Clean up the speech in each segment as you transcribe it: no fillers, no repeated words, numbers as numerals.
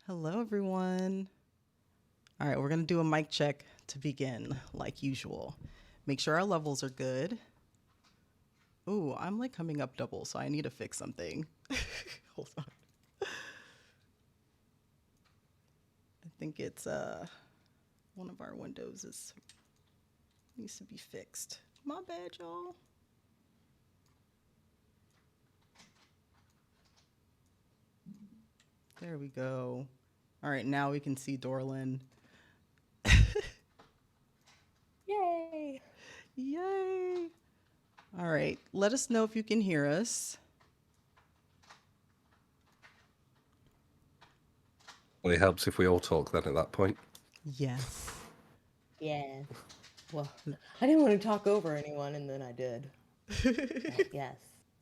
Hello, everyone. All right, we're going to do a mic check to begin, like usual. Make sure our levels are good. Ooh, I'm like coming up double, so I need to fix something. Hold on. I think it's one of our windows is needs to be fixed. My bad, y'all. There we go. All right, now we can see Dorlin. Yay! Yay! All right, let us know if you can hear us. Well, it helps if we all talk then at that point. Yes. Yeah. Well, I didn't want to talk over anyone, and then I did. Yes.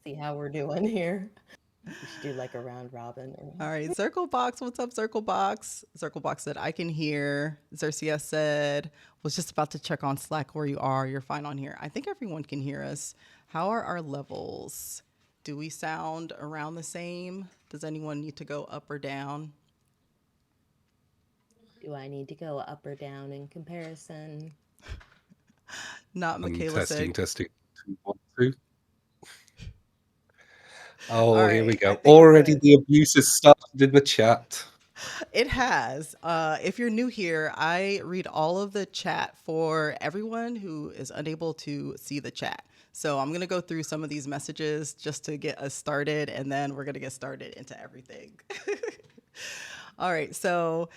See how we're doing here. We should do like a round robin. All right, Circle Box. What's up, Circle Box? Circle Box said, I can hear. Xerxia said, was just about to check on Slack where you are. You're fine on here. I think everyone can hear us. How are our levels? Do we sound around the same? Does anyone need to go up or down? Do I need to go up or down in comparison? Not Michaela said. Testing. 2, 1, 2. All Oh, here we right, I go. think we're Already good. the abuse has started in the chat. It has. If you're new here, I read all of the chat for everyone who is unable to see the chat. So I'm going to go through some of these messages just to get us started, and then we're going to get started into everything. All right. So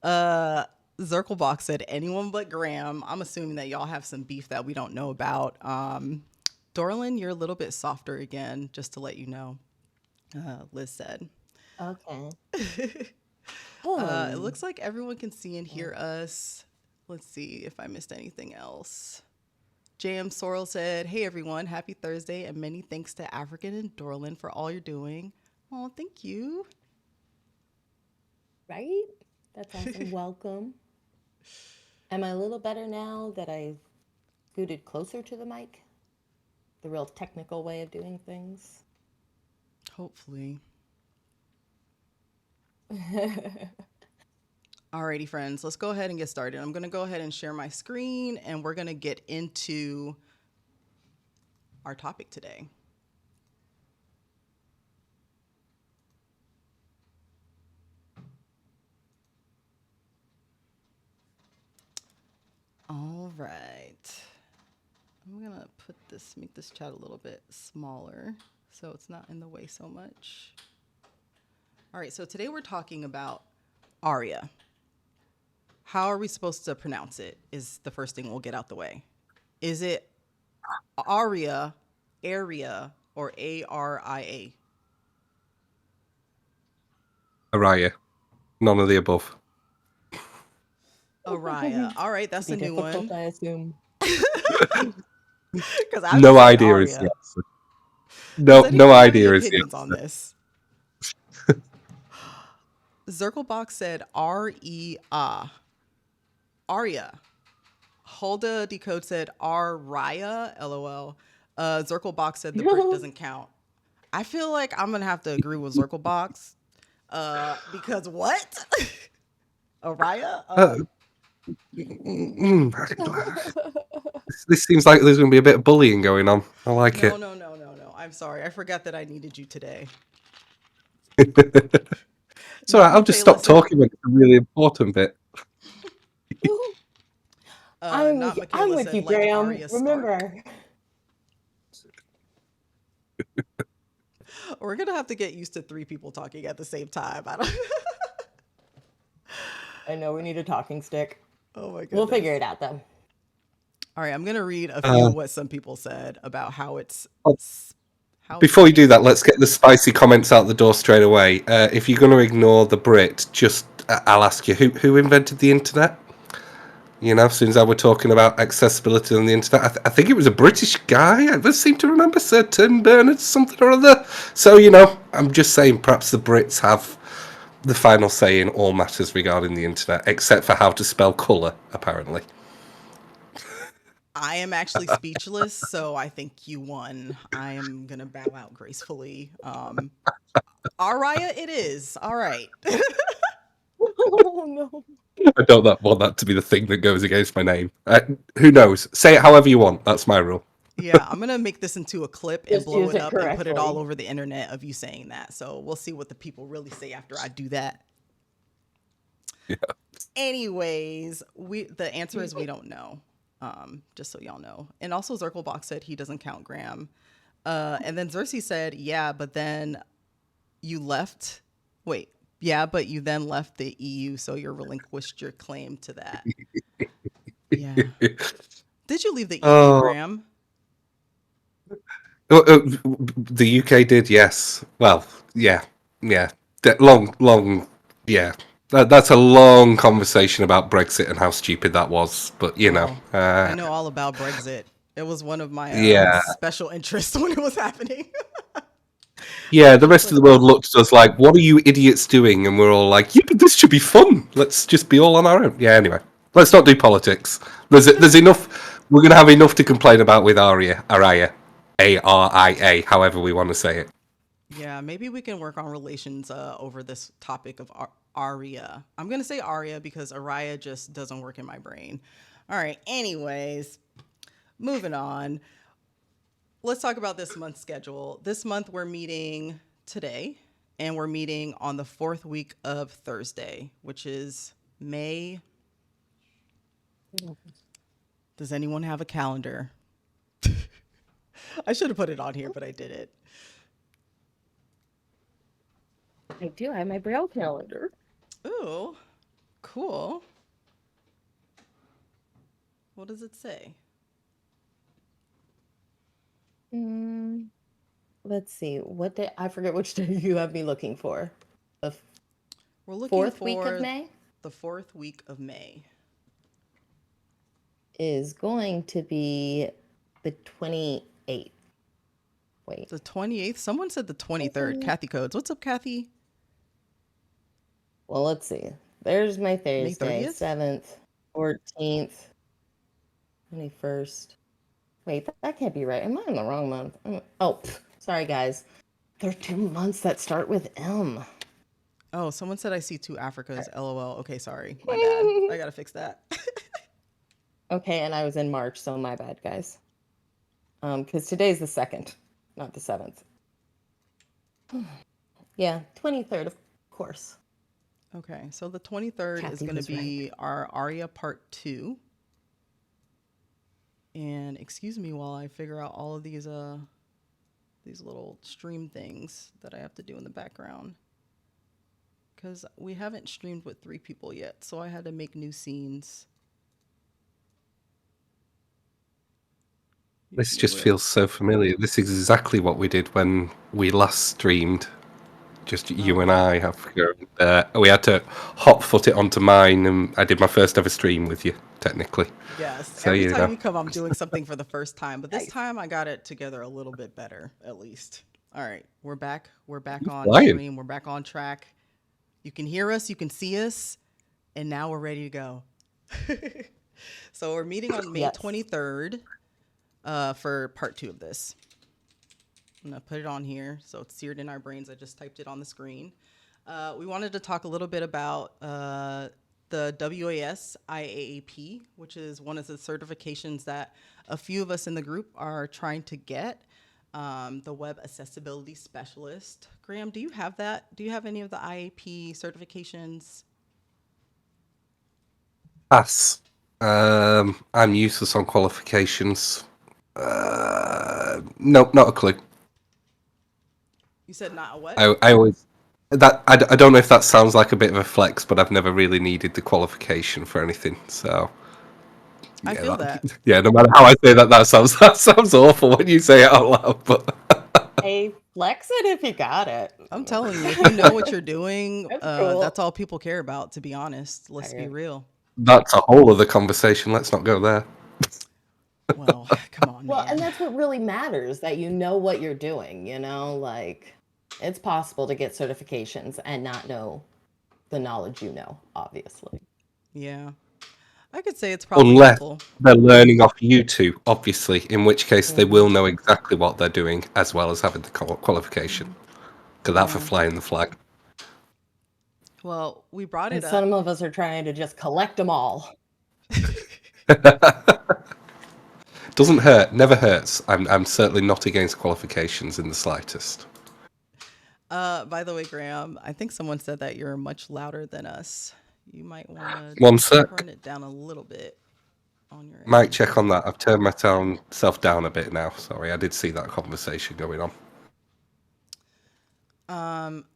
Zirklebox said, anyone but Graham. I'm assuming that y'all have some beef that we don't know about. Dorlin, you're a little bit softer again, just to let you know, Liz said. Okay. It looks like everyone can see and hear us. Let's see if I missed anything else. JM Sorrel said, hey everyone, happy Thursday and many thanks to African and Dorlin for all you're doing. Oh, thank you. Right? That's awesome. Welcome. Am I a little better now that I've scooted closer to the mic? The real technical way of doing things. Hopefully. Alrighty, friends, let's go ahead and get started. I'm going to go ahead and share my screen and we're going to get into our topic today. All right. I'm going to make this chat a little bit smaller so it's not in the way so much. All right, so today we're talking about ARIA. How are we supposed to pronounce it is the first thing we'll get out the way. Is it ARIA, ARIA, or ARIA? Araya. None of the above. ARIA. All right, To that's be a new difficult, one. I assume. Because I've No just said idea is the ARIA. answer. Does No anyone have any idea is the opinions on answer. this? Zirklebox said REA. Aria. Hulda Decode said Aria. LOL. Zirklebox said the brick doesn't count. I feel like I'm gonna have to agree with Zirklebox. Because what? Araya? Uh, this seems like there's going to be a bit of bullying going on. I like No, it. no, no, no, no. I'm sorry. I forgot that I needed you today. It's all Not right. I'll just Michaela stop said. talking when it's a really important bit. Not I'm Michaela with said you, like Graham. Arya Stark. Remember. We're gonna have to get used to three people talking at the same time. I don't. I know we need a talking stick. Oh my We'll goodness. figure it out though. All right, I'm gonna read a few Uh, of what some people said about how it's Before you do pronounced. that, let's get the spicy comments out the door straight away. If you're going to ignore the Brit, just I'll ask you who invented the internet. You know, since I were talking about accessibility on the internet, I think it was a British guy. I just seem to remember Sir Tim Bernard something or other. So I'm just saying, perhaps the Brits have the final say in all matters regarding the internet, except for how to spell colour, apparently. I am actually speechless, so I think you won. I am gonna bow out gracefully. Araya, it is. All right. Oh no. I don't want that to be the thing that goes against my name. Who knows? Say it however you want. That's my rule. Yeah, I'm gonna make this into a clip and Just blow use it it up and put it all correctly. over the internet of you saying that. So we'll see what the people really say after I do that. Yeah. Anyways, the answer is we don't know. Just so y'all know. And also Zirkelbach said he doesn't count Graham. And then Xerxes said, yeah, but then you left. Wait, yeah, but you then left the EU, so you relinquished your claim to that. Yeah. Did you leave the EU, Oh, Graham? the UK did, yes. Well, yeah, yeah. Long, yeah. That's a long conversation about Brexit and how stupid that was. But Oh, I know all about Brexit. It was one of my yeah, special interests when it was happening. yeah. The Just rest of like the world looked at us like, "What are you idiots doing?" And we're all like, "Yeah, but this should be fun. Let's just be all on our own." Yeah. Anyway, let's not do politics. There's enough. We're gonna have enough to complain about with ARIA, ARIA, however we want to say it. yeah, maybe we can work on relations over this topic of ARIA. I'm going to say ARIA because ARIA just doesn't work in my brain. All right, anyways, moving on. Let's talk about this month's schedule. This month we're meeting today and we're meeting on the fourth week of Thursday, which is May. Does anyone have a calendar? I should have put it on here, but I didn't. I do. I have my Braille calendar. Ooh, cool. What does it say? Let's see. What day? I forget which day you have me looking for. The We're looking fourth week of for May the fourth week of May. is going to be the 28th. Wait. The 28th? Someone said the 23rd. Kathy Codes. What's up, Kathy? Well, let's see. There's my May Thursday, 30th? 7th, 14th, 21st. Wait, that can't be right. Am I in the wrong month? Sorry, guys. There are 2 months that start with M. Oh, someone said I see two Africas. LOL. Okay, sorry. My bad. I gotta fix that. Okay, and I was in March, so my bad, guys. Because today's the 2nd, not the 7th. Yeah, 23rd, of course. Okay, so the 23rd is Kathy gonna was be our Aria Part 2. And excuse me while I figure out all of these little stream things that I have to do in the background. Because we haven't streamed with 3 people yet, so I had to make new scenes. This just feels so familiar. This is exactly what we did when we last streamed. Just you and I have. We had to hot foot it onto mine, and I did my first ever stream with you, technically. Yes. So Every you time know. you come, I'm doing something for the first time, but this Nice. time I got it together a little bit better, at least. All right, we're back. We're back on flying. stream. We're back on track. You can hear us, you can see us, and now we're ready to go. So we're meeting on May Yes. 23rd for part 2 of this. I'm gonna put it on here so it's seared in our brains. I just typed it on the screen. We wanted to talk a little bit about the WAS IAAP, which is one of the certifications that a few of us in the group are trying to get. The Web Accessibility Specialist. Graham, do you have that? Do you have any of the IAP certifications? Pass. I'm useless on qualifications. No, not a clue. You said not a what? I always I don't know if that sounds like a bit of a flex, but I've never really needed the qualification for anything. So I yeah, feel that. yeah. No matter how I say that, that sounds awful when you say it out loud. But Hey, flex it if you got it. I'm telling you, if you know what you're doing, That's cool. that's all people care about, to be honest. Let's be Alright. real. that's a whole other conversation. Let's not go there. Well, come on, Well, and man. that's what really matters, that you know what you're doing, like it's possible to get certifications and not know the knowledge you know, obviously. Yeah. I could say it's probably Unless helpful. they're learning off YouTube, obviously, in which case they Mm-hmm. will know exactly what they're doing as well as having the qualification. Because that's for Yeah. flying the flag. Well, we brought And it up. some of us are trying to just collect them all. Doesn't hurt, never hurts. I'm certainly not against qualifications in the slightest. By the way, Graham, I think someone said that you're much louder than us. You might want to One sec. turn it down a little bit on your Might end. check on that. I've turned my self down a bit now. Sorry, I did see that conversation going on.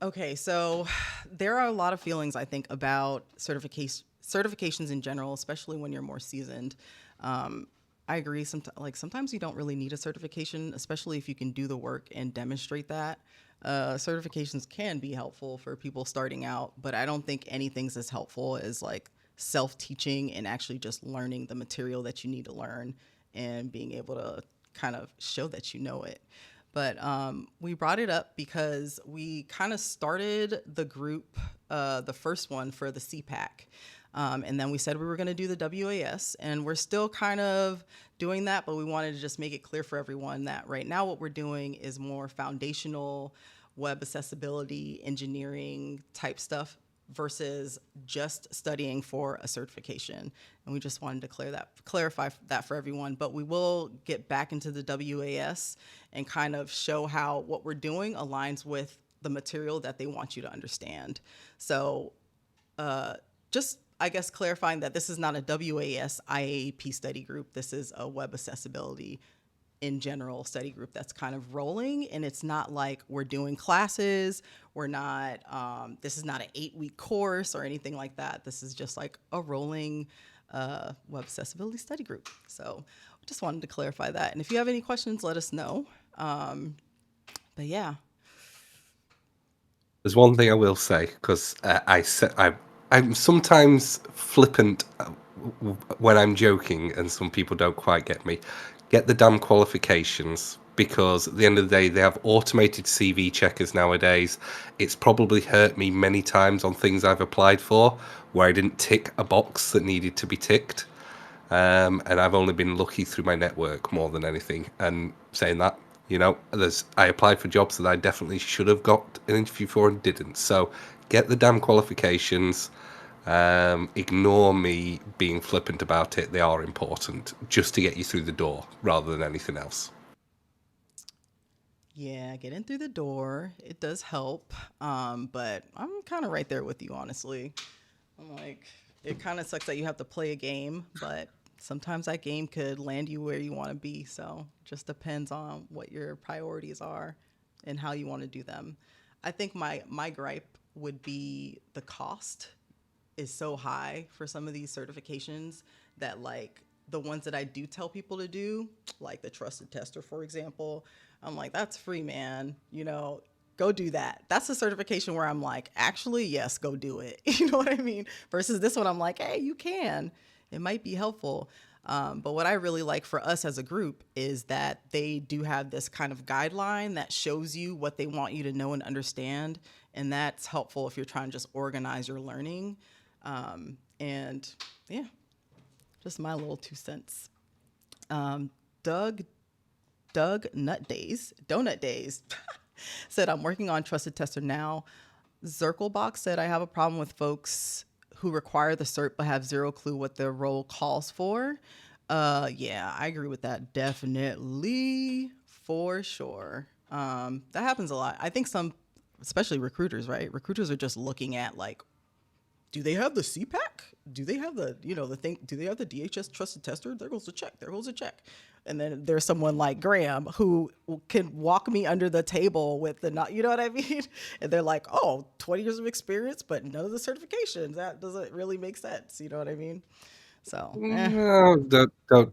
Okay, so there are a lot of feelings I think about certifications in general, especially when you're more seasoned. I agree. Sometimes you don't really need a certification, especially if you can do the work and demonstrate that. Certifications can be helpful for people starting out, but I don't think anything's as helpful as like self-teaching and actually just learning the material that you need to learn and being able to kind of show that you know it. But we brought it up because we kind of started the group, the first one for the CPAC. And then we said we were going to do the WAS, and we're still kind of doing that, but we wanted to just make it clear for everyone that right now what we're doing is more foundational web accessibility, engineering type stuff versus just studying for a certification. And we just wanted to clarify that for everyone. But we will get back into the WAS and kind of show how what we're doing aligns with the material that they want you to understand. So just, I guess, clarifying that this is not a WAS IAAP study group. This is a web accessibility in general study group that's kind of rolling, and it's not like we're doing classes. We're not, this is not an 8-week course or anything like that. This is just like a rolling web accessibility study group. So just wanted to clarify that. And if you have any questions, let us know. But yeah. There's one thing I will say, because I'm sometimes flippant when I'm joking, and some people don't quite get me. Get the damn qualifications, because at the end of the day, they have automated CV checkers nowadays. It's probably hurt me many times on things I've applied for where I didn't tick a box that needed to be ticked. And I've only been lucky through my network more than anything. And saying that, I applied for jobs that I definitely should have got an interview for and didn't. So get the damn qualifications. Ignore me being flippant about it. They are important just to get you through the door rather than anything else. Yeah, getting through the door, it does help. But I'm kind of right there with you, honestly. I'm like, it kind of sucks that you have to play a game, but sometimes that game could land you where you want to be. So it just depends on what your priorities are and how you want to do them. I think my gripe would be the cost is so high for some of these certifications that like the ones that I do tell people to do, like the trusted tester, for example, I'm like, that's free, man. Go do that. That's a certification where I'm like, actually, yes, go do it. You know what I mean? Versus this one, I'm like, hey, you can. It might be helpful. But what I really like for us as a group is that they do have this kind of guideline that shows you what they want you to know and understand. And that's helpful if you're trying to just organize your learning. And yeah, just my little 2 cents. Doug Donut Days said, I'm working on Trusted Tester now. Zirkelbach said, I have a problem with folks who require the cert but have zero clue what their role calls for. Yeah, I agree with that. Definitely, for sure. That happens a lot. I think especially recruiters, right? Recruiters are just looking at like, do they have the CPAC? Do they have the thing? Do they have the DHS trusted tester? There goes the check. There goes the check. And then there's someone like Graham who can walk me under the table with you know what I mean? And they're like, 20 years of experience, but none of the certifications. That doesn't really make sense. You know what I mean? So, No,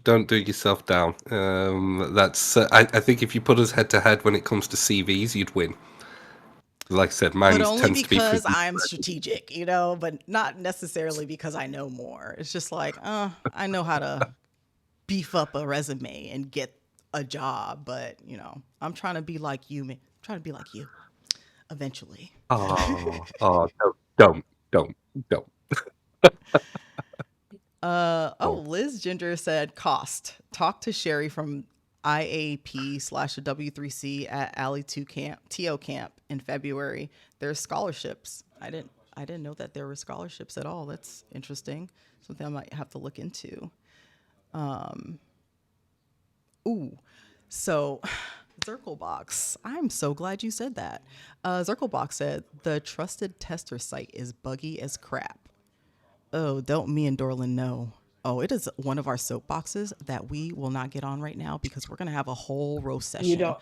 don't do yourself down. That's I think if you put us head to head when it comes to CVs, you'd win. Like I said, mine but only tends to be because pretty. I'm strategic, but not necessarily because I know more. It's just like, I know how to beef up a resume and get a job, but I'm trying to be like you, man. I'm trying to be like you eventually. Oh, don't. Liz Ginger said cost. Talk to Sherry from IAP/W3C at Alley 2 Camp, TO Camp in February. There's scholarships. I didn't know that there were scholarships at all. That's interesting. Something I might have to look into. Ooh, so Zirclebox. I'm so glad you said that. Zirclebox said the trusted tester site is buggy as crap. Oh, don't me and Dorlin know. Oh, it is one of our soapboxes that we will not get on right now because we're going to have a whole roast You session don't.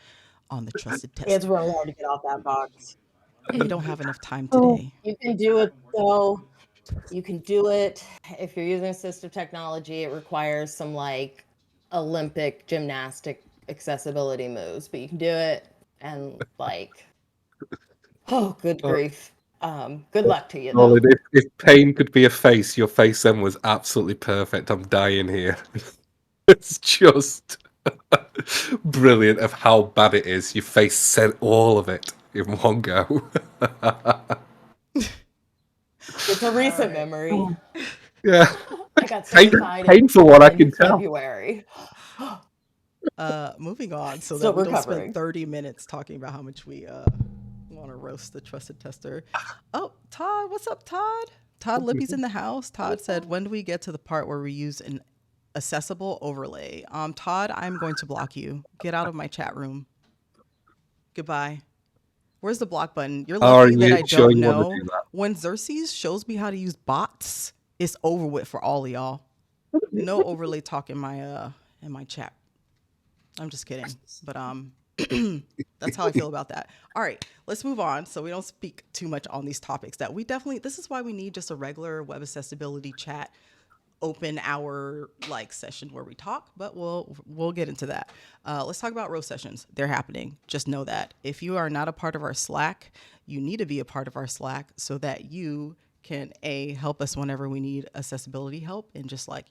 on the trusted It's tester. really hard to get off that box. We don't have enough time Oh, today. you can do it though. You can do it if you're using assistive technology. It requires some like Olympic gymnastic accessibility moves, but you can do it. And like, oh, good Oh, grief. Good luck to you though. Colin, if pain could be a face, your face then was absolutely perfect. I'm dying here. It's just brilliant of how bad it is. Your face said all of it in one go. It's a All recent right. memory. Yeah, I got Pain, certified painful one, I in can tell. February. Moving on so Still that we don't spend recovering. 30 minutes talking about how much we want to roast the trusted tester. Oh, Todd, what's up, Todd? Todd Lippy's in the house. Todd said, when do we get to the part where we use an accessible overlay? Todd, I'm going to block you. Get out of my chat room. Goodbye. Where's the block button? You're Are lucky that you I sure don't you want to know. do that? When Xerxes shows me how to use bots, it's over with for all of y'all. No overlay talk in my chat. I'm just kidding. But that's how I feel about that. All right, let's move on so we don't speak too much on these topics that we definitely this is why we need just a regular web accessibility chat open hour like session where we talk, but we'll get into that. Let's talk about roast sessions. They're happening. Just know that if you are not a part of our Slack, you need to be a part of our Slack so that you can help us whenever we need accessibility help and just like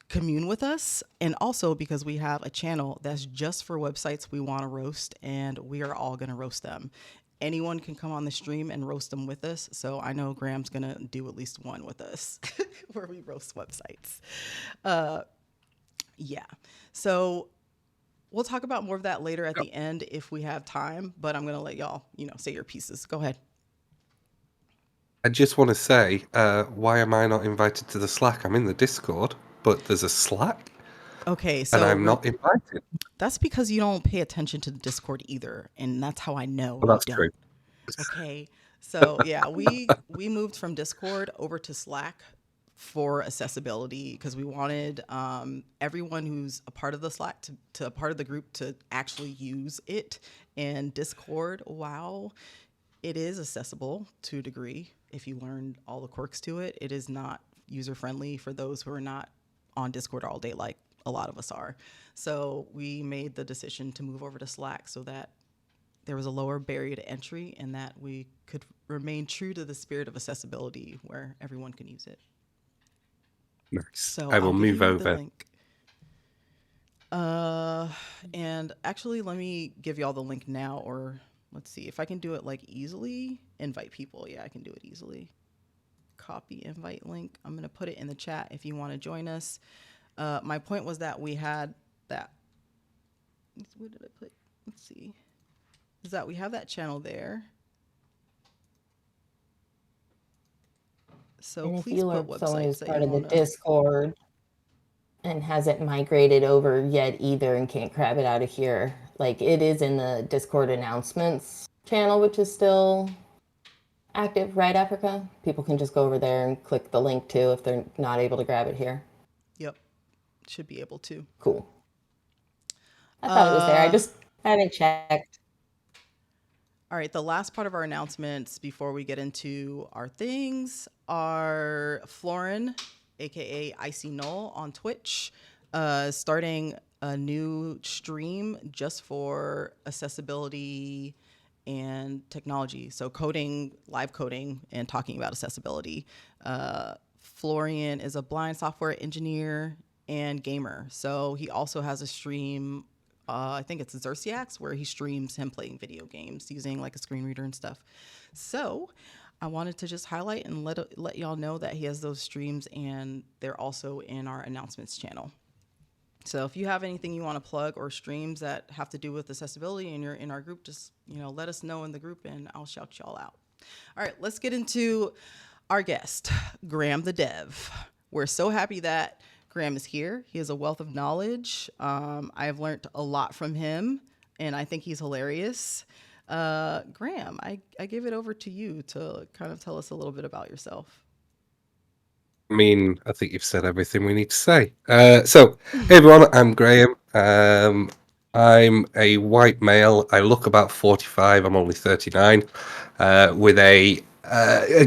commune with us. And also because we have a channel that's just for websites we want to roast, and we are all going to roast them. Anyone can come on the stream and roast them with us. So I know Graham's going to do at least one with us where we roast websites. Yeah. So we'll talk about more of that later at the end if we have time, but I'm going to let y'all, say your pieces. Go ahead. I just want to say, why am I not invited to the Slack? I'm in the Discord, but there's a Slack, Okay, and so I'm not invited. that's because you don't pay attention to the Discord either, and that's how I know Well, you that's don't. true. Okay. So yeah, we moved from Discord over to Slack for accessibility because we wanted everyone who's a part of the Slack to a part of the group to actually use it. And Discord, wow, it is accessible to a degree. If you learn all the quirks to it, it is not user friendly for those who are not on Discord all day like a lot of us are. So we made the decision to move over to Slack so that there was a lower barrier to entry and that we could remain true to the spirit of accessibility where everyone can use it. Nice. So I I'll will give move you the over. link. And actually, let me give y'all the link now, or let's see if I can do it like easily. Invite people. Yeah, I can do it easily. Copy invite link. I'm going to put it in the chat if you want to join us. My point was that we had that. What did I put? Let's see. Is that we have that channel there. So And if please you put are someone websites who's that you part of the want to. Discord and hasn't migrated over yet either and can't grab it out of here, like it is in the Discord announcements channel, which is still active, right, Africa? People can just go over there and click the link too if they're not able to grab it here. Yep, should be able to. Cool. I thought it was there. I haven't checked. All right, the last part of our announcements before we get into our things are Florin, aka Icy Null, on Twitch, starting a new stream just for accessibility and technology. So coding, live coding, and talking about accessibility. Florian is a blind software engineer and gamer. So he also has a stream, I think it's Xerxiax, where he streams him playing video games using like a screen reader and stuff. So I wanted to just highlight and let y'all know that he has those streams, and they're also in our announcements channel. So if you have anything you want to plug or streams that have to do with accessibility and you're in our group, just let us know in the group and I'll shout y'all out. All right, let's get into our guest, Graham the Dev. We're so happy that Graham is here. He has a wealth of knowledge. I have learned a lot from him, and I think he's hilarious. Graham, I give it over to you to kind of tell us a little bit about yourself. I mean, I think you've said everything we need to say. So, hey everyone, I'm Graham. I'm a white male. I look about 45. I'm only 39, with a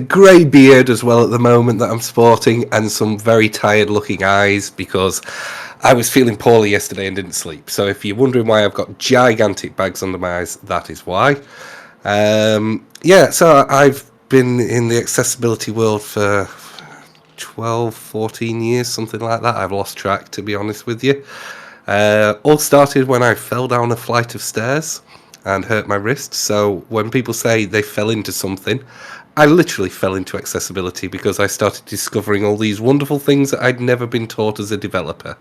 grey beard as well at the moment that I'm sporting, and some very tired-looking eyes because I was feeling poorly yesterday and didn't sleep. So, if you're wondering why I've got gigantic bags under my eyes, that is why. Yeah, so I've been in the accessibility world for 12, 14 years, something like that. I've lost track, to be honest with you. All started when I fell down a flight of stairs and hurt my wrist. So when people say they fell into something, I literally fell into accessibility because I started discovering all these wonderful things that I'd never been taught as a developer.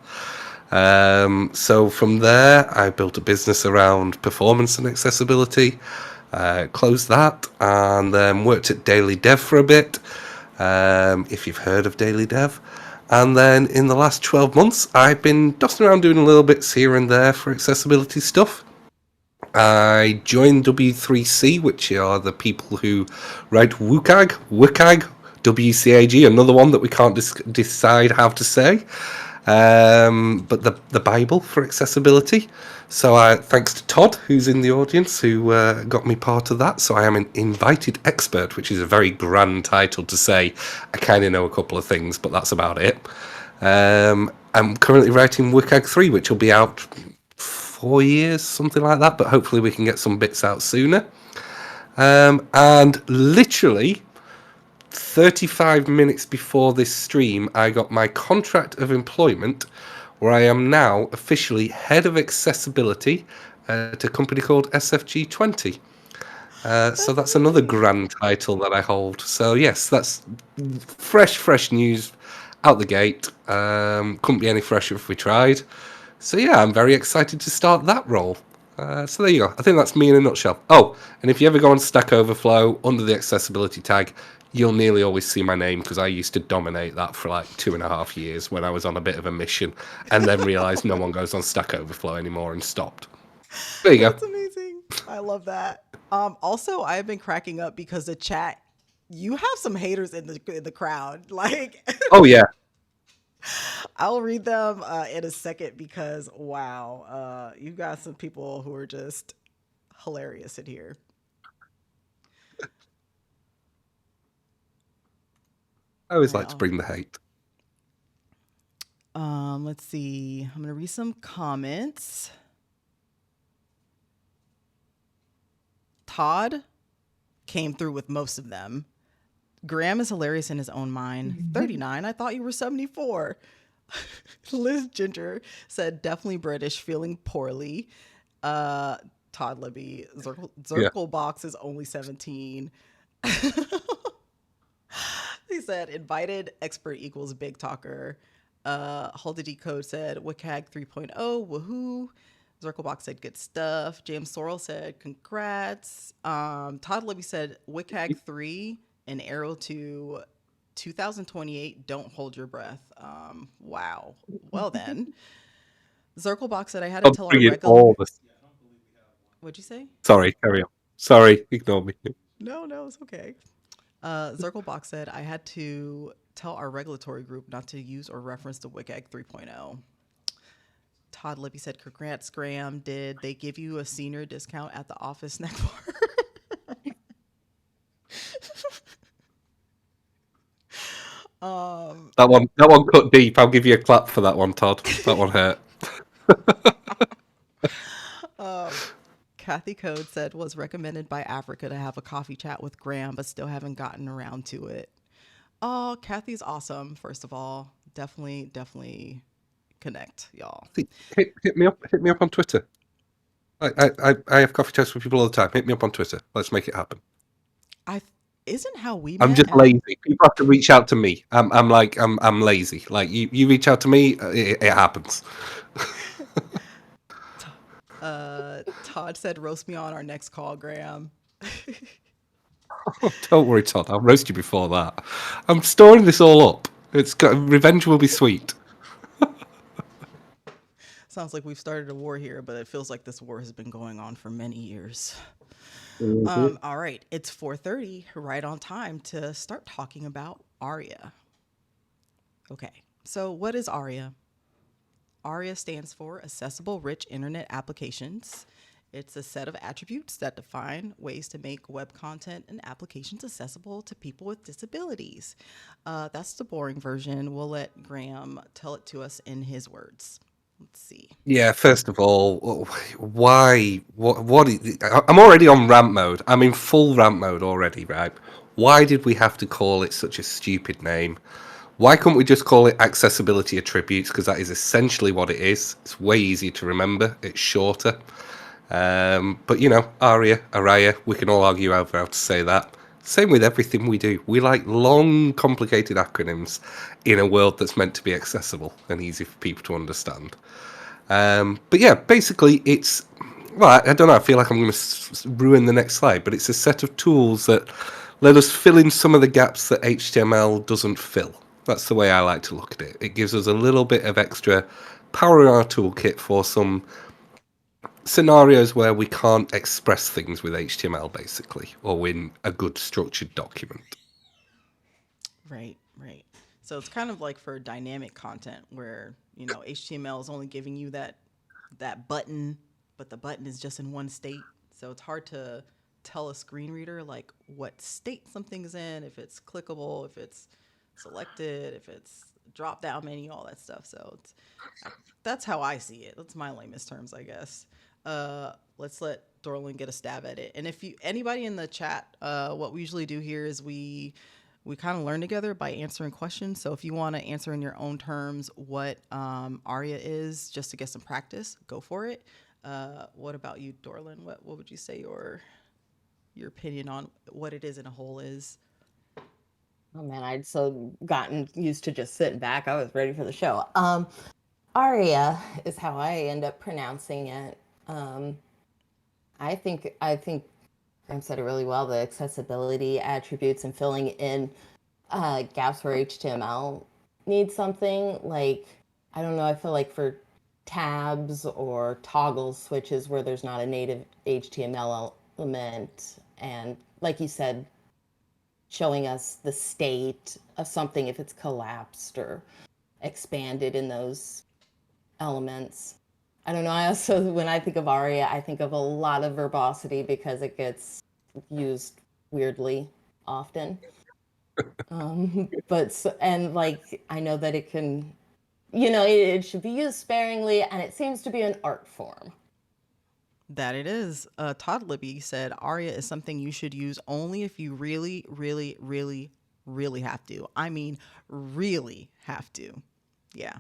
So from there, I built a business around performance and accessibility, closed that, and then worked at Daily Dev for a bit, if you've heard of Daily Dev. And then in the last 12 months, I've been dusting around doing a little bits here and there for accessibility stuff. I joined W3C, which are the people who write WCAG, WCAG, another one that we can't decide how to say. But the Bible for accessibility. So thanks to Todd, who's in the audience, who got me part of that. So I am an invited expert, which is a very grand title to say. I kind of know a couple of things, but that's about it. I'm currently writing WCAG 3, which will be out 4 years, something like that. But hopefully we can get some bits out sooner. And literally 35 minutes before this stream, I got my contract of employment, where I am now officially head of accessibility at a company called SFG20. So that's another grand title that I hold. So yes, that's fresh news out the gate. Couldn't be any fresher if we tried. So yeah, I'm very excited to start that role. So there you go. I think that's me in a nutshell. Oh, and if you ever go on Stack Overflow under the accessibility tag, you'll nearly always see my name because I used to dominate that for like 2.5 years when I was on a bit of a mission, and then realised no one goes on Stack Overflow anymore and stopped. There you That's go. amazing. I love that. Also, I've been cracking up because the chat, you have some haters in the crowd. Like, Oh yeah. I'll read them in a second because wow, you got some people who are just hilarious in here. I always All like right, to bring the hate. let's see. I'm gonna read some comments. Todd came through with most of them. Graham is hilarious in his own mind. 39. I thought you were 74. Liz Ginger said definitely British, feeling poorly. Todd Libby, Yeah. Zirkle Box is only 17. He said invited expert equals big talker. Hulda Decode said WCAG 3.0, woohoo. Zirklebox said good stuff. James Sorrell said congrats. Todd Libby said WCAG 3 and arrow to 2028. Don't hold your breath. Wow. Well then. Zirklebox said I had to I'm tell our bringing regular. all this. What'd you say? Sorry, carry on. Sorry, ignore me. No, it's okay. Zirklebox said I had to tell our regulatory group not to use or reference the WCAG 3.0. Todd Libby said, congrats, Graham. Did they give you a senior discount at the office snack bar? That one cut deep. I'll give you a clap for that one, Todd. That one hurt. Kathy Code said was recommended by Africa to have a coffee chat with Graham, but still haven't gotten around to it. Oh, Kathy's awesome. First of all, definitely connect, y'all. Hit me up on Twitter. I have coffee chats with people all the time. Hit me up on Twitter. Let's make it happen. Isn't how we I'm met. just lazy. People have to reach out to me. I'm lazy. Like you reach out to me, it happens. Todd said roast me on our next call, Graham. Don't worry, Todd. I'll roast you before that. I'm storing this all up. Revenge will be sweet. Sounds like we've started a war here, but it feels like this war has been going on for many years. Mhm. All right, it's 4:30, right on time to start talking about ARIA. Okay, so what is ARIA? ARIA stands for Accessible Rich Internet Applications. It's a set of attributes that define ways to make web content and applications accessible to people with disabilities. That's the boring version. We'll let Graham tell it to us in his words. Let's see. Yeah, first of all, why? I'm already on rant mode. I'm in full rant mode already, right? Why did we have to call it such a stupid name? Why couldn't we just call it accessibility attributes? Because that is essentially what it is. It's way easier to remember. It's shorter. But ARIA, we can all argue over how to say that. Same with everything we do. We like long, complicated acronyms in a world that's meant to be accessible and easy for people to understand. But yeah, basically, I don't know. I feel like I'm going to ruin the next slide, but it's a set of tools that let us fill in some of the gaps that HTML doesn't fill. That's the way I like to look at it. It gives us a little bit of extra power in our toolkit for some scenarios where we can't express things with HTML, basically, or in a good structured document. Right, right. So it's kind of like for dynamic content where, HTML is only giving you that button, but the button is just in one state. So it's hard to tell a screen reader like what state something's in, if it's clickable, if it's selected, if it's drop down menu, all that stuff. So that's how I see it. That's my lamest terms, I guess. Let's let Dorlin get a stab at it. And if anybody in the chat, what we usually do here is we kind of learn together by answering questions. So if you want to answer in your own terms what ARIA is, just to get some practice, go for it. What about you, Dorlin? What would you say your opinion on what it is in a whole is? Oh man, I'd so gotten used to just sitting back. I was ready for the show. Aria is how I end up pronouncing it. Um, I think Graham said it really well. The accessibility attributes and filling in gaps where HTML needs something. Like, I don't know. I feel like for tabs or toggle switches where there's not a native HTML element, and like you said, showing us the state of something if it's collapsed or expanded in those elements. I don't know. I also, when I think of ARIA, I think of a lot of verbosity because it gets used weirdly often. And like, I know that it can, it should be used sparingly, and it seems to be an art form. That it is. Todd Libby said ARIA is something you should use only if you really, really, really, really have to. I mean, really have to. Yeah.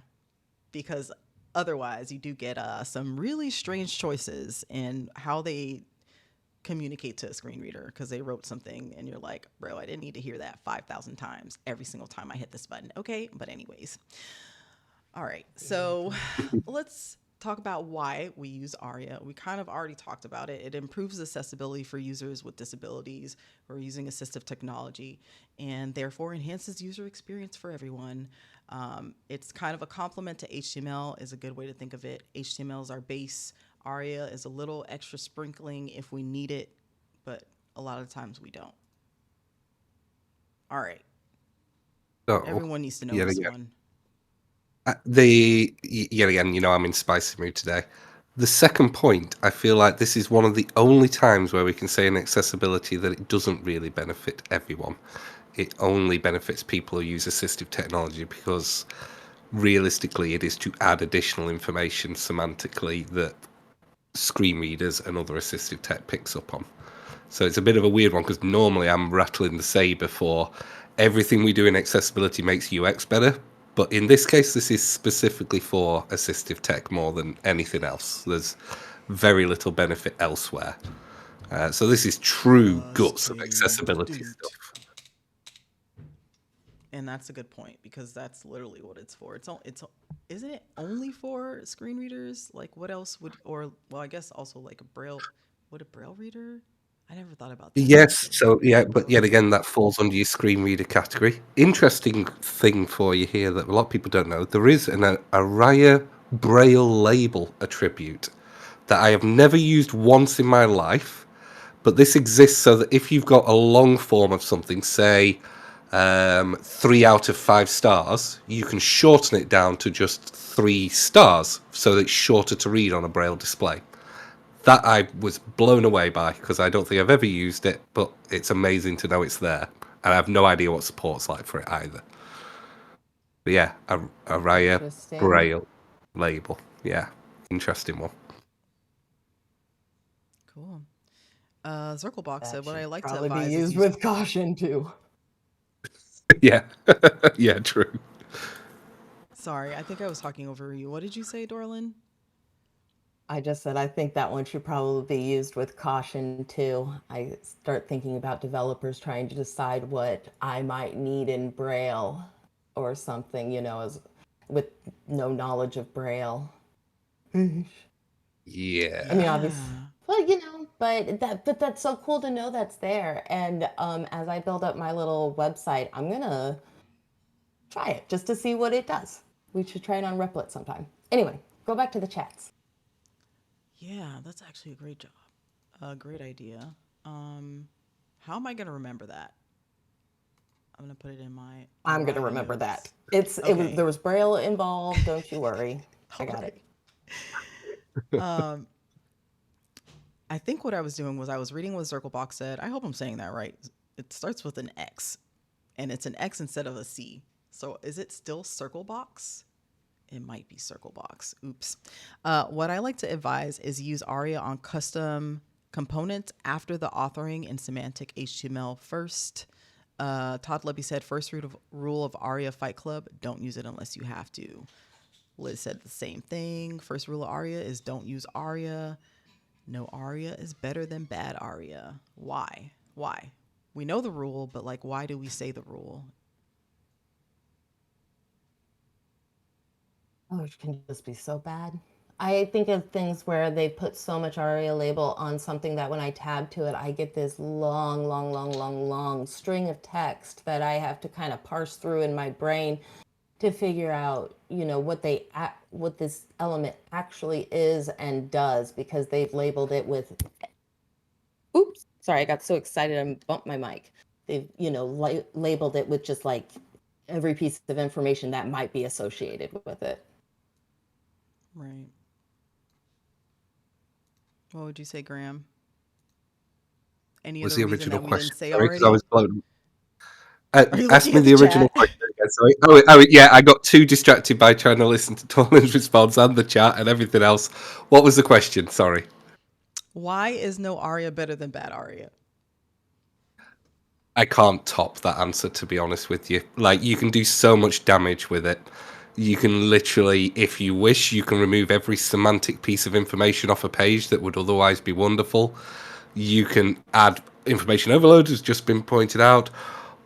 Because otherwise, you do get some really strange choices in how they communicate to a screen reader because they wrote something and you're like, bro, I didn't need to hear that 5,000 times every single time I hit this button. Okay. But, anyways. All right. So let's talk about why we use ARIA. We kind of already talked about it. It improves accessibility for users with disabilities who are using assistive technology and therefore enhances user experience for everyone. It's kind of a complement to HTML is a good way to think of it. HTML is our base. ARIA is a little extra sprinkling if we need it, but a lot of times we don't. All right. So, Everyone needs to know yet this again, one. yet again, I'm in spicy mood today. The second point, I feel like this is one of the only times where we can say in accessibility that it doesn't really benefit everyone. It only benefits people who use assistive technology because realistically it is to add additional information semantically that screen readers and other assistive tech picks up on. So it's a bit of a weird one because normally I'm rattling the saber for everything we do in accessibility makes UX better. But in this case, this is specifically for assistive tech more than anything else. There's very little benefit elsewhere. So this is true guts of Busting. accessibility Doot. stuff. And that's a good point because that's literally what it's for. Isn't it only for screen readers? Like what else would or well, I guess also like a braille. Would a braille reader? I never thought about that. Yes, so yeah, but yet again, that falls under your screen reader category. Interesting thing for you here that a lot of people don't know: there is an ARIA Braille label attribute that I have never used once in my life, but this exists so that if you've got a long form of something, say 3 out of 5 stars, you can shorten it down to just 3 stars, so that it's shorter to read on a Braille display. That I was blown away by because I don't think I've ever used it, but it's amazing to know it's there. And I have no idea what support's like for it either. But yeah, a Raya Interesting. Braille label. Yeah, interesting one. Cool. Circlebox That said, what I should like to probably be advise is used with caution too. Yeah, yeah, true. Sorry, I think I was talking over you. What did you say, Dorlin? I just said I think that one should probably be used with caution too. I start thinking about developers trying to decide what I might need in Braille or something, as with no knowledge of Braille. I Yeah. mean, obviously, Yeah. well, but that's so cool to know that's there. And as I build up my little website, I'm gonna try it just to see what it does. We should try it on Replit sometime. Anyway, go back to the chats. Yeah, that's actually a great job. A great idea. How am I gonna remember that? I'm gonna put it in my I'm gonna Araya remember that. notes. There Okay. was Braille involved. Don't you worry, I All got it. right. I think what I was doing was I was reading what Circlebox said. I hope I'm saying that right. It starts with an X, and it's an X instead of a C. So is it still Circlebox? It might be Circlebox. Oops. What I like to advise is use ARIA on custom components after the authoring in semantic HTML first. Todd Lubby said, first rule of ARIA Fight Club, don't use it unless you have to. Liz said the same thing. First rule of ARIA is don't use ARIA. No ARIA is better than bad ARIA. Why? Why? We know the rule, but like, why do we say the rule? Oh, it can just be so bad. I think of things where they put so much ARIA label on something that when I tab to it, I get this long, long, long, long, long string of text that I have to kind of parse through in my brain to figure out, what this element actually is and does, because they've labeled it with. Oops, sorry, I got so excited I bumped my mic. They've, labeled it with just like every piece of information that might be associated with it. Right. What would you say, Graham? Any Was other the reason original that we didn't question? say Sorry, because I already? was blown. Are you Ask looking me at the the original chat? question again. Sorry. Yeah, I got too distracted by trying to listen to Tolan's response and the chat and everything else. What was the question? Sorry. Why is no ARIA better than bad ARIA? I can't top that answer, to be honest with you. Like, you can do so much damage with it. You can literally, if you wish, you can remove every semantic piece of information off a page that would otherwise be wonderful. You can add information overload, has just been pointed out.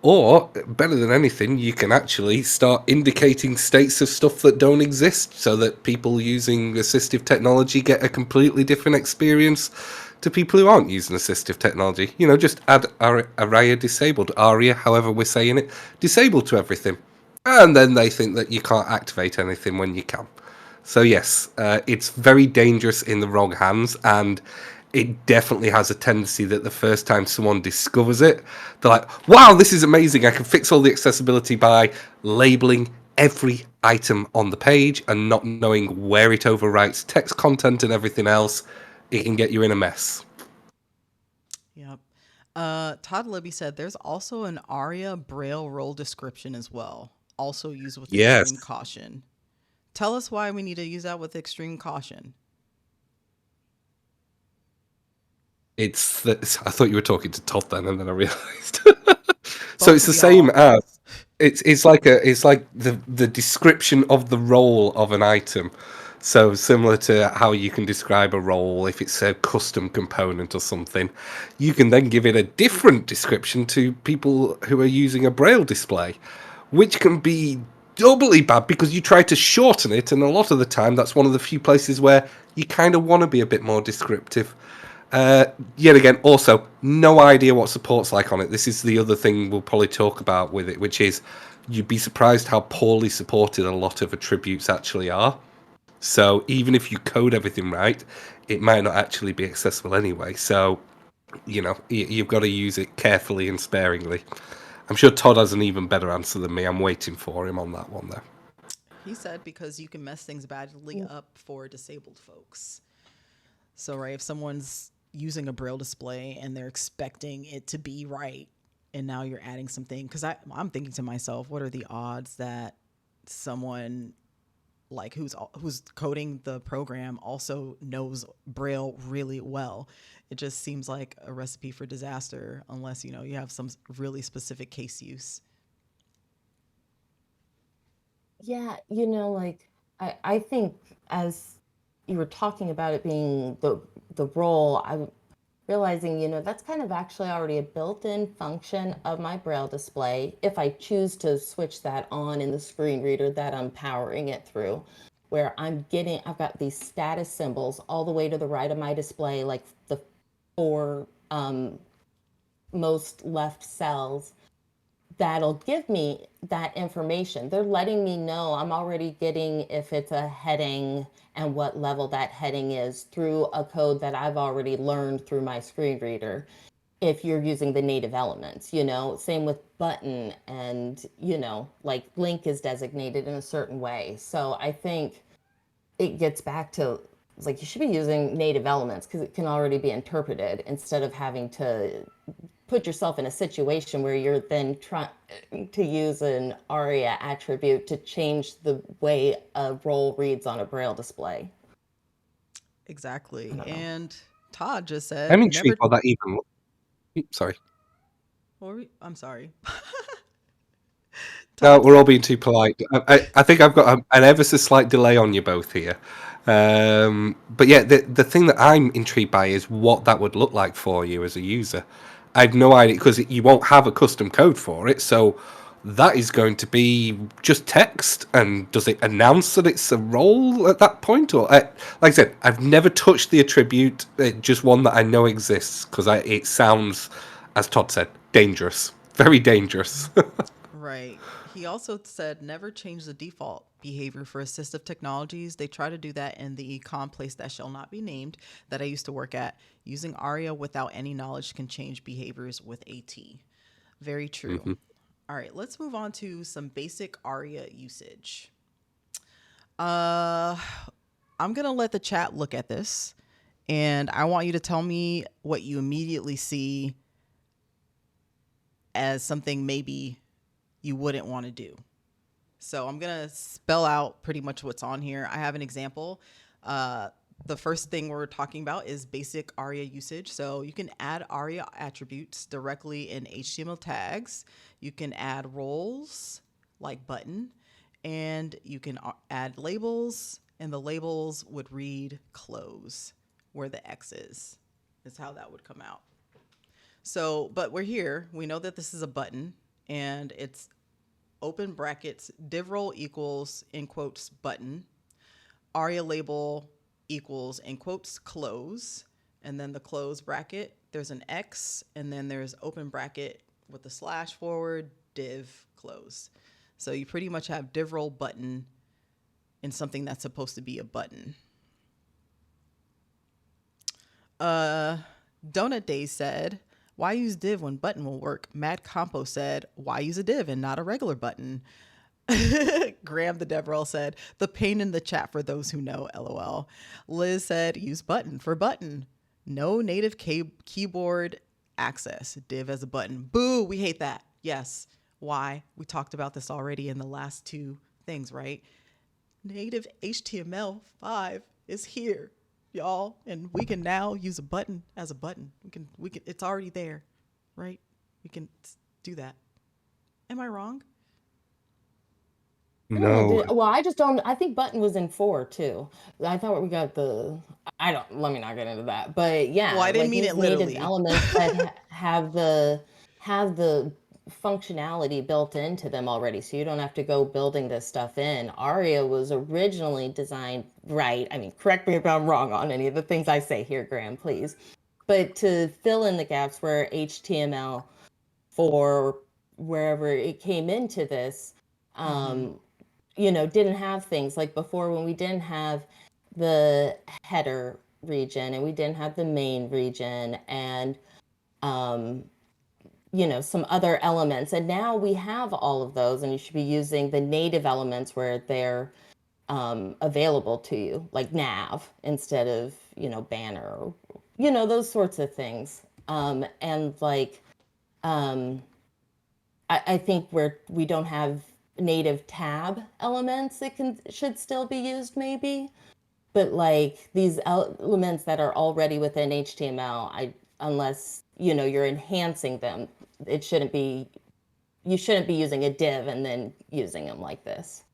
Or, better than anything, you can actually start indicating states of stuff that don't exist so that people using assistive technology get a completely different experience to people who aren't using assistive technology. Just add ARIA disabled, ARIA, however we're saying it, disabled to everything. And then they think that you can't activate anything when you can. So yes, it's very dangerous in the wrong hands, and it definitely has a tendency that the first time someone discovers it, they're like, wow, this is amazing. I can fix all the accessibility by labeling every item on the page and not knowing where it overwrites text content and everything else. It can get you in a mess. Yep. Todd Libby said there's also an ARIA Braille role description as well, also used with extreme Yes. caution. Tell us why we need to use that with extreme caution. I thought you were talking to Todd then, and then I realised. So Both it's of the same y'all. as it's like the description of the role of an item. So similar to how you can describe a role if it's a custom component or something, you can then give it a different description to people who are using a braille display, which can be doubly bad because you try to shorten it, and a lot of the time that's one of the few places where you kind of want to be a bit more descriptive. Yet again, also, no idea what support's like on it. This is the other thing we'll probably talk about with it, which is you'd be surprised how poorly supported a lot of attributes actually are. So even if you code everything right, it might not actually be accessible anyway. So, you've got to use it carefully and sparingly. I'm sure Todd has an even better answer than me. I'm waiting for him on that one, though. He said because you can mess things badly up for disabled folks. So, right, if someone's using a braille display and they're expecting it to be right, and now you're adding something, because I'm thinking to myself, what are the odds that someone like who's coding the program also knows braille really well? It just seems like a recipe for disaster unless you have some really specific case use. Yeah, like I think as you were talking about it being the role, I'm realizing, that's kind of actually already a built-in function of my Braille display if I choose to switch that on in the screen reader that I'm powering it through, where I've got these status symbols all the way to the right of my display, like the four most left cells that'll give me that information. They're letting me know I'm already getting if it's a heading and what level that heading is through a code that I've already learned through my screen reader. If you're using the native elements, same with button and, like link is designated in a certain way. So I think it gets back to like you should be using native elements because it can already be interpreted instead of having to put yourself in a situation where you're then trying to use an ARIA attribute to change the way a role reads on a braille display. I Exactly. don't know. And Todd just I'm said never. intrigued by that even. Sorry. I'm sorry. No, Todd we're all said, being too polite. I think I've got an ever so slight delay on you both here. But yeah, the thing that I'm intrigued by is what that would look like for you as a user. I've no idea because you won't have a custom code for it. So that is going to be just text. And does it announce that it's a role at that point? Or like I said, I've never touched the attribute. Just one that I know exists because it sounds, as Todd said, dangerous. Very dangerous. right. He also said never change the default behavior for assistive technologies. They try to do that in the econ place that shall not be named that I used to work at. Using ARIA without any knowledge can change behaviors with AT. Very true. hmm All right, let's move on to some basic ARIA usage. Uh, I'm going to let the chat look at this, and I want you to tell me what you immediately see as something maybe you wouldn't want to do. So I'm going to spell out pretty much what's on here. I have an example. The first thing we're talking about is basic ARIA usage. So you can add ARIA attributes directly in HTML tags. You can add roles like button, and you can add labels, and the labels would read close where the X is how that would come out. So, but we're here. We know that this is a button, and it's open brackets, div role equals, in quotes, button, ARIA label equals, in quotes, close, and then the close bracket, there's an X, and then there's open bracket with the slash forward, div close. So you pretty much have div role button in something that's supposed to be a button. Donut Day said, why use div when button will work? Mad Compo said, why use a div and not a regular button? Graham the Devrel said, the pain in the chat for those who know, lol. Liz said, use button for button. No native keyboard access. Div as a button. Boo, we hate that. Yes. Why? We talked about this already in the last two things, right? Native HTML5 is here, y'all, and we can now use a button as a button. We can it's already there, right? We can do that. Am I wrong? No, No. well, I just don't. I think button was in 4 too. I thought we got the. I don't. Let me not get into that. But Well, yeah, I didn't like mean use it native literally. elements that have the functionality built into them already, so you don't have to go building this stuff in. Aria was originally designed right. I mean, correct me if I'm wrong on any of the things I say here, Graham, please. But to fill in the gaps where HTML for wherever it came into this, didn't have things like before when we didn't have the header region and we didn't have the main region and some other elements. And now we have all of those, and you should be using the native elements where they're available to you, like nav instead of, banner, those sorts of things. And like, I think where we don't have native tab elements, should still be used maybe. But like these elements that are already within HTML, unless you're enhancing them, it shouldn't be. You shouldn't be using a div and then using them like this.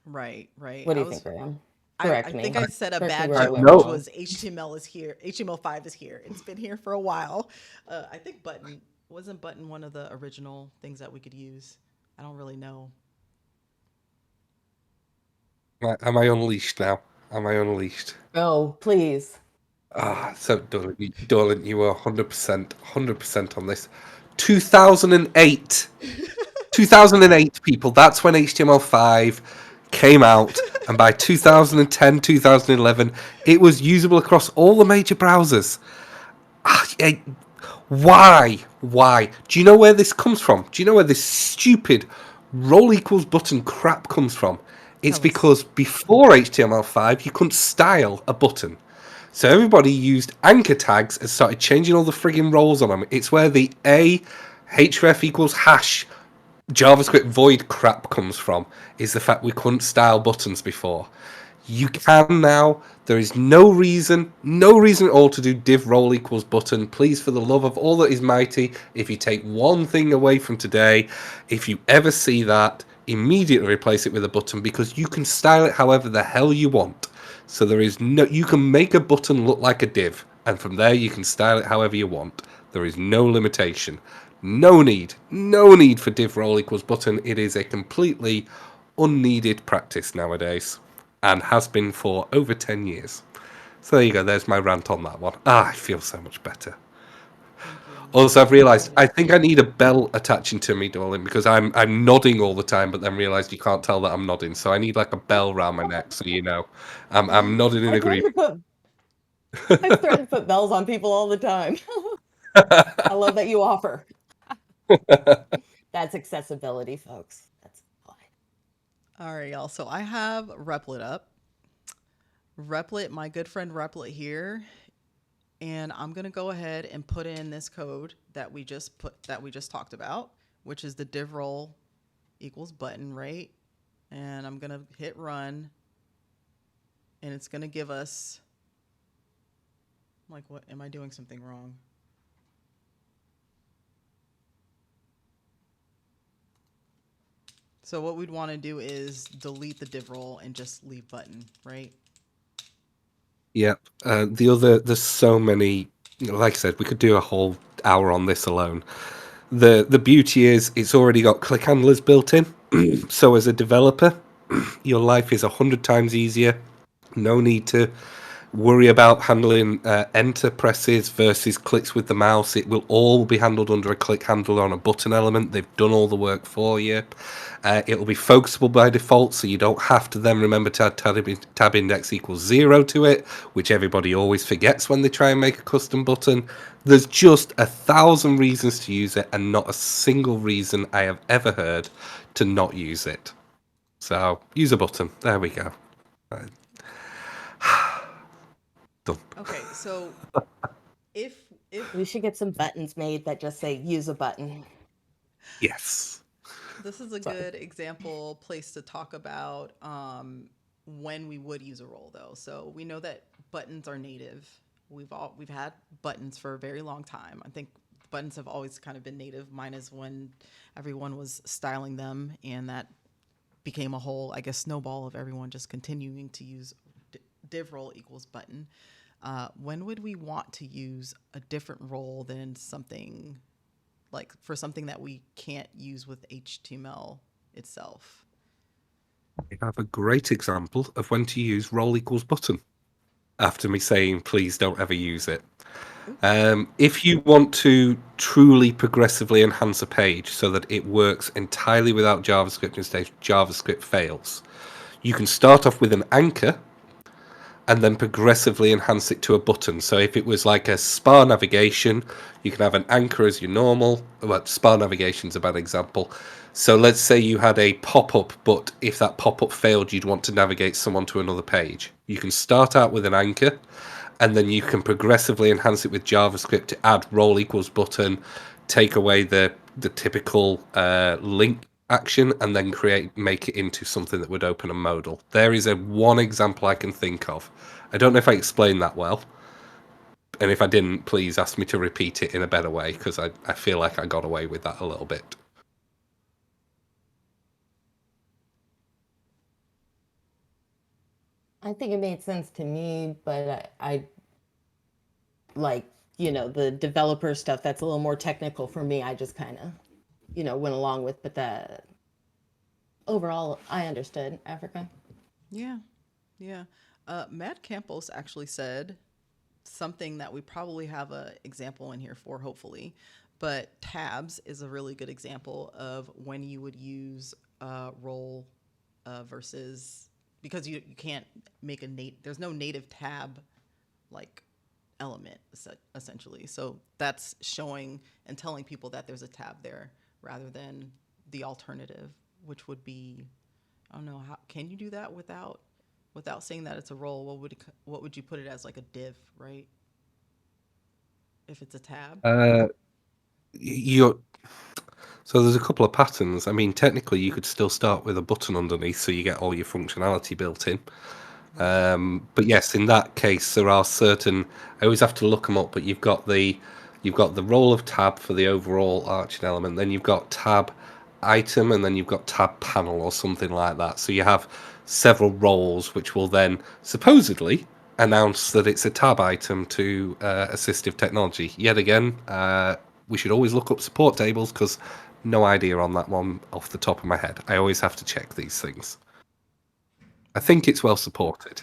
Right, right. What do you think, Graham? I Correct me. think I said a Correct me bad where I joke, went which wrong. was HTML is here. HTML5 is here. It's been here for a while. I think wasn't button one of the original things that we could use. I don't really know. Am I unleashed now? Am I unleashed? Oh, please. So Dolan, you were 100% on this. 2008. 2008, people, that's when HTML5 came out, and by 2010, 2011, it was usable across all the major browsers. Why? Why? Do you know where this comes from? Do you know where this stupid role equals button crap comes from? It's Tell us. because before HTML5, you couldn't style a button. So everybody used anchor tags and started changing all the frigging roles on them. It's where the href equals hash JavaScript void crap comes from, is the fact we couldn't style buttons before. You can now. There is no reason at all to do div role equals button. Please, for the love of all that is mighty, if you take one thing away from today, if you ever see that, immediately replace it with a button, because you can style it however the hell you want. So you can make a button look like a div, and from there you can style it however you want. There is no limitation. No need for div role equals button. It is a completely unneeded practice nowadays, and has been for over 10 years. So there you go, there's my rant on that one. I feel so much better. Thank you. Also, I've realised I think I need a bell attaching to me, darling, because I'm nodding all the time, but then realised you can't tell that I'm nodding. So I need like a bell round my neck, so you know I'm nodding in I threaten agreement. to put bells on people all the time. I love that you offer. That's accessibility, folks. That's fine. All right, y'all. So I have Replit up. Replit, my good friend Replit here. And I'm gonna go ahead and put in this code that we just talked about, which is the div role equals button, right? And I'm gonna hit run, and it's gonna give us, like, what am I doing something wrong? So what we'd want to do is delete the div role and just leave button, right? Yep. There's so many. Like I said, we could do a whole hour on this alone. The beauty is it's already got click handlers built in. So as a developer, your life is 100 times easier. No need to worry about handling enter presses versus clicks with the mouse. It will all be handled under a click handler on a button element. They've done all the work for you. It will be focusable by default, so you don't have to then remember to add tab index equals 0 to it, which everybody always forgets when they try and make a custom button. There's just 1,000 reasons to use it, and not a single reason I have ever heard to not use it. So use a button. There we go. Done. Okay, so if We should get some buttons made that just say use a button. Yes. this is a good example place to talk about when we would use a role, though. So we know that buttons are native. We've had buttons for a very long time. I think buttons have always kind of been native, minus when everyone was styling them, and that became a whole, I guess, snowball of everyone just continuing to use div role equals button. When would we want to use a different role than something like for something that we can't use with HTML itself? I have a great example of when to use role equals button. after me saying, please don't ever use it. Ooh. If you want to truly progressively enhance a page so that it works entirely without JavaScript instead JavaScript fails, you can start off with an anchor and then progressively enhance it to a button. So if it was like a spa navigation, you can have an anchor as your normal. Well, spa navigation's a bad example. So let's say you had a pop-up, but if that pop-up failed, you'd want to navigate someone to another page. You can start out with an anchor, and then you can progressively enhance it with JavaScript to add role equals button, take away the typical link action, and then make it into something that would open a modal. There is one example I can think of. I don't know if I explained that well, and if I didn't, please ask me to repeat it in a better way, because I feel like I got away with that a little bit. I think it made sense to me, but I like, the developer stuff that's a little more technical for me. I just kind of, went along with, but overall, I understood Africa. Yeah. Yeah. Matt Campos actually said something that we probably have an example in here for, hopefully. But tabs is a really good example of when you would use role versus, because you can't make there's no native tab like element essentially. So that's showing and telling people that there's a tab there rather than the alternative, which would be, I don't know, how can you do that without saying that it's a role? What would you put it as, like a div, right? If it's a tab. You're So there's a couple of patterns. I mean, technically, you could still start with a button underneath, so you get all your functionality built in. Right. But yes, in that case, there are certain. I always have to look them up, but you've got the role of tab for the overall arching element. Then you've got tab item, and then you've got tab panel or something like that. So you have several roles, which will then supposedly announce that it's a tab item to assistive technology. Yet again, we should always look up support tables, because no idea on that one off the top of my head. I always have to check these things. I think it's well supported.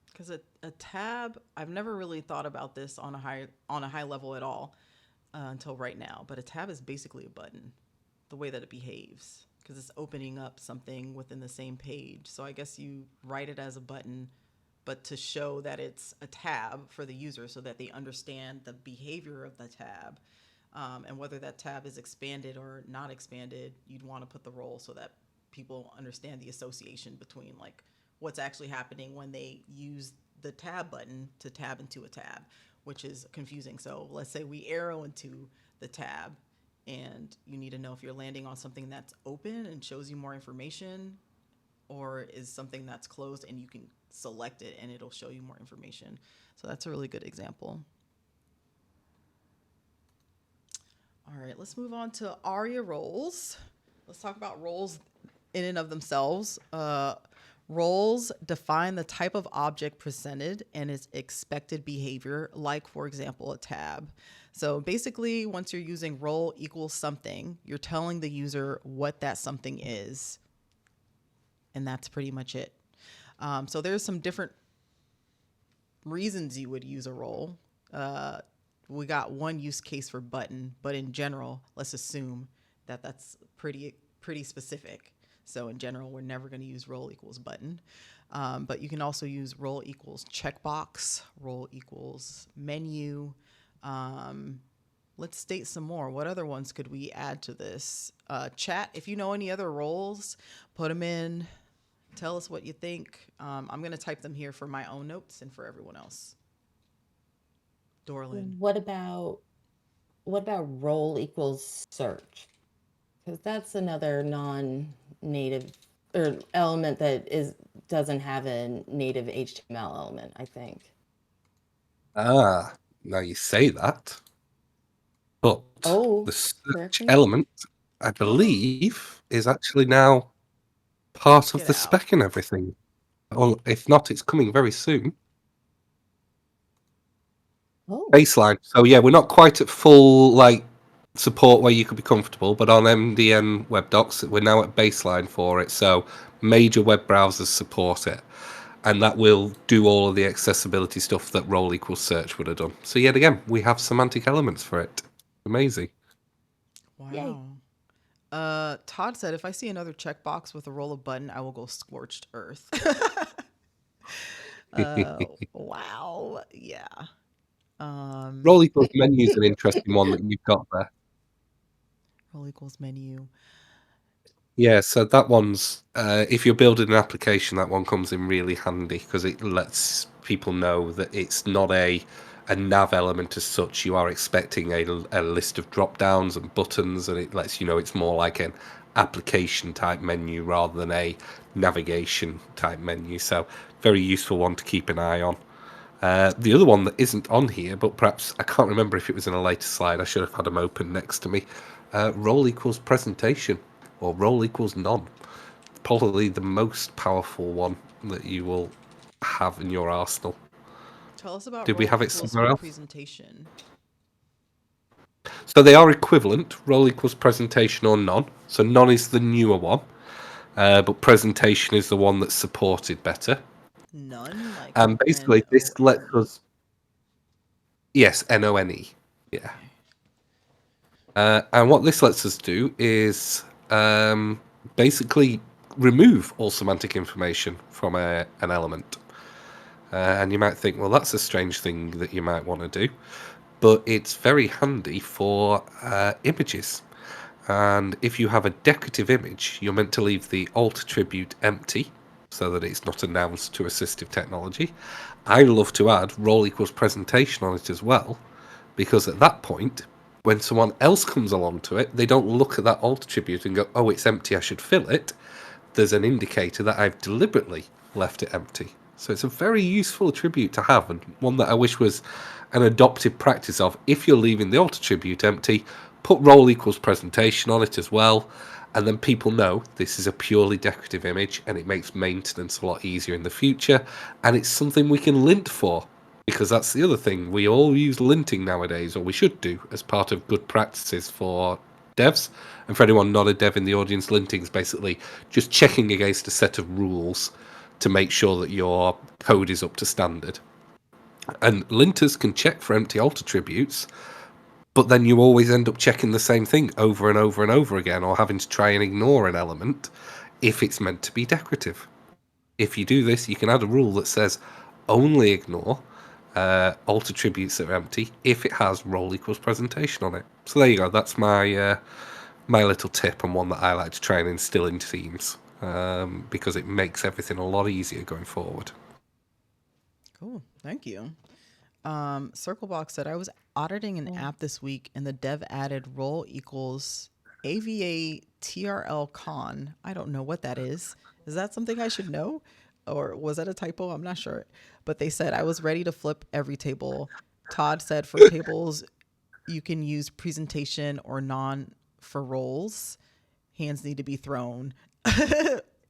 Because a tab, I've never really thought about this on a high level at all until right now. But a tab is basically a button, the way that it behaves, because it's opening up something within the same page. So I guess you write it as a button, but to show that it's a tab for the user so that they understand the behavior of the tab. And whether that tab is expanded or not expanded, you'd want to put the role so that people understand the association between, like, what's actually happening when they use the tab button to tab into a tab, which is confusing. So let's say we arrow into the tab, and you need to know if you're landing on something that's open and shows you more information, or is something that's closed and you can select it and it'll show you more information. So that's a really good example. All right, let's move on to ARIA roles. Let's talk about roles in and of themselves. Roles define the type of object presented and its expected behavior, like, for example, a tab. So basically, once you're using role equals something, you're telling the user what that something is. And that's pretty much it. So there's some different reasons you would use a role. We got one use case for button, but in general, let's assume that that's pretty specific. So in general, we're never going to use role equals button. But you can also use role equals checkbox, role equals menu. Let's state some more. What other ones could we add to this? Chat, if you know any other roles, put them in. Tell us what you think. I'm going to type them here for my own notes and for everyone else. Dorlin. What about role equals search? Because that's another non-native or element that doesn't have a native HTML element, I think. Ah, now you say that. But the search element, I believe, is actually now part of the spec and everything. Or if not, it's coming very soon. Baseline. So yeah, we're not quite at full support where you could be comfortable, but on MDN web docs, we're now at baseline for it. So major web browsers support it. and that will do all of the accessibility stuff that role equals search would have done. So yet again, we have semantic elements for it. Amazing. Yay. Wow. Todd said, if I see another checkbox with a roll of button, I will go scorched earth. Wow. Yeah. Role equals menu is an interesting one that you've got there. Roll equals menu. Yeah, so that one's if you're building an application, that one comes in really handy because it lets people know that it's not a nav element as such. You are expecting a list of drop downs and buttons, and it lets you know it's more like an application type menu rather than a navigation type menu. So very useful one to keep an eye on. The other one that isn't on here, but perhaps I can't remember if it was in a later slide. I should have had them open next to me. Role equals presentation, or role equals none. Probably the most powerful one that you will have in your arsenal. Tell us about Did we role have it equals somewhere else? presentation. So they are equivalent. Role equals presentation or none. So none is the newer one, but presentation is the one that's supported better. None, like And basically, this lets NONE. us. Yes, NONE. Yeah. Okay. And what this lets us do is basically remove all semantic information from an element. And you might think, well, that's a strange thing that you might want to do. But it's very handy for images. And if you have a decorative image, you're meant to leave the alt attribute empty so that it's not announced to assistive technology. I love to add role equals presentation on it as well, because at that point, when someone else comes along to it, they don't look at that alt attribute and go, oh, it's empty, I should fill it. There's an indicator that I've deliberately left it empty. So it's a very useful attribute to have, and one that I wish was an adopted practice of. If you're leaving the alt attribute empty, put role equals presentation on it as well, and then people know this is a purely decorative image, and it makes maintenance a lot easier in the future, and it's something we can lint for, because that's the other thing. We all use linting nowadays, or we should do, as part of good practices for devs. And for anyone not a dev in the audience, linting is basically just checking against a set of rules to make sure that your code is up to standard. And linters can check for empty alt attributes, but then you always end up checking the same thing over and over and over again, or having to try and ignore an element if it's meant to be decorative. If you do this, you can add a rule that says only ignore alt attributes that are empty if it has role equals presentation on it. So there you go. That's my my little tip, and one that I like to try and instill into teams, because it makes everything a lot easier going forward. Cool. Thank you. Circlebox said, I was auditing an app this week and the dev added role equals AVA TRL con. I don't know what that is. Is that something I should know? Or was that a typo? I'm not sure. But they said, I was ready to flip every table. Todd said, for tables, you can use presentation or non for roles. Hands need to be thrown,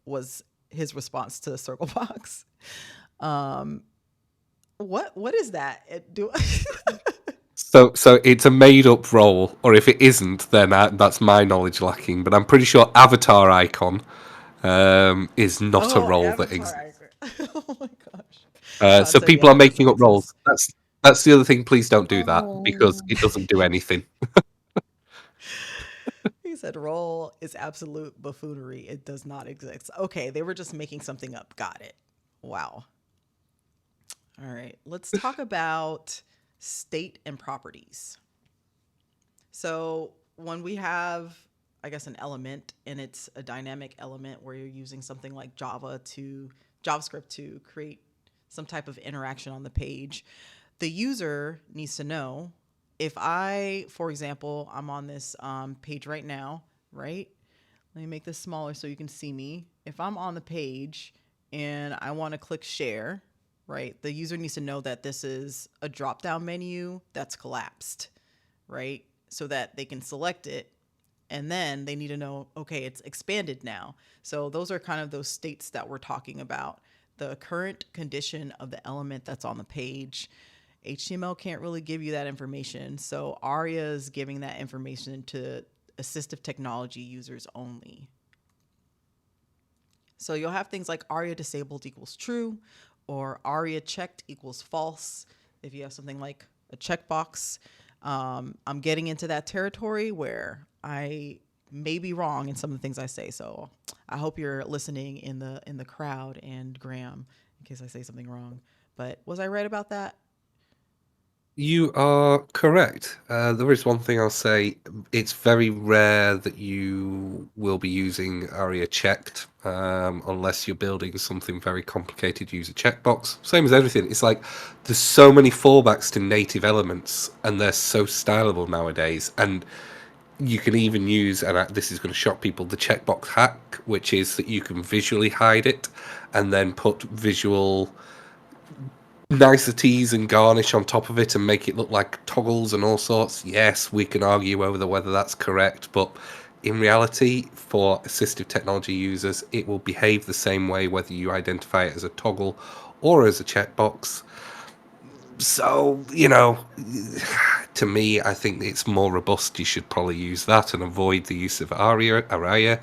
was his response to Circlebox. What is that? So it's a made up role, or if it isn't, then that's my knowledge lacking. But I'm pretty sure avatar icon is not a role that exists. Oh my gosh. Todd So said, people yeah, are it doesn't making up roles. exist. That's the other thing. Please don't do that, because Oh. it doesn't do anything. He said role is absolute buffoonery. It does not exist. Okay, they were just making something up. Got it. Wow. All right, let's talk about state and properties. So when we have, I guess, an element and it's a dynamic element where you're using something like JavaScript to create some type of interaction on the page, the user needs to know if I, for example, I'm on this page right now, right? Let me make this smaller so you can see me. If I'm on the page and I want to click share, right? The user needs to know that this is a drop-down menu that's collapsed, right? So that they can select it. And then they need to know, okay, it's expanded now. So those are kind of those states that we're talking about. The current condition of the element that's on the page. HTML can't really give you that information. So ARIA is giving that information to assistive technology users only. So you'll have things like ARIA disabled equals true, or ARIA checked equals false. If you have something like a checkbox, I'm getting into that territory where I may be wrong in some of the things I say. So I hope you're listening in the crowd and Graham in case I say something wrong. But was I right about that? You are correct. There is one thing I'll say. It's very rare that you will be using ARIA checked, unless you're building something very complicated, use a checkbox. Same as everything. It's like there's so many fallbacks to native elements, and they're so stylable nowadays. And you can even use, and this is going to shock people, the checkbox hack, which is that you can visually hide it and then put visual niceties and garnish on top of it and make it look like toggles and all sorts. Yes, we can argue over whether that's correct, but in reality, for assistive technology users, it will behave the same way whether you identify it as a toggle or as a checkbox. So, to me, I think it's more robust. You should probably use that and avoid the use of ARIA.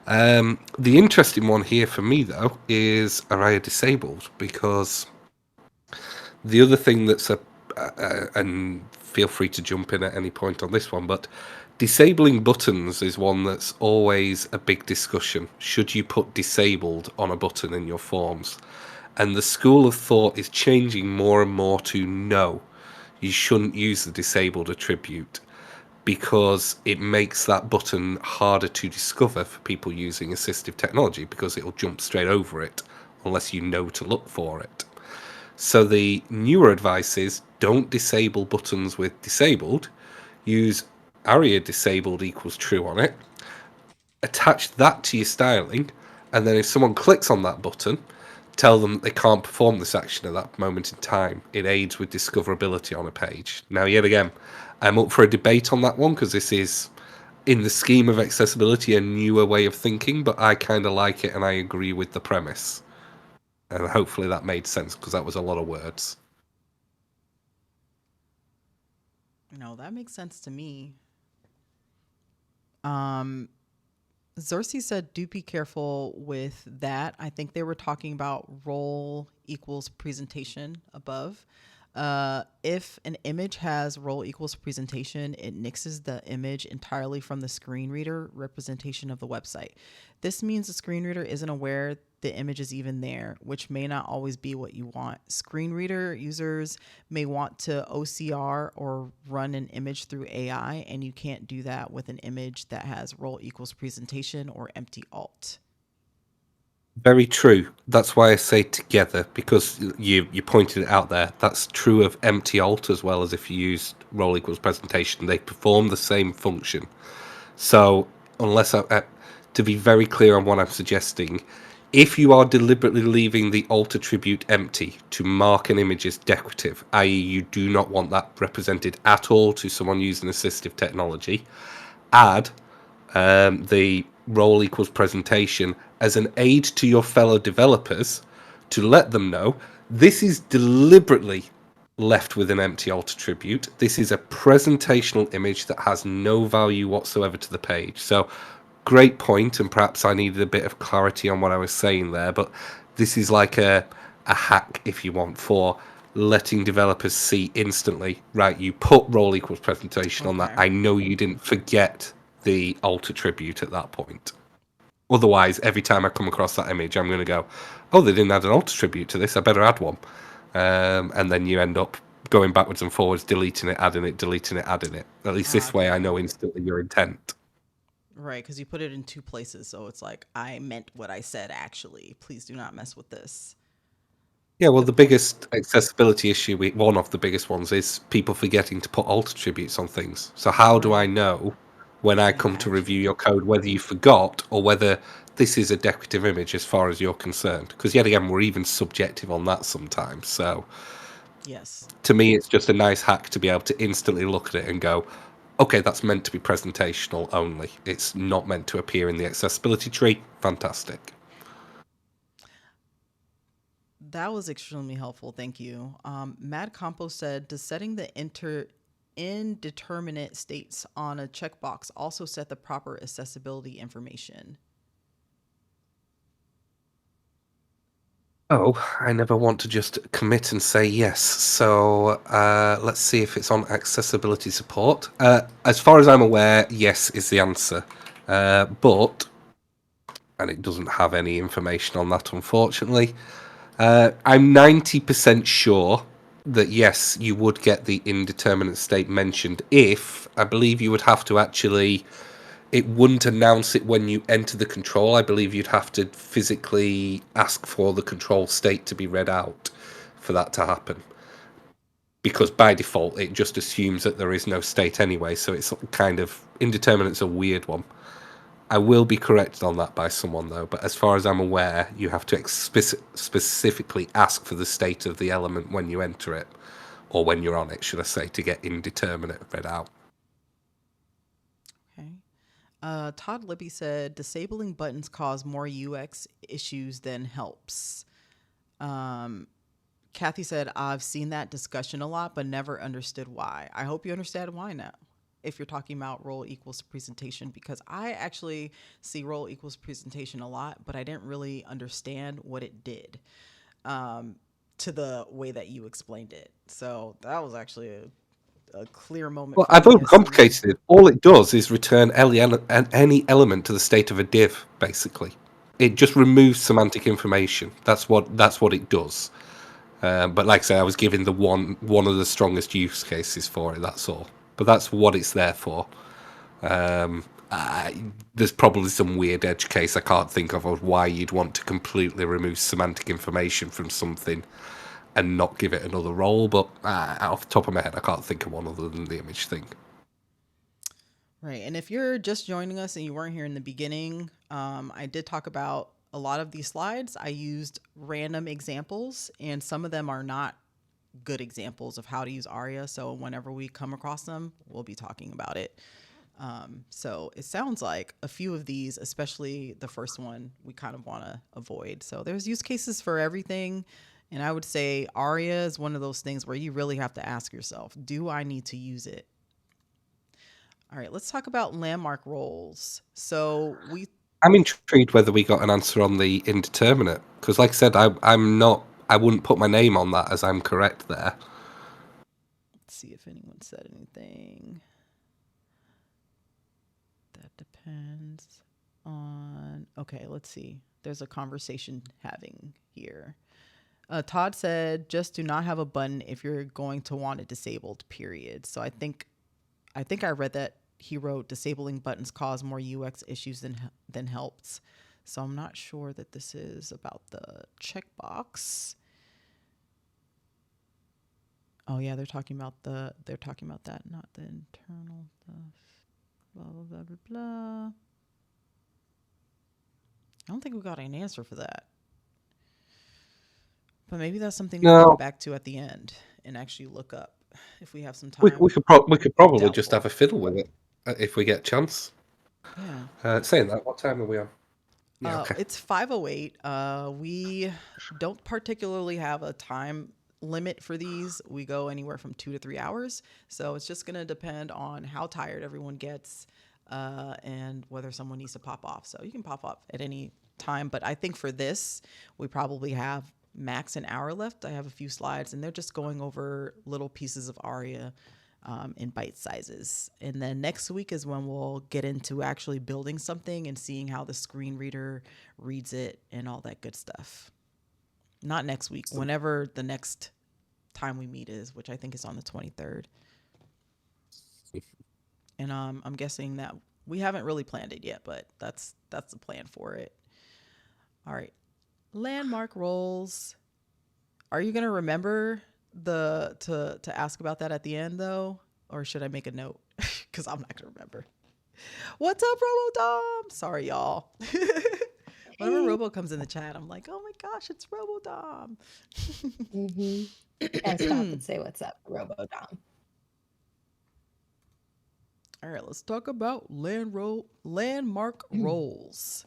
The interesting one here for me, though, is ARIA disabled, because the other thing that's and feel free to jump in at any point on this one, but disabling buttons is one that's always a big discussion. Should you put disabled on a button in your forms? And the school of thought is changing more and more to no, you shouldn't use the disabled attribute, because it makes that button harder to discover for people using assistive technology, because it'll jump straight over it unless you know to look for it. So the newer advice is don't disable buttons with disabled. Use ARIA disabled equals true on it. Attach that to your styling, and then if someone clicks on that button, tell them that they can't perform this action at that moment in time. It aids with discoverability on a page. Now, yet again, I'm up for a debate on that one, because this is, in the scheme of accessibility, a newer way of thinking, but I kind of like it and I agree with the premise. And hopefully that made sense, because that was a lot of words. No, that makes sense to me. Um, Xerxes said, do be careful with that. I think they were talking about role equals presentation above. If an image has role equals presentation, it nixes the image entirely from the screen reader representation of the website. This means the screen reader isn't aware the image is even there, which may not always be what you want. Screen reader users may want to OCR or run an image through AI, and you can't do that with an image that has role equals presentation or empty alt. Very true. That's why I say together, because you pointed it out there. That's true of empty alt as well as if you used role equals presentation. They perform the same function. So unless to be very clear on what I'm suggesting, if you are deliberately leaving the alt attribute empty to mark an image as decorative, i.e. you do not want that represented at all to someone using assistive technology, add the role equals presentation as an aid to your fellow developers, to let them know this is deliberately left with an empty alt attribute. This is a presentational image that has no value whatsoever to the page. So great point, and perhaps I needed a bit of clarity on what I was saying there, but this is like a hack, if you want, for letting developers see instantly, right, you put role equals presentation on that. Okay. I know you didn't forget the alt attribute at that point. Otherwise, every time I come across that image, I'm going to go, oh, they didn't add an alt attribute to this, I better add one. And then you end up going backwards and forwards, deleting it, adding it, deleting it, adding it. At least this way I Okay. know instantly your intent. Right, because you put it in two places, so it's like I meant what I said. Actually, please do not mess with this. Yeah, well, Good the point. biggest accessibility issue, one of the biggest ones, is people forgetting to put alt attributes on things. So how do I Right. know when I Yeah, come to review actually. your code whether you forgot or whether this is a decorative image as far as you're concerned? Because yet again, we're even subjective on that sometimes. So Yes. to me, it's just a nice hack to be able to instantly look at it and go, okay, that's meant to be presentational only. It's not meant to appear in the accessibility tree. Fantastic. That was extremely helpful. Thank you. Mad Compo said, does setting the indeterminate states on a checkbox also set the proper accessibility information? Oh, I never want to just commit and say yes. So let's see if it's on accessibility support. As far as I'm aware, yes is the answer. But, and it doesn't have any information on that, unfortunately. I'm 90% sure that yes, you would get the indeterminate state mentioned if, I believe you would have to actually, it wouldn't announce it when you enter the control. I believe you'd have to physically ask for the control state to be read out for that to happen. Because by default, it just assumes that there is no state anyway, so it's kind of, indeterminate's a weird one. I will be corrected on that by someone, though, but as far as I'm aware, you have to specifically ask for the state of the element when you enter it, or when you're on it, should I say, to get indeterminate read out. Okay. Todd Libby said disabling buttons cause more UX issues than helps. Kathy said, I've seen that discussion a lot, but never understood why. I hope you understand why now. If you're talking about role equals presentation, because I actually see role equals presentation a lot, but I didn't really understand what it did to the way that you explained it. So that was actually a clear moment Well, for I've me as someone. overcomplicated it. All it does is return any element to the state of a div, basically. It just removes semantic information. That's what it does. But like I say, I was given the one of the strongest use cases for it. That's all. But that's what it's there for. There's probably some weird edge case I can't think of why you'd want to completely remove semantic information from something and not give it another role. But off the top of my head, I can't think of one other than the image thing. Right. And if you're just joining us and you weren't here in the beginning, I did talk about a lot of these slides. I used random examples, and some of them are not good examples of how to use ARIA. So whenever we come across them, we'll be talking about it. So it sounds like a few of these, especially the first one, we kind of want to avoid. So there's use cases for everything. And I would say ARIA is one of those things where you really have to ask yourself, do I need to use it? All right, let's talk about landmark roles. So I'm intrigued whether we got an answer on the indeterminate, because like I said, I wouldn't put my name on that as I'm correct there. Let's see if anyone said anything. That depends on. Okay, let's see. There's a conversation having here. Todd said, just do not have a button if you're going to want it disabled, period. So I think I read that he wrote disabling buttons cause more UX issues than helps. So I'm not sure that this is about the checkbox. Oh yeah, they're talking about that, not the internal stuff. Blah blah blah blah blah. I don't think we got an answer for that. But maybe that's something we can No, come back to at the end and actually look up if we have some we time. could probably just Doubtful. have a fiddle with it if we get a chance. Yeah. Saying that, what time are we on? Yeah, okay. It's 5:08. We don't particularly have a time limit for these. We go anywhere from 2 to 3 hours. So it's just going to depend on how tired everyone gets and whether someone needs to pop off. So you can pop off at any time. But I think for this, we probably have max an hour left. I have a few slides, and they're just going over little pieces of ARIA in bite sizes. And then next week is when we'll get into actually building something and seeing how the screen reader reads it and all that good stuff. Not next week, whenever the next time we meet is, which I think is on the 23rd. And I'm guessing that we haven't really planned it yet, but that's the plan for it. All right. Landmark roles. Are you going to remember to ask about that at the end though, or should I make a note? Because I'm not gonna remember. What's up, RoboDom? Sorry, y'all. Whenever Robo comes in the chat, I'm like, oh my gosh, it's RoboDom. Can't stop and say what's up, RoboDom. All right, let's talk about landmark roles.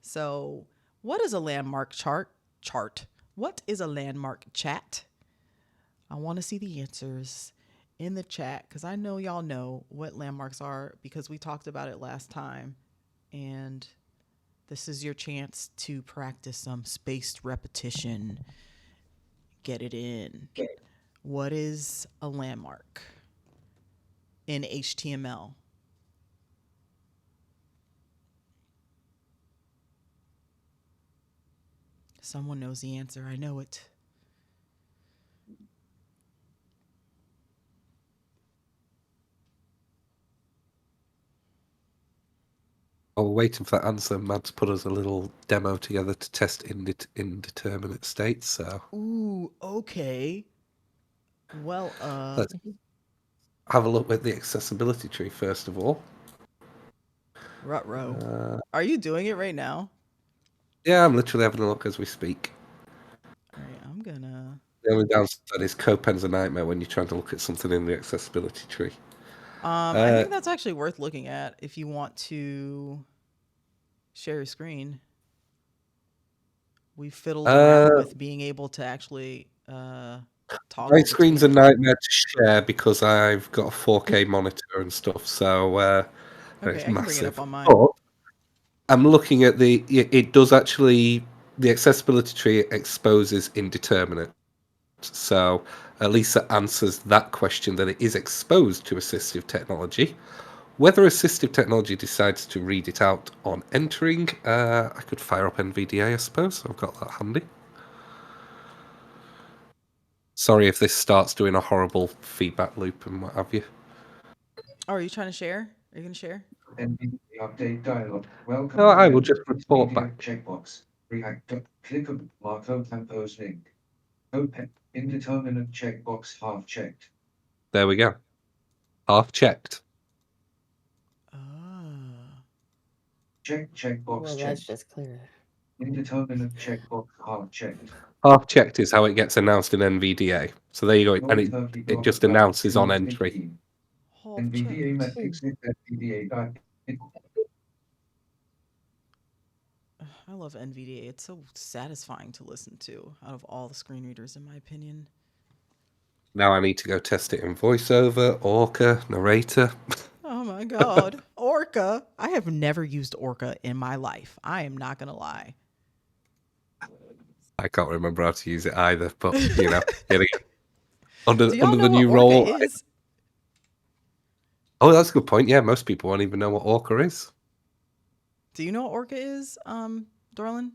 So, what is a landmark chart? What is a landmark chat? I want to see the answers in the chat because I know y'all know what landmarks are because we talked about it last time. And This is your chance to practice some spaced repetition. Get it in. What is a landmark in HTML? Someone knows the answer. I know it. While we're waiting for that answer, Matt's put us a little demo together to test indeterminate states. So Ooh, okay. Well, let's have a look at the accessibility tree first of all. Rutro. Are you doing it right now? Yeah, I'm literally having a look as we speak. All right, I'm gonna. The only downside is CoPen's a nightmare when you're trying to look at something in the accessibility tree. I think that's actually worth looking at if you want to share your screen. We fiddled around with being able to actually toggle My screen's a between the- nightmare to share because I've got a 4K monitor and stuff, so Okay, it's I can bring it massive. up on mine. But I'm looking at it does actually, the accessibility tree exposes indeterminate. So at least that answers that question, that it is exposed to assistive technology. Whether assistive technology decides to read it out on entering, I could fire up NVDA, I suppose. I've got that handy. Sorry if this starts doing a horrible feedback loop and what have you. Oh, are you trying to share? Are you gonna share? NVDA update dialog. Welcome. No, I will to just report media back. Checkbox. React. Click on Marco Campos link. Open. Indeterminate checkbox half checked. There we go. Half checked. Ah. Check checkbox Well, that's checked. just clear. Indeterminate checkbox half checked. Half checked is how it gets announced in NVDA. So there you go. And it just announces on entry. Half NVDA checked. metrics with NVDA guide. I love NVDA. It's so satisfying to listen to out of all the screen readers, in my opinion. Now I need to go test it in VoiceOver, Orca, Narrator. Oh my god. Orca. I have never used Orca in my life. I am not going to lie. I can't remember how to use it either, but you know, yet again, Do y'all under know the what new Orca role. is? Oh, that's a good point. Yeah, most people won't even know what Orca is. Do you know what Orca is, Dorlin?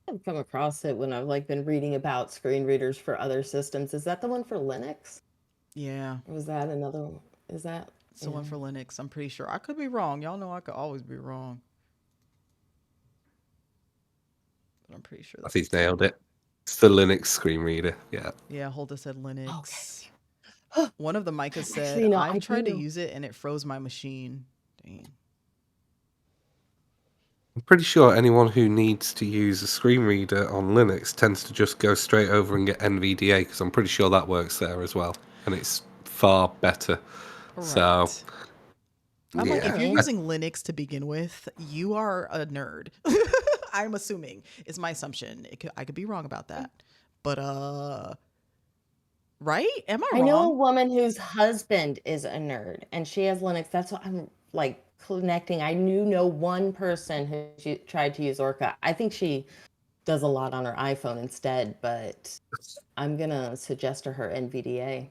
I've come across it when I've been reading about screen readers for other systems. Is that the one for Linux? Yeah. Or was that another one? Is that? It's the one for Linux, I'm pretty sure. I could be wrong. Y'all know I could always be wrong. But I'm pretty sure I that's think he's the same nailed one. it. It's the Linux screen reader. Yeah. Yeah, Holda said Linux. Okay. One of the Micahs said, Actually, no, I've I tried to do. use it and it froze my machine. Dang. I'm pretty sure anyone who needs to use a screen reader on Linux tends to just go straight over and get NVDA, because I'm pretty sure that works there as well, and it's far better. Right. So, I'm like, if you're yeah. using Linux to begin with, you are a nerd. I'm assuming. It's my assumption. I could be wrong about that. But right? Am I I know a wrong? woman whose husband is a nerd and she has Linux. That's what I'm connecting. I know one person who tried to use Orca. I think she does a lot on her iPhone instead, but I'm going to suggest to her NVDA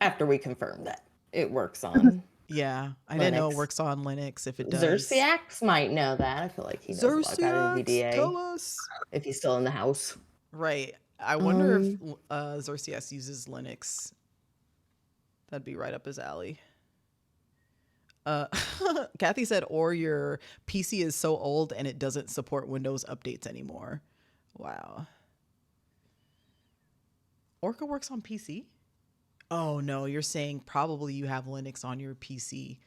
after we confirm that it works on Yeah, I Linux. didn't know it works on Linux. If it does, Xerxiax might know that. I feel like he knows a lot about NVDA. tell us. If he's still in the house. Right. I wonder if Xerxiax uses Linux. That'd be right up his alley. Kathy said, or your PC is so old and it doesn't support Windows updates anymore. Wow. Orca works on PC? Oh no, you're saying probably you have Linux on your PC.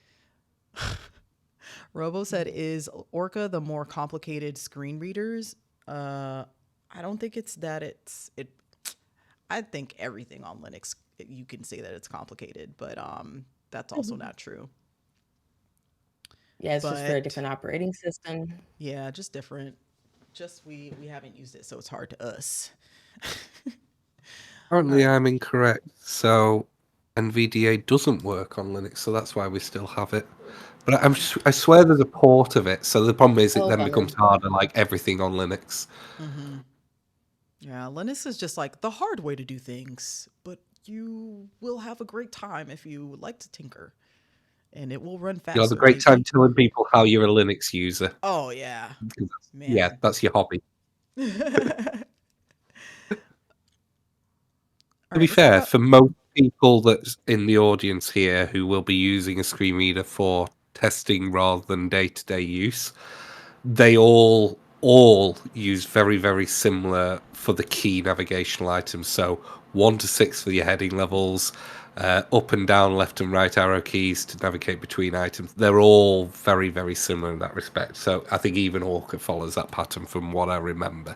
Robo said, is Orca the more complicated screen readers? I don't think it's that it I think everything on Linux you can say that it's complicated, but that's also not true. Yeah, it's just for a different operating system. Yeah, just different. Just we haven't used it, so it's hard to us. Currently, I'm incorrect. So, NVDA doesn't work on Linux, so that's why we still have it. But I swear there's a port of it. So the problem is it Oh, then bummer. becomes harder, like everything on Linux. Mm-hmm. Yeah, Linux is just like the hard way to do things, but you will have a great time if you like to tinker, and it will run You'll have a faster, great time maybe. telling people how you're a Linux user. Oh yeah, Yeah, man. that's your hobby. All To be right, let's talk fair, about. for most people that's in the audience here who will be using a screen reader for testing rather than day-to-day use, they all use very, very similar for the key navigational items. So 1 to 6 for your heading levels, up and down, left and right arrow keys to navigate between items. They're all very, very similar in that respect. So I think even Orca follows that pattern from what I remember.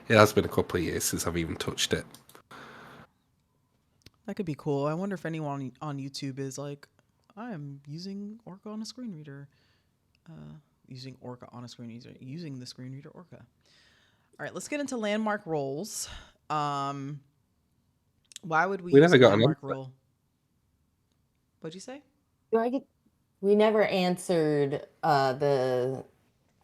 It has been a couple of years since I've even touched it. That could be cool. I wonder if anyone on YouTube is like, I am using Orca on a screen reader. Using Orca on a screen reader. Using the screen reader Orca. All right, let's get into landmark roles. Why would we We use never a got an landmark answer. role? What'd you say? Do I get? We never answered the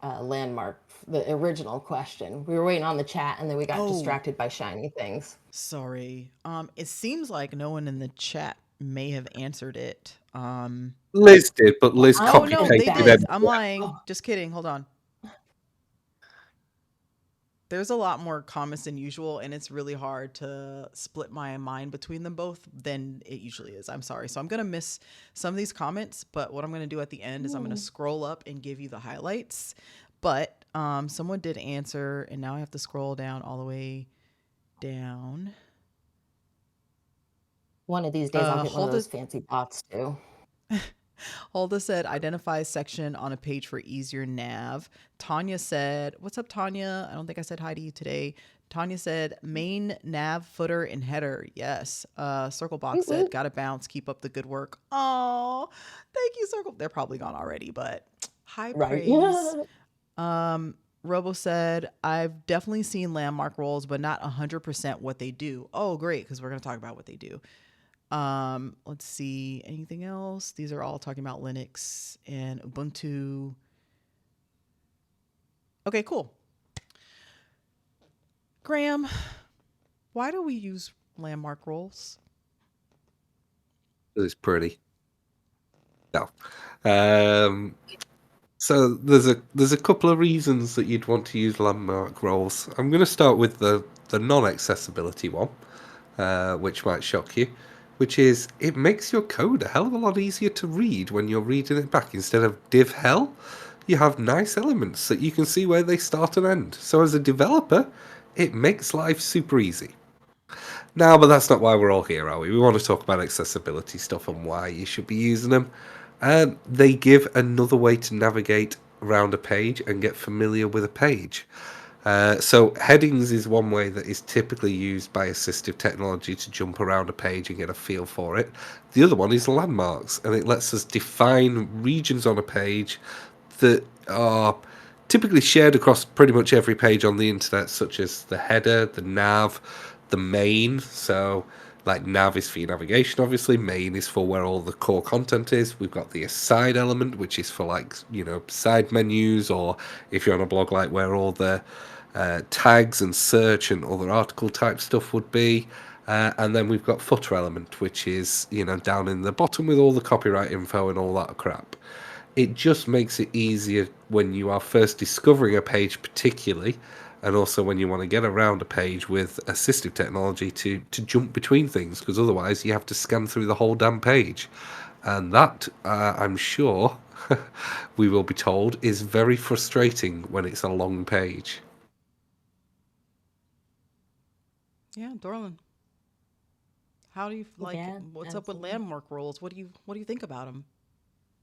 landmark, the original question. We were waiting on the chat, and then we got Oh, distracted by shiny things. sorry. It seems like no one in the chat may have answered it. Liz did, but Liz I'm Oh copy no, gonna they pasted bet. did. everywhere. I'm lying. Oh, Just kidding. Hold on. There's a lot more comments than usual, and it's really hard to split my mind between them both than it usually is. I'm sorry. So I'm going to miss some of these comments, but what I'm going to do at the end is I'm going to scroll up and give you the highlights. But someone did answer, and now I have to scroll down all the way down. one of these days I'll get one of Hulda, those fancy bots too. Hulda said, identify section on a page for easier nav. Tanya said, what's up, Tanya? I don't think I said hi to you today. Tanya said, main nav, footer, and header. Yes. Circle Box Woot said, woot. gotta bounce, keep up the good work. Oh, thank you, Circle. They're probably gone already, but high Right. praise. Robo said, I've definitely seen landmark roles, but not 100% what they do. Oh, great, because we're going to talk about what they do. Let's see, anything else? These are all talking about Linux and Ubuntu. Okay, cool. Graham, why do we use landmark roles? It's pretty. No. So there's a couple of reasons that you'd want to use landmark roles. I'm going to start with the non-accessibility one, which might shock you, which is it makes your code a hell of a lot easier to read when you're reading it back. Instead of div hell, you have nice elements that you can see where they start and end. So as a developer, it makes life super easy. No, but that's not why we're all here, are we? We want to talk about accessibility stuff and why you should be using them. They give another way to navigate around a page and get familiar with a page. So headings is one way that is typically used by assistive technology to jump around a page and get a feel for it. The other one is landmarks, and it lets us define regions on a page that are typically shared across pretty much every page on the internet, such as the header, the nav, the main. So like nav is for your navigation, obviously. Main is for where all the core content is. We've got the aside element, which is for like, side menus, or if you're on a blog, like where all the tags and search and other article type stuff would be. And then we've got footer element, which is, down in the bottom with all the copyright info and all that crap. It just makes it easier when you are first discovering a page particularly, and also when you want to get around a page with assistive technology to jump between things, because otherwise you have to scan through the whole damn page. And that, I'm sure, we will be told, is very frustrating when it's a long page. Yeah, Dorlin. How do you like? Yeah, What's up with absolutely. landmark roles? What do you think about them?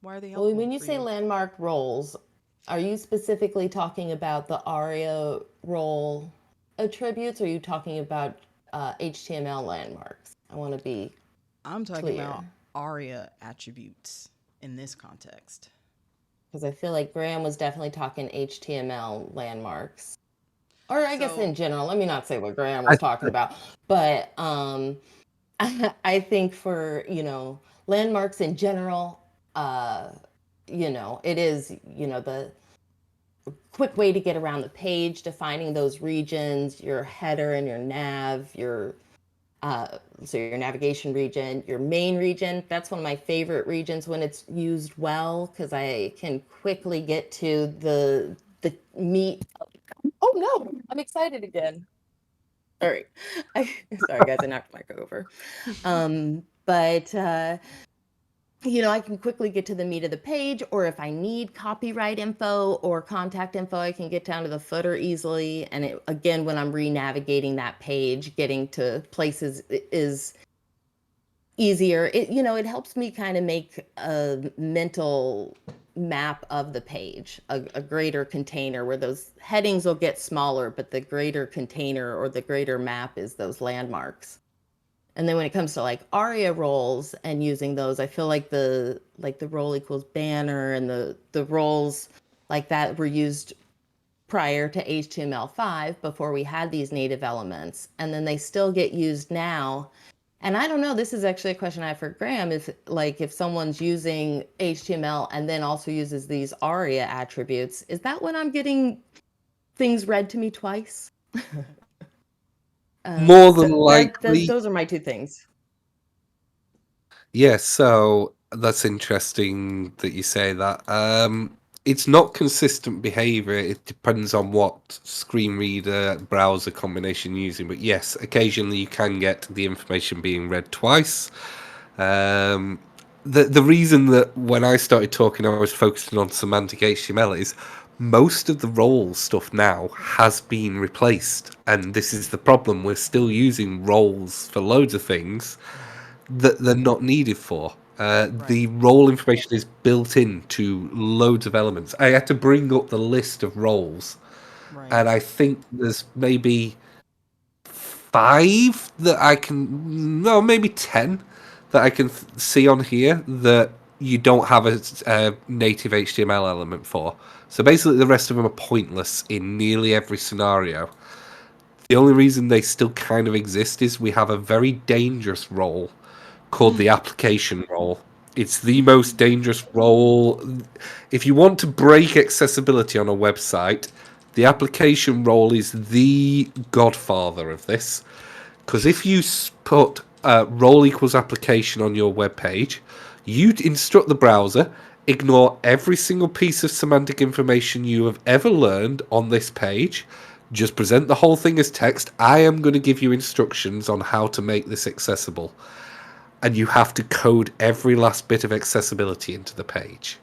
Why are they Well, helpful when you for say you? landmark roles, are you specifically talking about the ARIA role attributes, or are you talking about HTML landmarks? I want to be I'm talking clear about ARIA attributes in this context. because I feel like Graham was definitely talking HTML landmarks. Or I guess So in general, let me not say what Graham I, was talking about, but I think for, landmarks in general, it is, the quick way to get around the page, defining those regions, your header and your nav, so your navigation region, your main region. That's one of my favorite regions when it's used well, because I can quickly get to the meat. Oh no, I'm excited again. All right. Sorry guys, I knocked the mic over. But I can quickly get to the meat of the page, or if I need copyright info or contact info, I can get down to the footer easily. And again, when I'm re-navigating that page, getting to places is easier. It helps me kind of make a mental map of the page, a greater container where those headings will get smaller, but the greater container or the greater map is those landmarks. And then when it comes to like ARIA roles and using those, I feel like the role equals banner and the roles like that were used prior to HTML5 before we had these native elements. And then they still get used now. And I don't know, this is actually a question I have for Graham. If someone's using HTML and then also uses these ARIA attributes, is that when I'm getting things read to me twice? More than likely, Those are my two things. yeah, so that's interesting that you say that. It's not consistent behavior. It depends on what screen reader browser combination you're using. But yes, occasionally you can get the information being read twice. Um, the reason that when I started talking, I was focusing on semantic HTML is most of the role stuff now has been replaced, and this is the problem. We're still using roles for loads of things that they're not needed for. The Right. role information is built into loads of elements. I had to bring up the list of roles, Right. and I think there's maybe five that I can, no, maybe 10 that I can see on here that you don't have a native HTML element for. So basically, the rest of them are pointless in nearly every scenario. The only reason they still kind of exist is we have a very dangerous role called the application role. It's the most dangerous role. If you want to break accessibility on a website, the application role is the godfather of this. Because if you put role equals application on your web page, you'd instruct the browser, ignore every single piece of semantic information you have ever learned on this page, just present the whole thing as text. I am going to give you instructions on how to make this accessible. And you have to code every last bit of accessibility into the page.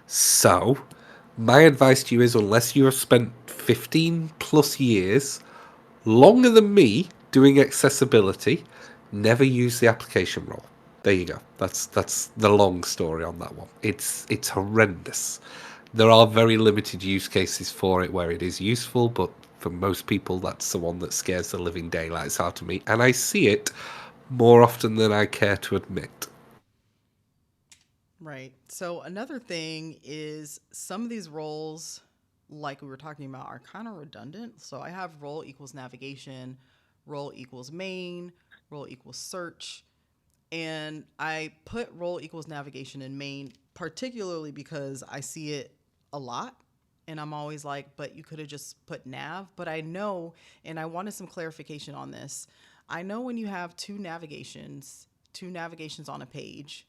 So, my advice to you is unless you have spent 15 plus years, longer than me, doing accessibility, never use the application role. There you go. That's the long story on that one. It's horrendous. There are very limited use cases for it where it is useful, but for most people, that's the one that scares the living daylights out of me, and I see it more often than I care to admit. Right. So another thing is some of these roles, like we were talking about, are kind of redundant. So I have role equals navigation, role equals main, role equals search. And I put role equals navigation in main, particularly because I see it a lot. And I'm always like, but you could have just put nav. But I know, and I wanted some clarification on this. I know when you have two navigations on a page,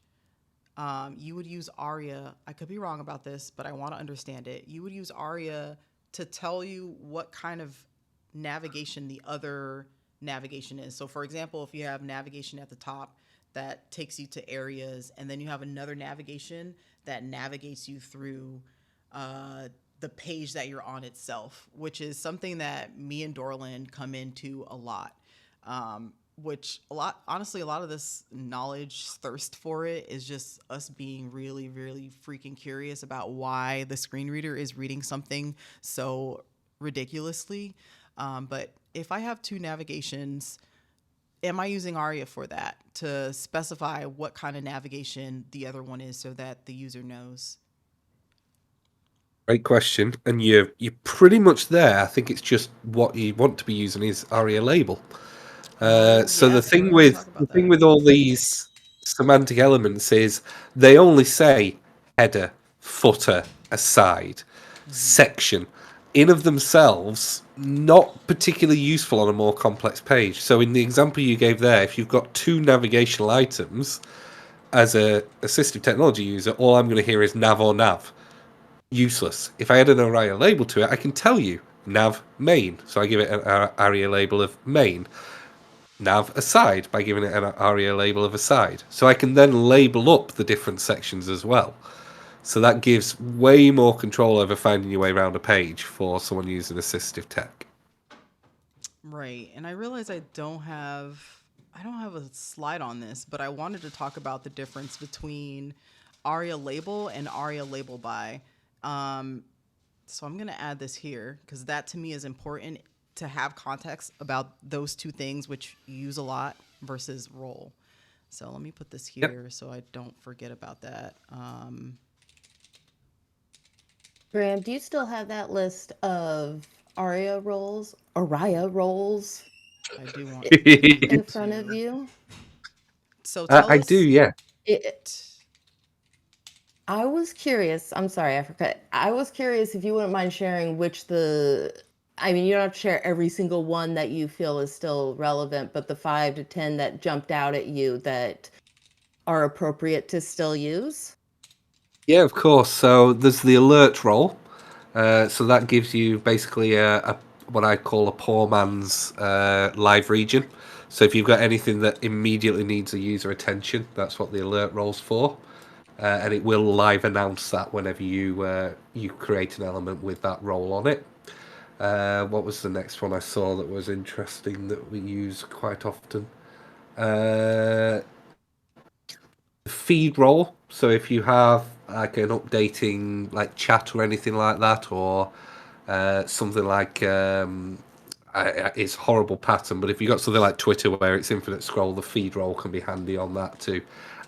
you would use ARIA. I could be wrong about this, but I want to understand it. You would use ARIA to tell you what kind of navigation the other navigation is. So, for example, if you have navigation at the top that takes you to areas, and then you have another navigation that navigates you through the page that you're on itself, which is something that me and Dorland come into a lot. Which honestly, a lot of this knowledge thirst for it is just us being really, really freaking curious about why the screen reader is reading something so ridiculously. But if I have two navigations, am I using ARIA for that to specify what kind of navigation the other one is so that the user knows? Great question, and you're pretty much there. I think it's just what you want to be using is ARIA label. So Yeah, the so thing let's talk with about that. all these semantic elements is they only say header, footer, aside, section. In of themselves, not particularly useful on a more complex page. So in the example you gave there, if you've got two navigational items, as a assistive technology user, all I'm going to hear is nav or nav. Useless. If I add an ARIA label to it, I can tell you nav main. So I give it an ARIA label of main. Nav aside by giving it an ARIA label of aside. So I can then label up the different sections as well. So that gives way more control over finding your way around a page for someone using assistive tech. Right. And I realize I don't have a slide on this, but I wanted to talk about the difference between ARIA label and ARIA label by. So I'm going to add this here because that to me is important to have context about those two things which you use a lot versus role. So let me put this here so I don't forget about that. Graham, do you still have that list of ARIA roles I do want in you front of to. you? So tell I do, us. yeah. I was curious. I'm sorry, I forgot. I was curious if you wouldn't mind sharing I mean, you don't have to share every single one that you feel is still relevant, but the 5 to 10 that jumped out at you that are appropriate to still use. Yeah, of course. So there's the alert role. So that gives you basically a what I call a poor man's live region. So if you've got anything that immediately needs a user attention, that's what the alert role's for. And it will live announce that whenever you create an element with that role on it. What was the next one I saw that was interesting that we use quite often? Feed role. So if you have like an updating like chat or anything like that, or something like it's a horrible pattern, but if you got something like Twitter where it's infinite scroll, the feed role can be handy on that to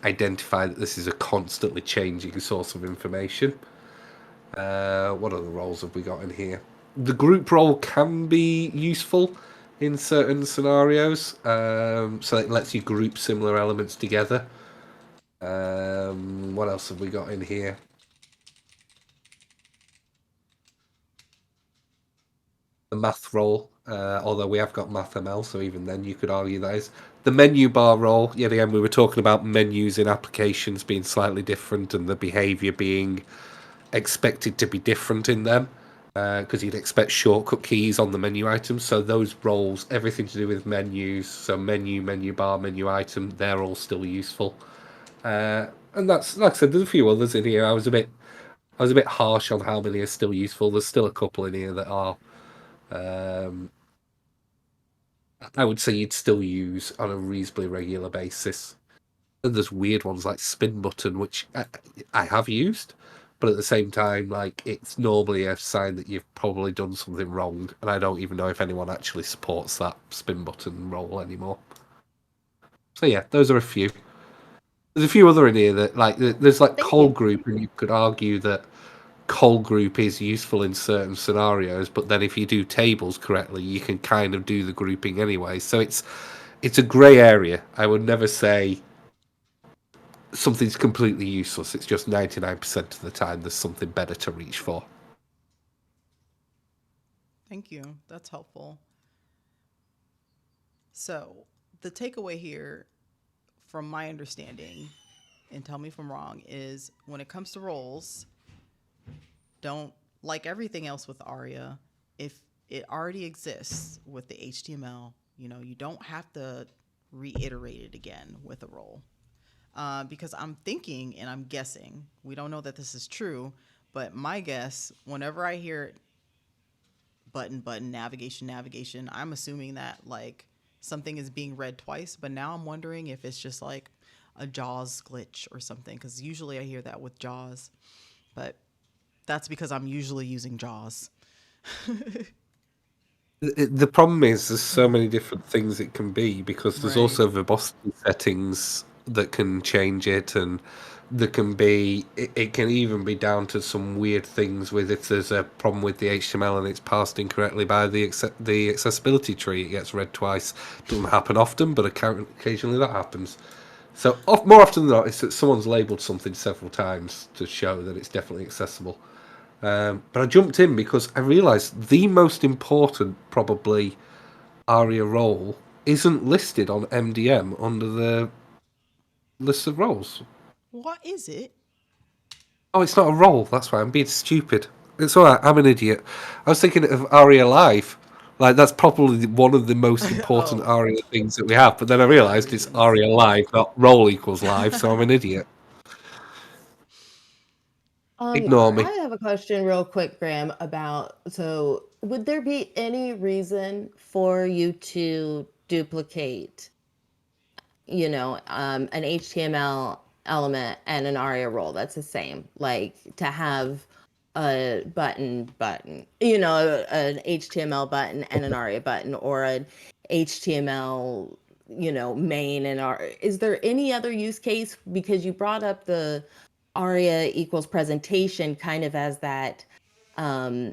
identify that this is a constantly changing source of information. What other roles have we got in here? The group role can be useful in certain scenarios, so it lets you group similar elements together. What else have we got in here? The math role, although we have got MathML, so even then you could argue that is. The menu bar role, yet again, we were talking about menus in applications being slightly different and the behavior being expected to be different in them, because you'd expect shortcut keys on the menu items. So those roles, everything to do with menus, so menu, menu bar, menu item, they're all still useful. And that's, like I said, there's a few others in here. I was a bit harsh on how many are still useful. There's still a couple in here that are, I would say you'd still use on a reasonably regular basis. And there's weird ones like spin button, which I have used, but at the same time, like it's normally a sign that you've probably done something wrong, and I don't even know if anyone actually supports that spin button role anymore. So yeah, those are a few. There's a few other in here that like there's like Thank call you. group, and you could argue that call group is useful in certain scenarios, but then if you do tables correctly, you can kind of do the grouping anyway. So it's a grey area. I would never say something's completely useless. It's just 99% of the time there's something better to reach for. Thank you. That's helpful. So, the takeaway here, from my understanding, and tell me if I'm wrong, is when it comes to roles, don't, like everything else with ARIA, if it already exists with the HTML, you don't have to reiterate it again with a role. Because I'm thinking and I'm guessing, we don't know that this is true, but my guess, whenever I hear button, navigation, I'm assuming that like something is being read twice, but now I'm wondering if it's just like a JAWS glitch or something, because usually I hear that with JAWS, but that's because I'm usually using JAWS. The problem is there's so many different things it can be, because there's Right. also verbosity settings that can change it, and there can be it can even be down to some weird things with if there's a problem with the HTML and it's passed incorrectly by the accessibility tree, it gets read twice. Doesn't happen often, but occasionally that happens. So more often than not, it's that someone's labelled something several times to show that it's definitely accessible. But I jumped in because I realised the most important, probably, ARIA role isn't listed on MDM under the list of roles. What is it? Oh, it's not a role. That's why I'm being stupid. It's all right. I'm an idiot. I was thinking of ARIA Live. Like, that's probably one of the most important Oh, ARIA things that we have. But then I for a lot of realised it's reasons. ARIA Live, not role equals live, so I'm an idiot. Ignore I me. have a question real quick, Graham, so would there be any reason for you to duplicate, an HTML element and an ARIA role that's the same, like to have a button, an HTML button and an ARIA button, or an HTML, main and ARIA. Is there any other use case? Because you brought up the ARIA equals presentation kind of as that, I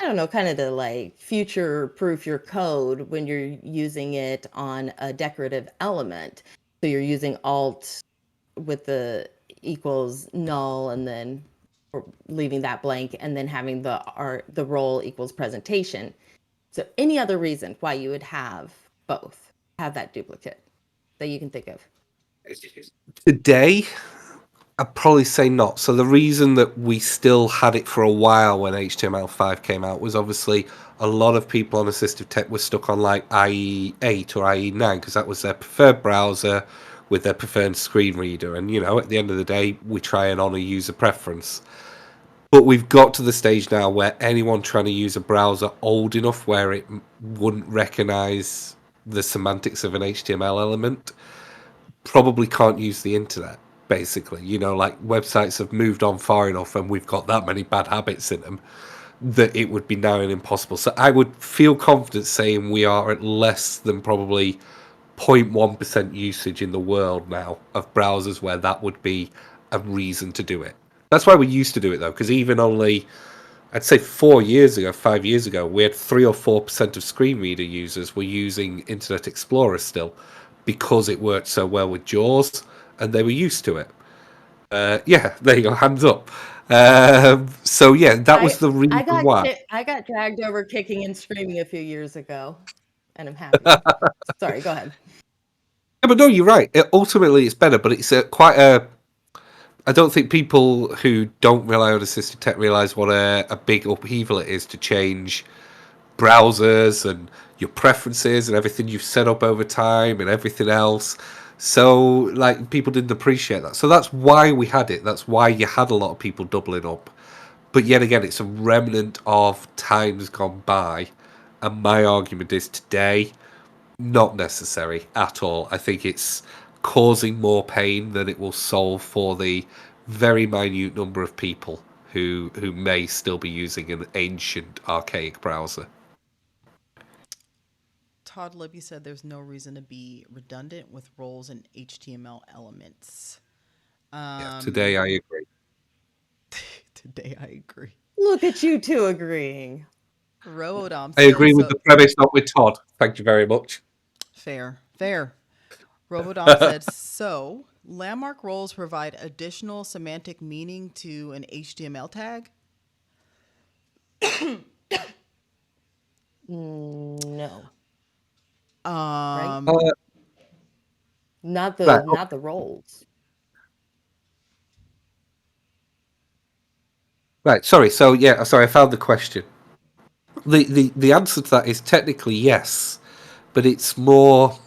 don't know, kind of to like future proof your code when you're using it on a decorative element. So you're using alt with the equals null and then or leaving that blank and then having the role equals presentation. So any other reason why you would have both, have that duplicate that you can think of? Today, I'd probably say not. So the reason that we still had it for a while when HTML5 came out was obviously a lot of people on assistive tech were stuck on like IE8 or IE9 because that was their preferred browser with their preferred screen reader. And, at the end of the day, we try and honor user preference. But we've got to the stage now where anyone trying to use a browser old enough where it wouldn't recognize the semantics of an HTML element probably can't use the internet. Basically, like websites have moved on far enough, and we've got that many bad habits in them that it would be now and impossible. So I would feel confident saying we are at less than probably 0.1% usage in the world now of browsers where that would be a reason to do it. That's why we used to do it though, because even only I'd say 4 years ago, 5 years ago, we had 3 or 4% of screen reader users were using Internet Explorer still because it worked so well with JAWS and they were used to it. Yeah, there you go, hands up. So yeah, that was I the I reason got why. I got dragged over kicking and screaming a few years ago, and I'm happy. Sorry, go ahead. Yeah, but no, you're right. Ultimately, it's better, but it's quite a. I don't think people who don't rely on assistive tech realize what a big upheaval it is to change browsers and your preferences and everything you've set up over time and everything else. So, like, people didn't appreciate that. So that's why we had it. That's why you had a lot of people doubling up. But yet again, it's a remnant of times gone by. And my argument is today, not necessary at all. I think it's causing more pain than it will solve for the very minute number of people who may still be using an ancient archaic browser. Todd Libby said there's no reason to be redundant with roles and HTML elements. Yeah, Um, today I agree. today I agree. Look at you two agreeing. Rodom I said agree with so. the premise, not with Todd. Thank you very much. Fair, fair. Robodom said so. Landmark roles provide additional semantic meaning to an HTML tag. No, right? Um, Uh, Not right, the roles. right. Sorry. So yeah, sorry. I found the question. The answer to that is technically yes, but it's more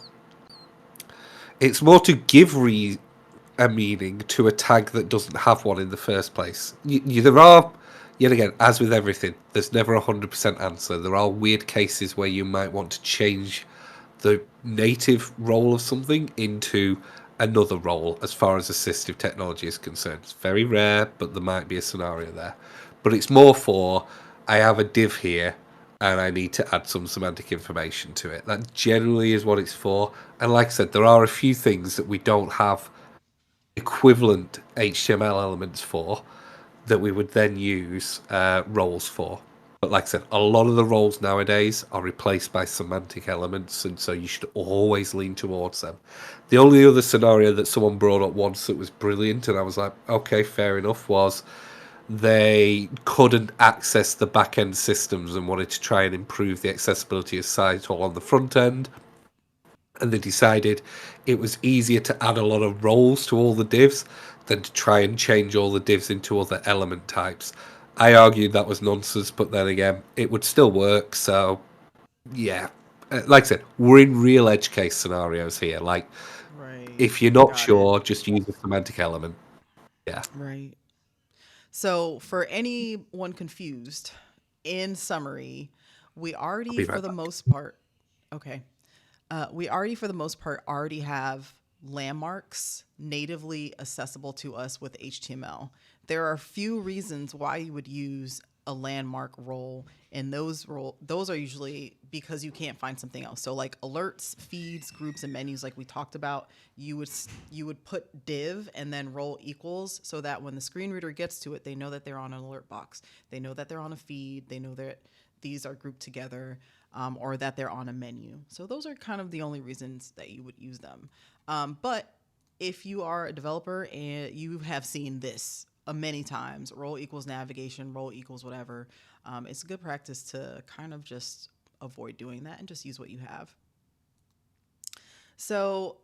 to give a meaning to a tag that doesn't have one in the first place. There are, yet again, as with everything, there's never a 100% answer. There are weird cases where you might want to change the native role of something into another role as far as assistive technology is concerned. It's very rare, but there might be a scenario there. But it's more for I have a div here and I need to add some semantic information to it. That generally is what it's for. And like I said, there are a few things that we don't have equivalent HTML elements for that we would then use roles for. But like I said, a lot of the roles nowadays are replaced by semantic elements, and so you should always lean towards them. The only other scenario that someone brought up once that was brilliant, and I was like, okay, fair enough, was they couldn't access the back end systems and wanted to try and improve the accessibility of site all on the front end. And they decided it was easier to add a lot of roles to all the divs than to try and change all the divs into other element types. I argued that was nonsense, but then again, it would still work. So, yeah. Like I said, we're in real edge case scenarios here. Like, Right. if you're not Got it. sure, just use a semantic element. Yeah. Right. So, for anyone confused, in summary, we I'll already, be for right the back. most part, okay, we already, for the most part, already have landmarks natively accessible to us with HTML. There are a few reasons why you would use a landmark role, and those are usually because you can't find something else. So like alerts, feeds, groups, and menus, like we talked about, you would put div and then role equals, so that when the screen reader gets to it, they know that they're on an alert box, they know that they're on a feed, they know that these are grouped together, or that they're on a menu. So those are kind of the only reasons that you would use them. But if you are a developer and you have seen this many times, role equals navigation, role equals whatever, it's a good practice to kind of just avoid doing that and just use what you have. So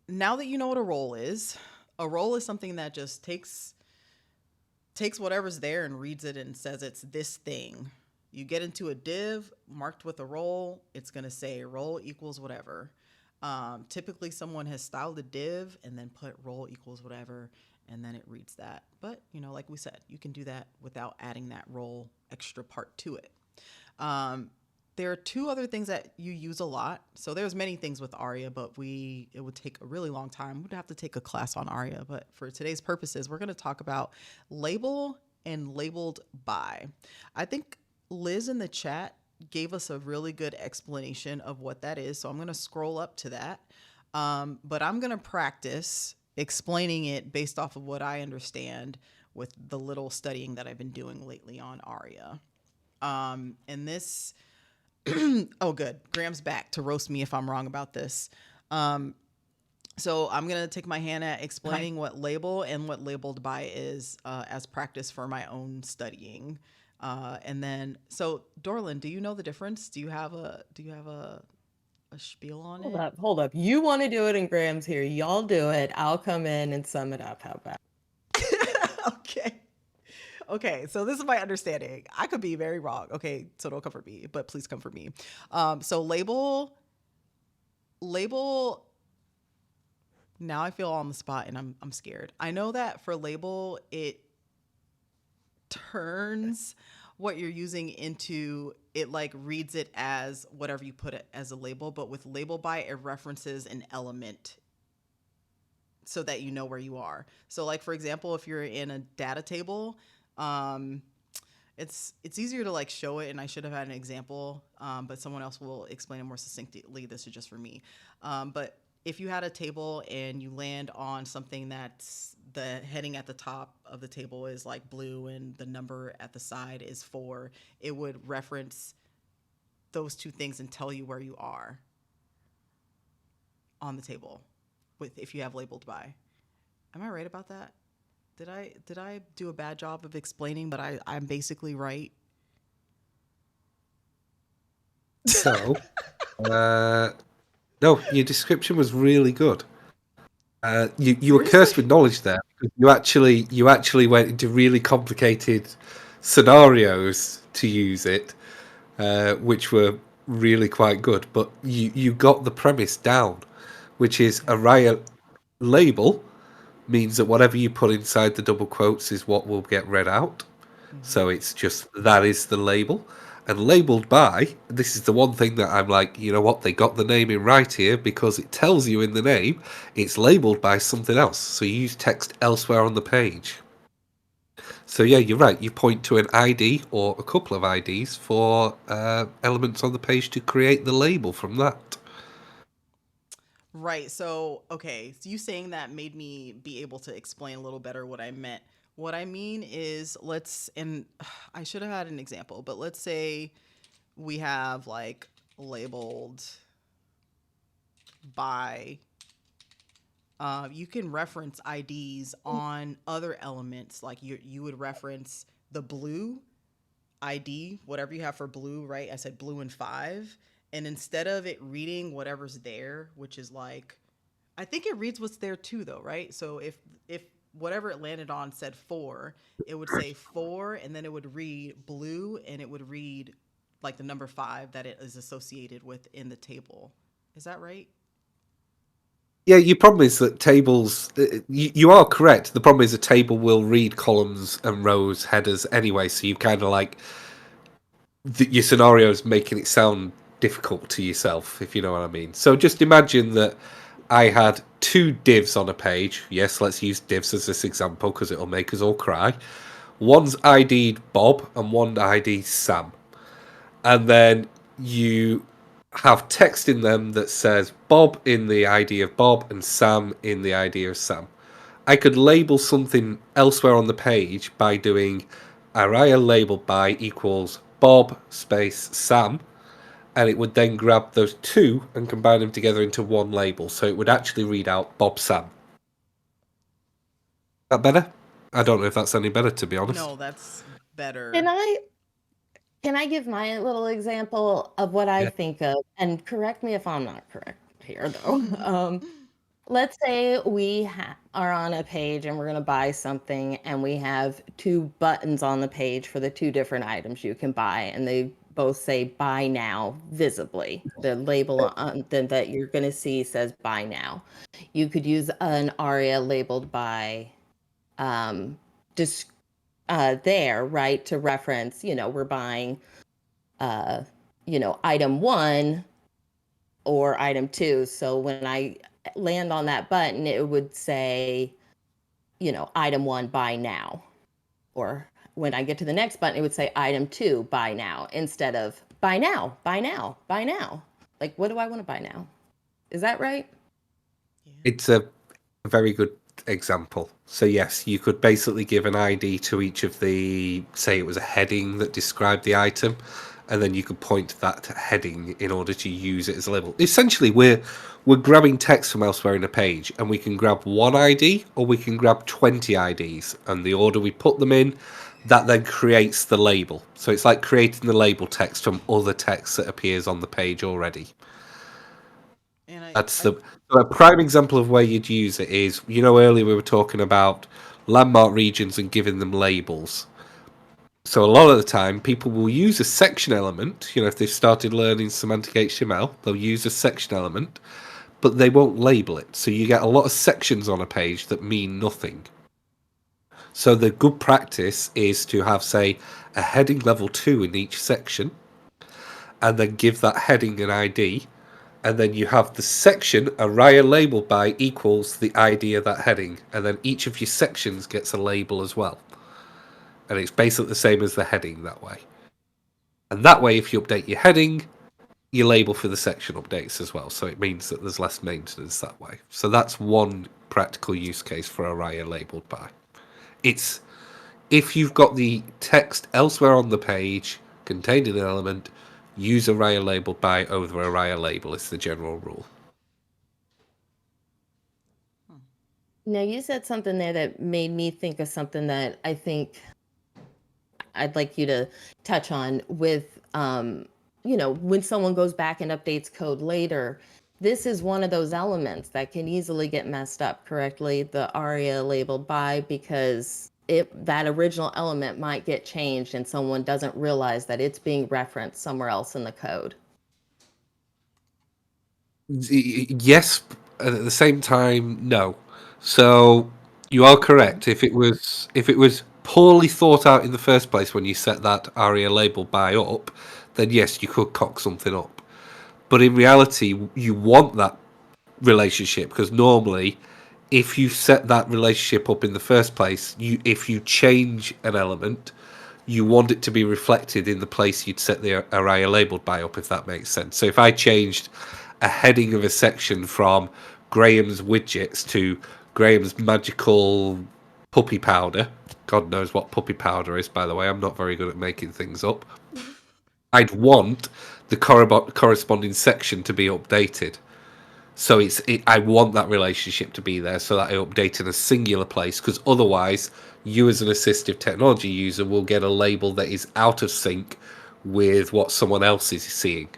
now that you know what a role is something that just takes whatever's there and reads it and says it's this thing. You get into a div marked with a role, it's going to say role equals whatever. Typically, someone has styled a div and then put role equals whatever, and then it reads that. But, like we said, you can do that without adding that role extra part to it. There are two other things that you use a lot. So there's many things with ARIA, but it would take a really long time. We'd have to take a class on ARIA. But for today's purposes, we're going to talk about label and labeled by. I think Liz in the chat gave us a really good explanation of what that is. So I'm going to scroll up to that. But I'm going to practice explaining it based off of what I understand with the little studying that I've been doing lately on ARIA. And this, oh, good. Graham's back to roast me if I'm wrong about this. So I'm going to take my hand at explaining what label and what labeled by is as practice for my own studying. And then, so Dorlin, do you know the difference? Do you have a spiel on it? Hold up. You want to do it and Graham's here. Y'all do it. I'll come in and sum it up. How about? Okay, so this is my understanding. I could be very wrong. Okay, so don't come for me, but please come for me. So label. Now I feel on the spot and I'm scared. I know that for label, it turns what you're using into, it like reads it as whatever you put it as a label, but with label by, it references an element so that you know where you are. So like, for example, if you're in a data table, it's easier to like show it, and I should have had an example, but someone else will explain it more succinctly. This is just for me. But if you had a table and you land on something that's the heading at the top of the table is like blue and the number at the side is 4, it would reference those two things and tell you where you are on the table if you have labeled by. Am I right about that? Did I do a bad job of explaining, but I'm basically right? So, no, your description was really good. You were cursed with knowledge there. You actually went into really complicated scenarios to use it, which were really quite good. But you got the premise down, which is a riot label means that whatever you put inside the double quotes is what will get read out. So it's just that is the label. And labeled by, this is the one thing that I'm like, you know what, they got the naming right here because it tells you in the name it's labeled by something else. So you use text elsewhere on the page. So yeah, you're right. You point to an ID or a couple of IDs for elements on the page to create the label from that. Right. So, okay. So you saying that made me be able to explain a little better what I meant. What I mean is, and I should have had an example, but let's say we have like labeled by, you can reference IDs on other elements. Like you would reference the blue ID, whatever you have for blue, right? I said blue and 5. And instead of it reading whatever's there, which is like, I think it reads what's there too, though, right? So if whatever it landed on said 4, it would say 4, and then it would read blue, and it would read like the number 5 that it is associated with in the table. Is that right? Yeah, your problem is that tables. You are correct. The problem is a table will read columns and rows, headers anyway. So you kind of like your scenario is making it sound difficult to yourself, if you know what I mean. So just imagine that I had 2 divs on a page. Yes, let's use divs as this example because it'll make us all cry. One's ID'd Bob and one ID'd Sam. And then you have text in them that says Bob in the ID of Bob and Sam in the ID of Sam. I could label something elsewhere on the page by doing ARIA labeled by equals Bob space Sam, and it would then grab those 2 and combine them together into one label. So it would actually read out Bob Sam. That better? I don't know if that's any better, to be honest. No, that's better. Can I give my little example of what I Yeah. think of? And correct me if I'm not correct here, though. Let's say we are on a page and we're going to buy something, and we have 2 buttons on the page for the 2 different items you can buy, and they both say buy now visibly. The label on that you're going to see says buy now. You could use an ARIA labeled by there, right, to reference, we're buying, item 1 or item 2. So when I land on that button, it would say, item 1, buy now. Or when I get to the next button, it would say item 2, buy now, instead of buy now, buy now, buy now. Like, what do I want to buy now? Is that right? It's a very good example. So yes, you could basically give an ID to each of the, say it was a heading that described the item, and then you could point to that heading in order to use it as a label. Essentially, we're grabbing text from elsewhere in a page, and we can grab one ID or we can grab 20 IDs, and the order we put them in, that then creates the label. So it's like creating the label text from other text that appears on the page already. And That's a prime example of where you'd use it is, earlier we were talking about landmark regions and giving them labels. So a lot of the time, people will use a section element. If they've started learning semantic HTML, they'll use a section element, but they won't label it. So you get a lot of sections on a page that mean nothing. So the good practice is to have, say, a heading level 2 in each section, and then give that heading an ID, and then you have the section ARIA labeled by equals the ID of that heading, and then each of your sections gets a label as well. And it's basically the same as the heading that way. And that way, if you update your heading, your label for the section updates as well. So it means that there's less maintenance that way. So that's one practical use case for ARIA labeled by. It's if you've got the text elsewhere on the page contained in an element, use ARIA labeled by over ARIA label is the general rule. Now, you said something there that made me think of something that I think I'd like you to touch on with, when someone goes back and updates code later. This is one of those elements that can easily get messed up, correctly, the ARIA labeled by, because that original element might get changed and someone doesn't realize that it's being referenced somewhere else in the code. Yes, and at the same time, no. So you are correct. If it was poorly thought out in the first place when you set that ARIA label by up, then yes, you could cock something up. But in reality, you want that relationship, because normally, if you set that relationship up in the first place, if you change an element, you want it to be reflected in the place you'd set the ARIA labeled by up, if that makes sense. So if I changed a heading of a section from Graham's widgets to Graham's magical puppy powder. God knows what puppy powder is, by the way. I'm not very good at making things up. I'd want the corresponding section to be updated. So I want that relationship to be there so that I update in a singular place, because otherwise you as an assistive technology user will get a label that is out of sync with what someone else is seeing.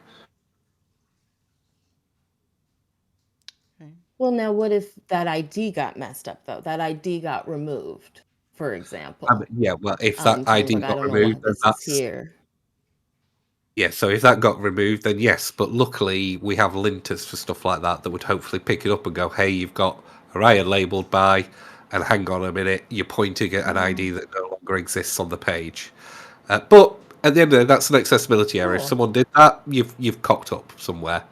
Okay. Well, now what if that ID got messed up though? That ID got removed, for example. Yeah, well, if that Someone's ID like, I got don't know why removed, then this is that's here. yeah. So if that got removed, then yes. But luckily, we have linters for stuff like that that would hopefully pick it up and go, "Hey, you've got ARIA labeled by," and hang on a minute, you're pointing at an ID that no longer exists on the page. But at the end of the day, that's an accessibility error. If Cool. someone did that, you've cocked up somewhere.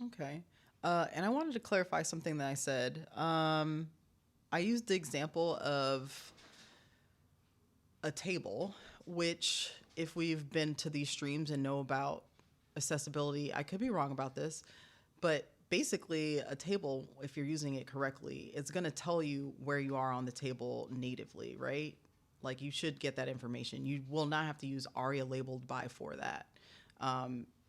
Okay. And I wanted to clarify something that I said. I used the example of a table, which, if we've been to these streams and know about accessibility, I could be wrong about this, but basically, a table, if you're using it correctly, it's going to tell you where you are on the table natively, right? Like, you should get that information. You will not have to use ARIA labeled by for that.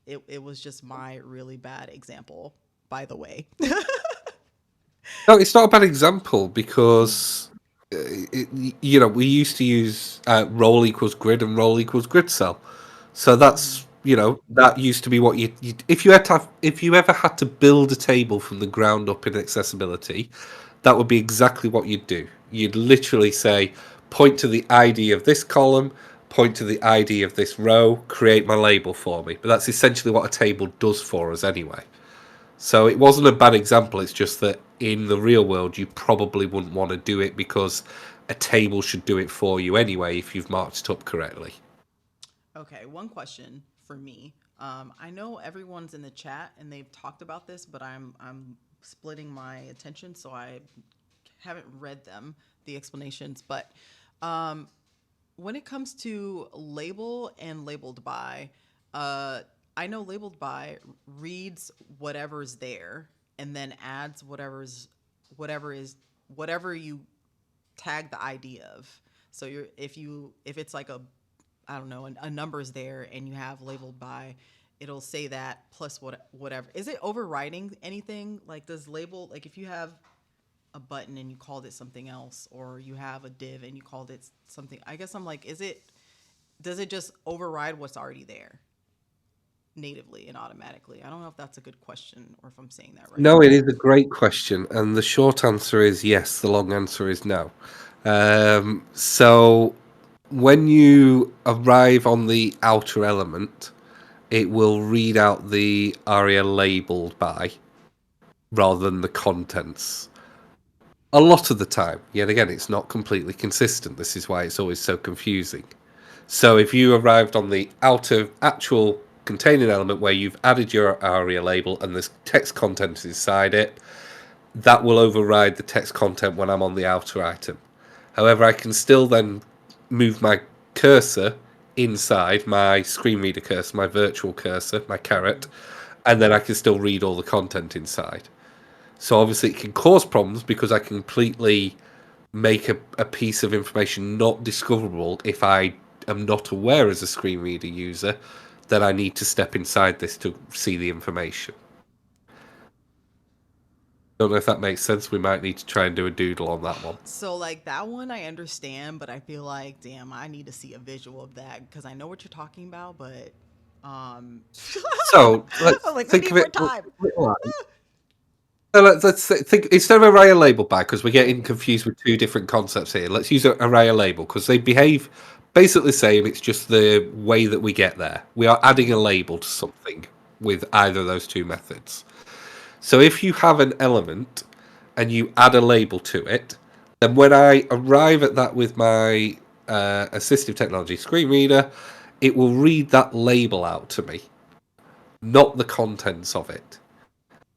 It was just my really bad example, by the way. No, it's not a bad example because we used to use roll equals grid and roll equals grid cell. So that's that used to be what you if you ever had to build a table from the ground up in accessibility, that would be exactly what you'd do. You'd literally say, point to the ID of this column, point to the ID of this row, create my label for me. But that's essentially what a table does for us anyway. So it wasn't a bad example. It's just that in the real world, you probably wouldn't want to do it because a table should do it for you anyway if you've marked it up correctly. Okay, one question for me. I know everyone's in the chat and they've talked about this, but I'm splitting my attention, so I haven't read them, the explanations. But when it comes to label and labeled by, I know labeled by reads whatever's there and then adds whatever you tag the ID of. So if it's like I don't know, a number's there and you have labeled by, it'll say that plus whatever. Is it overriding anything? Like, does label, like if you have a button and you called it something else, or you have a div and you called it something, I guess I'm like, does it just override what's already there natively and automatically? I don't know if that's a good question or if I'm saying that right. No, it is a great question, and the short answer is yes. The long answer is no. So when you arrive on the outer element, it will read out the ARIA labeled by rather than the contents. A lot of the time, yet again, it's not completely consistent. This is why it's always so confusing. So if you arrived on the outer actual containing element where you've added your ARIA label and there's text content inside it, that will override the text content when I'm on the outer item. However, I can still then move my cursor inside my screen reader cursor, my virtual cursor, my caret, and then I can still read all the content inside. So obviously it can cause problems because I completely make a piece of information not discoverable if I am not aware as a screen reader user that I need to step inside this to see the information. Don't know if that makes sense. We might need to try and do a doodle on that one. So like that one I understand, but I feel like, damn, I need to see a visual of that because I know what you're talking about, but So let's like, think we of need it. more time. So let's think instead of ARIA label by, because we're getting confused with two different concepts here. Let's use ARIA label because they behave basically the same. It's just the way that we get there. We are adding a label to something with either of those two methods. So if you have an element and you add a label to it, then when I arrive at that with my assistive technology screen reader, it will read that label out to me, not the contents of it.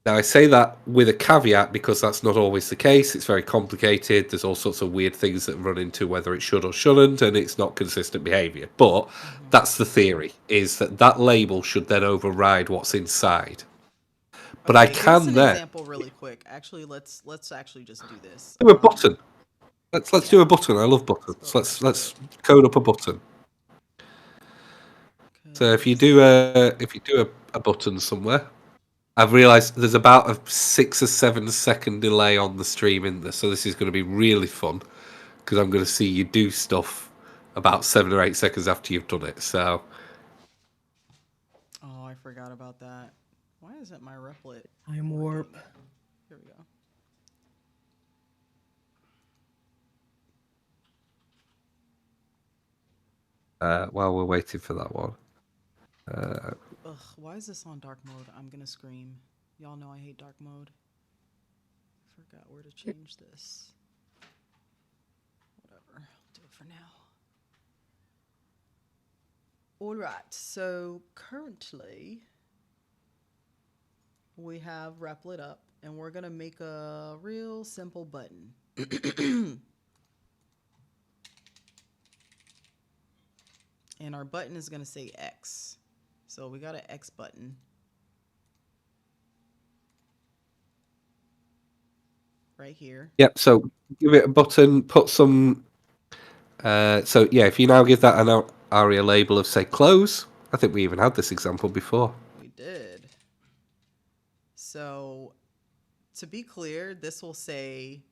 Now, I say that with a caveat because that's not always the case. It's very complicated. There's all sorts of weird things that run into whether it should or shouldn't, and it's not consistent behavior. But that's the theory, is that that label should then override what's inside. But I Okay, give us can an then example really quick. Actually, let's actually just do this. do a button. Let's do Yeah, a button. I love buttons. let's go back to Let's it. code up a button. So if you do 'Cause- a button somewhere, I've realised there's about a 6 or 7 second delay on the stream in this, so this is going to be really fun because I'm going to see you do stuff about 7 or 8 seconds after you've done it. So Oh, I forgot about that. Why isn't my Replit Time warp. working? Here we go. while we're waiting for that one, Ugh, why is this on dark mode? I'm gonna scream. Y'all know I hate dark mode. Forgot where to change this. Whatever, I'll do it for now. All right, so currently we have Replit up, and we're gonna make a real simple button. And our button is gonna say X. So we got an X button. Right here. yep. So give it a button. Put some. So yeah, if you now give that an ARIA label of say close, I think we even had this example before. We did. So to be clear, this will say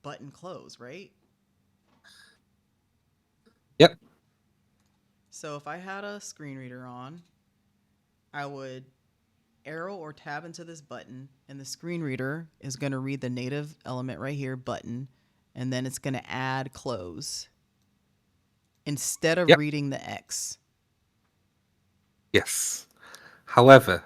button close, right? Yep. So if I had a screen reader on, I would arrow or tab into this button, and the screen reader is going to read the native element right here, button, and then it's going to add close instead of Yep. reading the X. Yes. However,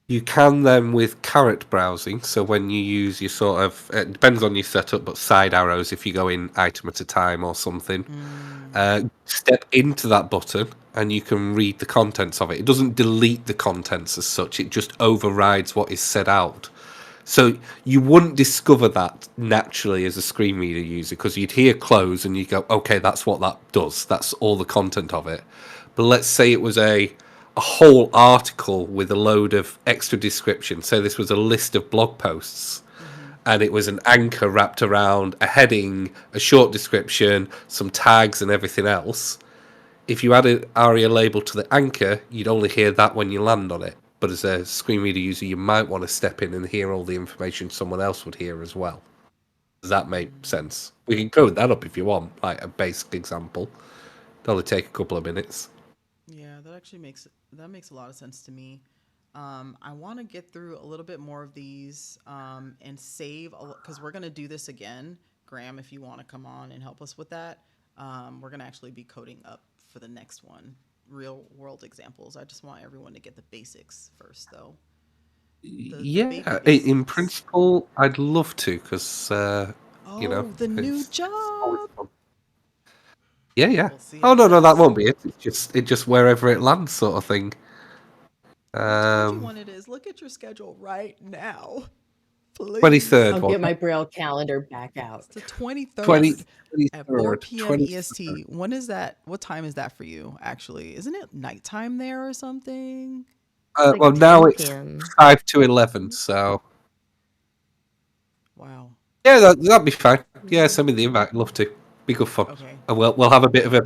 you can then with caret browsing, so when you use your sort of, it depends on your setup, but side arrows if you go in item at a time or something, step into that button and you can read the contents of it. It doesn't delete the contents as such, it just overrides what is said out. So you wouldn't discover that naturally as a screen reader user because you'd hear close and you go, okay, that's what that does. That's all the content of it. But let's say it was a whole article with a load of extra description. So this was a list of blog posts and it was an anchor wrapped around a heading, a short description, some tags and everything else. If you add an ARIA label to the anchor, you'd only hear that when you land on it. But as a screen reader user, you might want to step in and hear all the information someone else would hear as well. Does that make sense? We can code that up if you want, like a basic example. It'll only take a couple of minutes. Yeah, that actually makes a lot of sense to me. I want to get through a little bit more of these and save because we're gonna do this again. Graham, if you want to come on and help us with that, we're gonna actually be coding up for the next one, real world examples. I just want everyone to get the basics first, though. Yeah, basics. in principle, I'd love to because you know, The new it's always job. fun. Yeah, yeah. We'll see Oh how no, it no, that goes. won't be it. It's just wherever it lands, sort of thing. I told you when it is. Look at your schedule right now, please. 23rd, I'll wasn't get my it? Braille calendar back out. It's the 23rd 20, at 4 23rd, p.m. 23rd. EST. When is that? What time is that for you, actually? Isn't it nighttime there or something? Like Well, now 10 it's p.m. 5 to 11, so Wow. yeah, that'd be fine. Yeah, send me the invite. Love to. Be good fun. Okay. And we'll have a bit of a.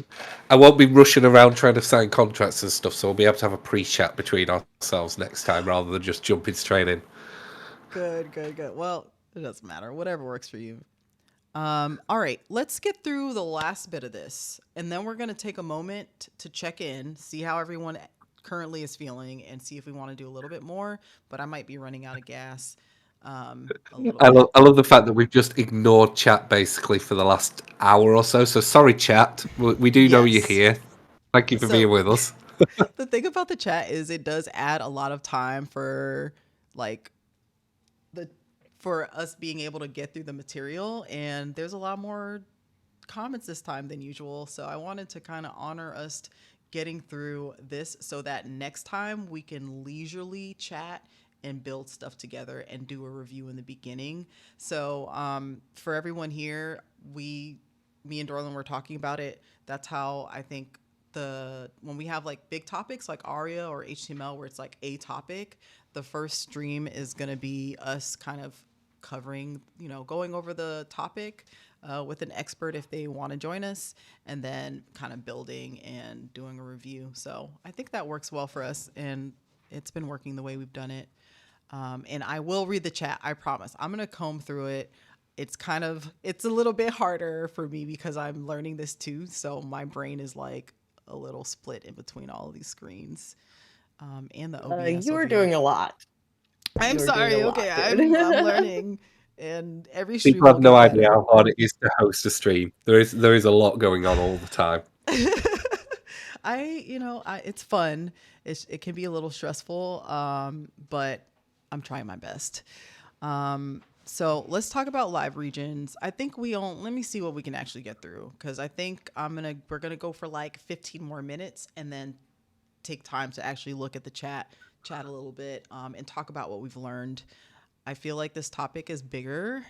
I won't be rushing around trying to sign contracts and stuff, so we'll be able to have a pre-chat between ourselves next time rather than just jumping straight in. Good. Well, it doesn't matter. Whatever works for you. All right, let's get through the last bit of this, and then we're going to take a moment to check in, see how everyone currently is feeling, and see if we want to do a little bit more, but I might be running out of gas a little bit. I love the fact that we've just ignored chat basically for the last hour or so. So sorry, chat. We do know you're Yes. here. Thank you for being with us. The thing about the chat is it does add a lot of time for like for us being able to get through the material, and there's a lot more comments this time than usual. So I wanted to kind of honor us getting through this so that next time we can leisurely chat and build stuff together and do a review in the beginning. So for everyone here, me and Dorlin were talking about it. That's how I think when we have like big topics like ARIA or HTML where it's like a topic, the first stream is going to be us kind of covering, going over the topic with an expert if they want to join us, and then kind of building and doing a review. So I think that works well for us, and it's been working the way we've done it. And I will read the chat. I promise. I'm going to comb through it. It's a little bit harder for me because I'm learning this too. So my brain is like a little split in between all of these screens. And the OBS. You are doing a lot. I'm sorry. Okay. I'm learning. And every stream People have will no get idea better. how hard it is to host a stream. There is a lot going on all the time. It's fun. It can be a little stressful, but I'm trying my best. So let's talk about live regions. I think let me see what we can actually get through, because I think we're gonna go for like 15 more minutes and then take time to actually look at the chat a little bit, and talk about what we've learned. I feel like this topic is bigger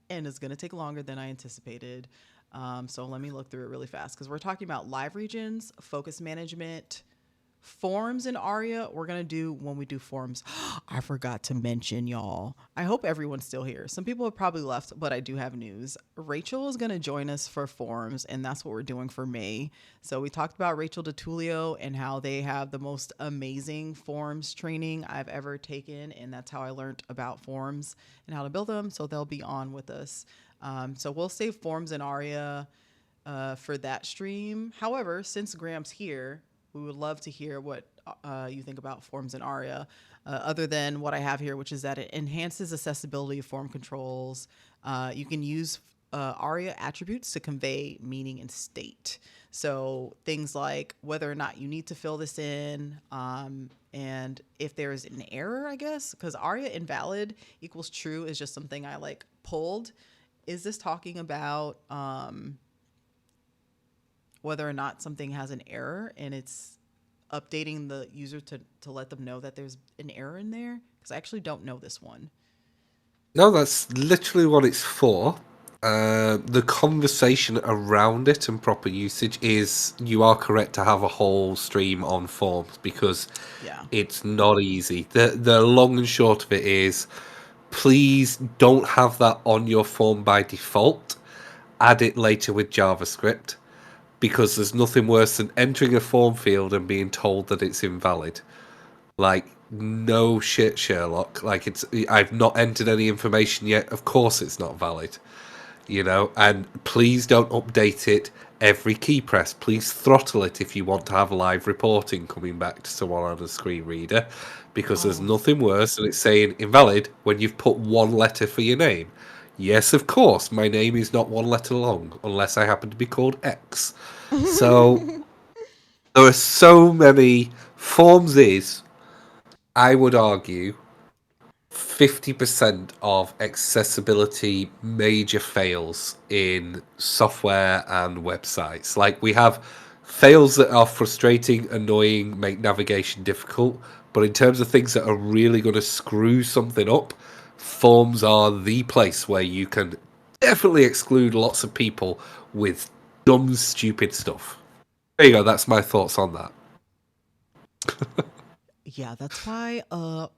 and is gonna take longer than I anticipated. So let me look through it really fast, because we're talking about live regions, focus management, forms in ARIA. We're going to do when we do forms. I forgot to mention, y'all. I hope everyone's still here. Some people have probably left, but I do have news. Rachel is going to join us for forms, and that's what we're doing for May. So we talked about Rachel DeTulio and how they have the most amazing forms training I've ever taken, and that's how I learned about forms and how to build them. So they'll be on with us. So we'll save forms in ARIA for that stream. However, since Graham's here, we would love to hear what you think about forms in ARIA, other than what I have here, which is that it enhances accessibility of form controls. You can use ARIA attributes to convey meaning and state. So things like whether or not you need to fill this in, and if there's an error, I guess, because ARIA invalid equals true is just something I like pulled. Is this talking about whether or not something has an error and it's updating the user to let them know that there's an error in there? Because I actually don't know this one. No, that's literally what it's for. The conversation around it and proper usage is, you are correct to have a whole stream on forms, because it's not easy. The long and short of it is, please don't have that on your form by default. Add it later with JavaScript, because there's nothing worse than entering a form field and being told that it's invalid. Like, no shit, Sherlock. Like, I've not entered any information yet. Of course it's not valid. And please don't update it every key press. Please throttle it if you want to have live reporting coming back to someone on a screen reader, because there's nothing worse than it saying invalid when you've put one letter for your name. Yes, of course, my name is not one letter long, unless I happen to be called X. So there are so many forms. I would argue, 50% of accessibility major fails in software and websites. Like, we have fails that are frustrating, annoying, make navigation difficult, but in terms of things that are really going to screw something up, forms are the place where you can definitely exclude lots of people with dumb, stupid stuff. There you go, that's my thoughts on that. Yeah, that's why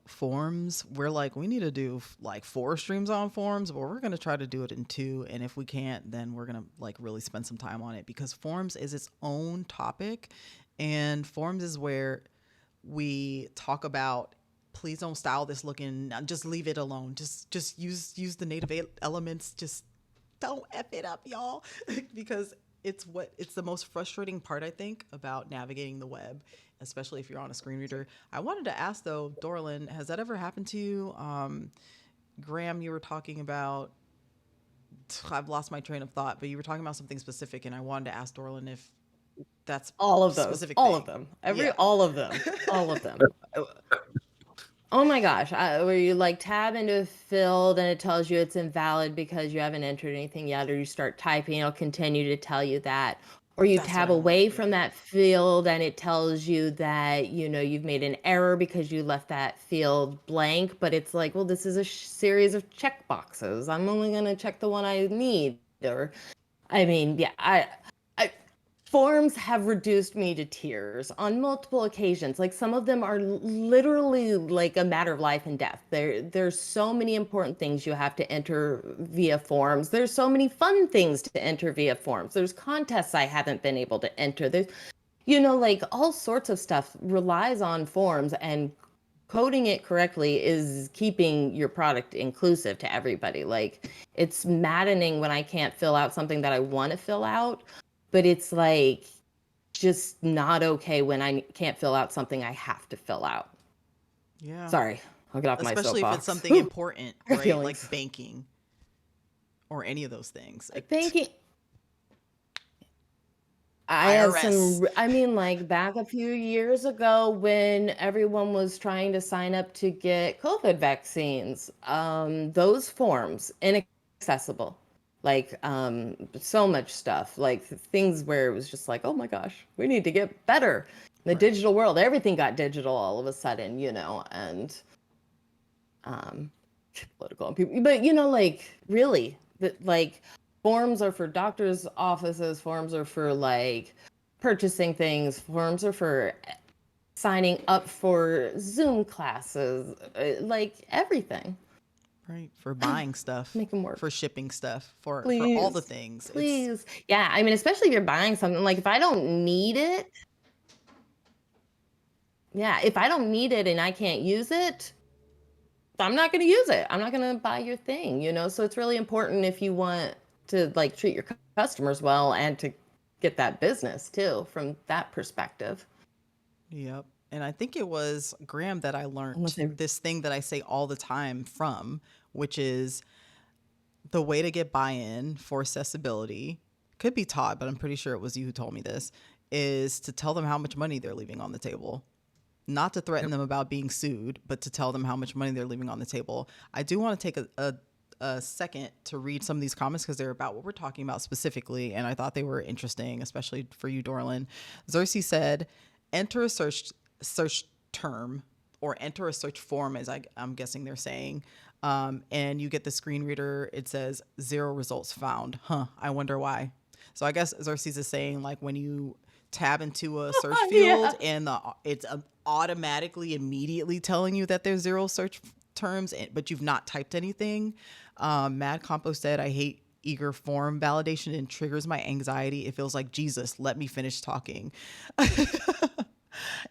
forms, we're like, we need to do like 4 streams on forms, but we're going to try to do it in 2. And if we can't, then we're going to like really spend some time on it, because forms is its own topic. And forms is where we talk about, please don't style this looking, just leave it alone. Just use the native elements. Just don't F it up, y'all. Because it's the most frustrating part, I think, about navigating the web, especially if you're on a screen reader. I wanted to ask though, Dorlin, has that ever happened to you? Graham, you were talking about, I've lost my train of thought, but you were talking about something specific, and I wanted to ask Dorlin if that's all of those, specific all thing. of them, all of them, all of them. Oh my gosh, where you like tab into a field and it tells you it's invalid because you haven't entered anything yet, or you start typing, it'll continue to tell you that. or you That's tab what I want. away Yeah. from that field and it tells you that, you've made an error because you left that field blank, but it's like, well, this is a series of check boxes. I'm only going to check the one I need. Or, I mean, yeah, I forms have reduced me to tears on multiple occasions. Like, some of them are literally like a matter of life and death. There's so many important things you have to enter via forms. There's so many fun things to enter via forms. There's contests I haven't been able to enter. There's, like, all sorts of stuff relies on forms, and coding it correctly is keeping your product inclusive to everybody. Like, it's maddening when I can't fill out something that I want to fill out, but it's like just not okay when I can't fill out something I have to fill out. Yeah. Sorry, I'll get off my Especially if it's soapbox. something important, I got right? Like feelings. banking or any of those things. Banking. I have IRS. some, I mean, like, back a few years ago when everyone was trying to sign up to get COVID vaccines, those forms inaccessible, like, so much stuff, like things where it was just like, oh my gosh, we need to get better. In the Right. digital world, everything got digital all of a sudden, and political and people, but like, really, like, forms are for doctors' offices, forms are for like purchasing things, forms are for signing up for Zoom classes, like everything. Right. For buying stuff, Make them work. for shipping stuff, for all the Please. things. It's Please. Yeah, I mean, especially if you're buying something, like, if I don't need it, yeah, if I don't need it and I can't use it, I'm not going to use it. I'm not going to buy your thing, So it's really important, if you want to, like, treat your customers well and to get that business too, from that perspective. Yep. And I think it was Graham that I Unless learned they this thing that I say all the time from, which is the way to get buy-in for accessibility. Could be Todd, but I'm pretty sure it was you who told me this, is to tell them how much money they're leaving on the table. Not to threaten them about being sued, but to tell them how much money they're leaving on the table. I do want to take a second to read some of these comments because they're about what we're talking about specifically, and I thought they were interesting, especially for you, Dorlin. Xerxes said, enter a search term or enter a search form, as I'm guessing they're saying, and you get the screen reader. It says 0 results found. I wonder why. So I guess Xerxes is saying, like, when you tab into a search field yeah. and it's automatically immediately telling you that there's 0 search terms, but you've not typed anything. Mad Compo said, I hate eager form validation and triggers my anxiety. It feels like, Jesus, let me finish talking.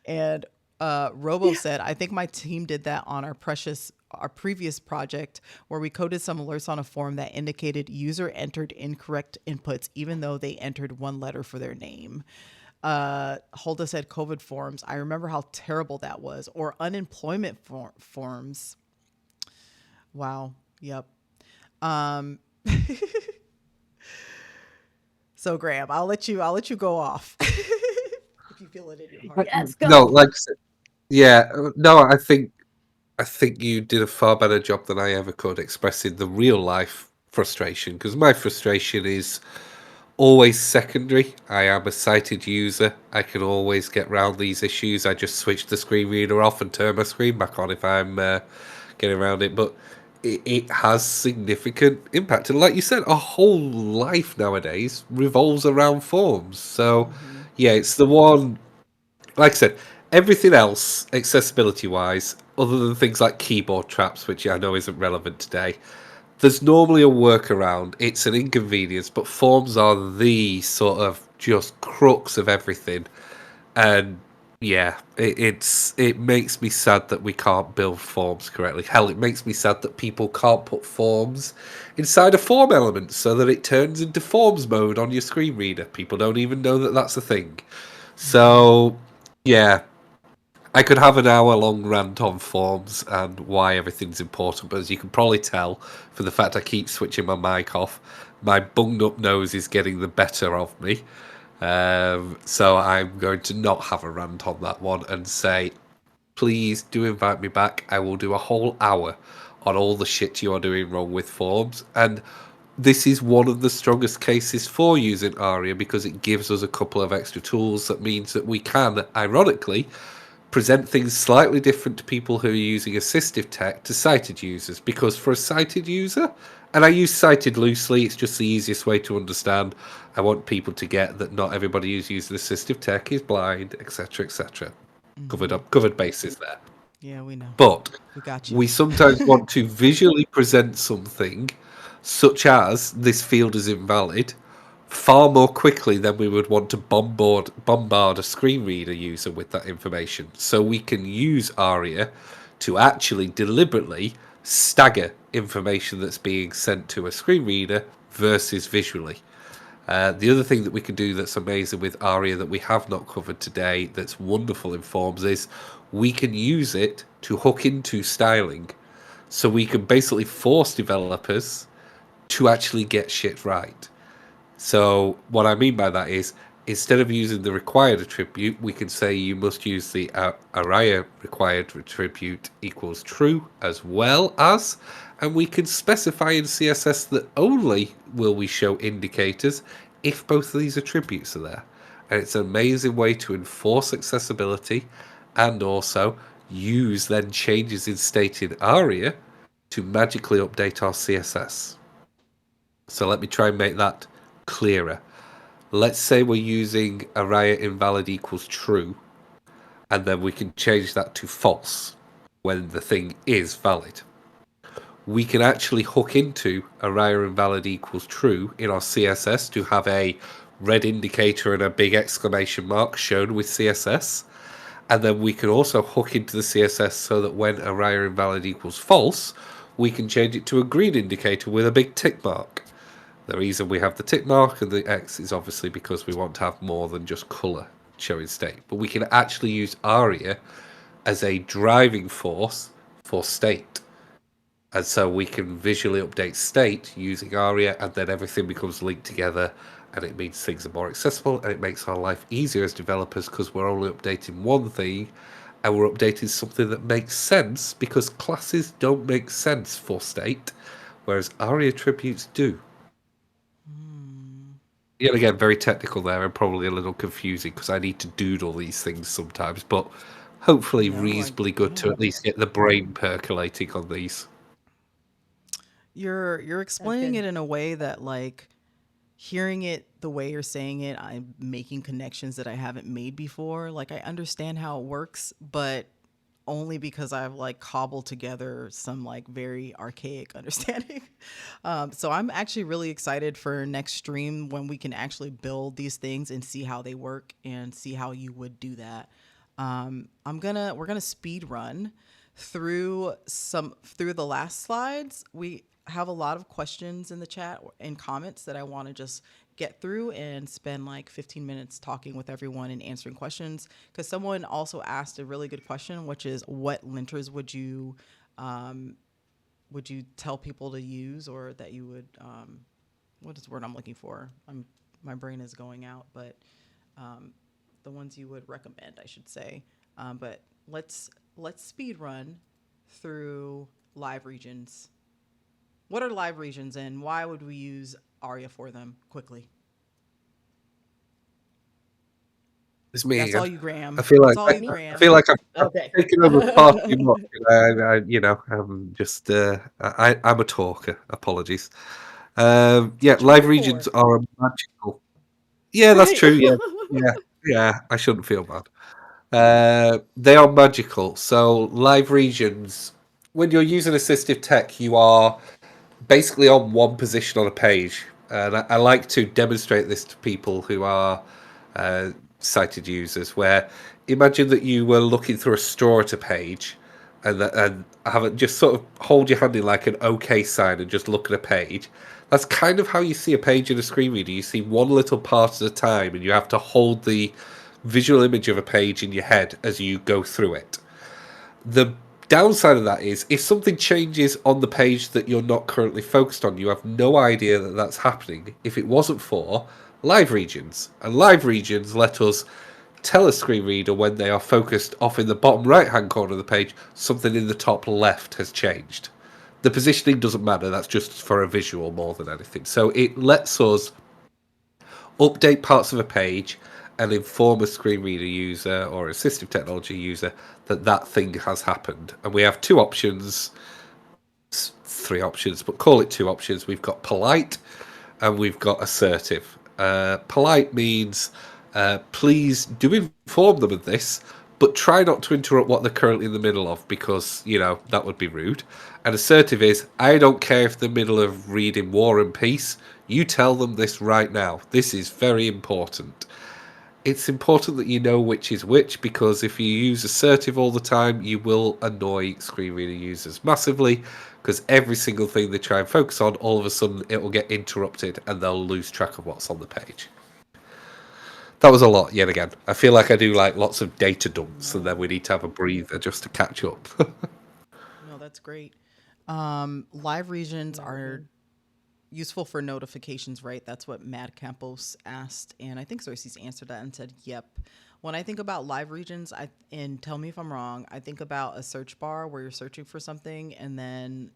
And Robo said, I think my team did that on our previous project where we coded some alerts on a form that indicated user entered incorrect inputs, even though they entered one letter for their name. Hulda said COVID forms. I remember how terrible that was. Or unemployment forms. Wow. Yep. So Graham, I'll let you go off if you feel it in your heart. Yes, No, go. like I said, yeah, no, I think you did a far better job than I ever could expressing the real life frustration, because my frustration is always secondary. I am a sighted user. I can always get around these issues. I just switch the screen reader off and turn my screen back on if I'm getting around it. But it has significant impact. And like you said, our whole life nowadays revolves around forms. So, yeah, it's the one, like I said, everything else, accessibility wise, other than things like keyboard traps, which I know isn't relevant today, there's normally a workaround. It's an inconvenience, but forms are the sort of just crux of everything. And yeah, it makes me sad that we can't build forms correctly. Hell, it makes me sad that people can't put forms inside a form element so that it turns into forms mode on your screen reader. People don't even know that that's a thing. So yeah, I could have an hour long rant on forms and why everything's important, but as you can probably tell for the fact I keep switching my mic off, my bunged up nose is getting the better of me. So I'm going to not have a rant on that one and say, please do invite me back. I will do a whole hour on all the shit you are doing wrong with forms. And this is one of the strongest cases for using ARIA because it gives us a couple of extra tools that means that we can, ironically, present things slightly different to people who are using assistive tech to sighted users. Because for a sighted user, and I use sighted loosely, it's just the easiest way to understand. I want people to get that not everybody who's using assistive tech is blind, etc., etc. Covered bases there. Yeah, we know. But We got you. we sometimes want to visually present something, such as this field is invalid, far more quickly than we would want to bombard a screen reader user with that information. So we can use ARIA to actually deliberately stagger information that's being sent to a screen reader versus visually. The other thing that we can do that's amazing with ARIA that we have not covered today that's wonderful in forms is we can use it to hook into styling. So we can basically force developers to actually get shit right. So what I mean by that is instead of using the required attribute, we can say you must use the ARIA required attribute equals true as well as, and we can specify in CSS that only will we show indicators if both of these attributes are there. And it's an amazing way to enforce accessibility and also use then changes in state in ARIA to magically update our CSS. So let me try and make that clearer. Let's say we're using ARIA invalid equals true, and then we can change that to false when the thing is valid. We can actually hook into ARIA invalid equals true in our CSS to have a red indicator and a big exclamation mark shown with CSS. And then we can also hook into the CSS so that when ARIA invalid equals false, we can change it to a green indicator with a big tick mark. The reason we have the tick mark and the X is obviously because we want to have more than just color showing state. But we can actually use ARIA as a driving force for state. And so we can visually update state using ARIA, and then everything becomes linked together, and it means things are more accessible, and it makes our life easier as developers because we're only updating one thing, and we're updating something that makes sense because classes don't make sense for state, whereas ARIA attributes do. Yet again, very technical there and probably a little confusing because I need to doodle these things sometimes, but hopefully No, reasonably good to at least get the brain percolating on these. You're explaining good. it in a way that, like, hearing it the way you're saying it, I'm making connections that I haven't made before. Like, I understand how it works, but only because I've like cobbled together some like very archaic understanding. So I'm actually really excited for next stream when we can actually build these things and see how they work and see how you would do that. We're gonna speed run through the last slides. We have a lot of questions in the chat and comments that I want to just get through and spend like 15 minutes talking with everyone and answering questions, because someone also asked a really good question, which is what linters would you tell people to use, or that you would what is the word I'm looking for? My brain is going out, but the ones you would recommend, I should say. But let's speed run through live regions. What are live regions and why would we use ARIA for them quickly? It's me That's again. all you, Graham. I feel That's like all you, Graham. I've Okay. taken over far too much. I'm just I'm a talker. Apologies. Yeah, What you're live here regions for. are magical. Yeah, that's Right. true. Yeah. I shouldn't feel bad. They are magical. So live regions, when you're using assistive tech, you are basically on one position on a page. And I like to demonstrate this to people who are sighted users, where imagine that you were looking through a straw at a page and have it just sort of hold your hand in like an OK sign and just look at a page. That's kind of how you see a page in a screen reader. You see one little part at a time and you have to hold the visual image of a page in your head as you go through it. The downside of that is if something changes on the page that you're not currently focused on, you have no idea that that's happening if it wasn't for live regions. And live regions let us tell a screen reader when they are focused off in the bottom right hand corner of the page, something in the top left has changed. The positioning doesn't matter. That's just for a visual more than anything. So it lets us update parts of a page and inform a screen reader user or assistive technology user that that thing has happened. And we have two options, three options, but call it two options. We've got polite and we've got assertive. Polite means please do inform them of this, but try not to interrupt what they're currently in the middle of because, that would be rude. And assertive is, I don't care if they're in the middle of reading War and Peace, you tell them this right now. This is very important. It's important that you know which is which because if you use assertive all the time, you will annoy screen reader users massively because every single thing they try and focus on, all of a sudden it will get interrupted and they'll lose track of what's on the page. That was a lot yet again. I feel like I do like lots of data dumps and then we need to have a breather just to catch up. No, that's great. Live regions are useful for notifications, right? That's what Mad Campos asked, and I think Cersei's answered that and said, "Yep." When I think about live regions, and tell me if I'm wrong, I think about a search bar where you're searching for something, and then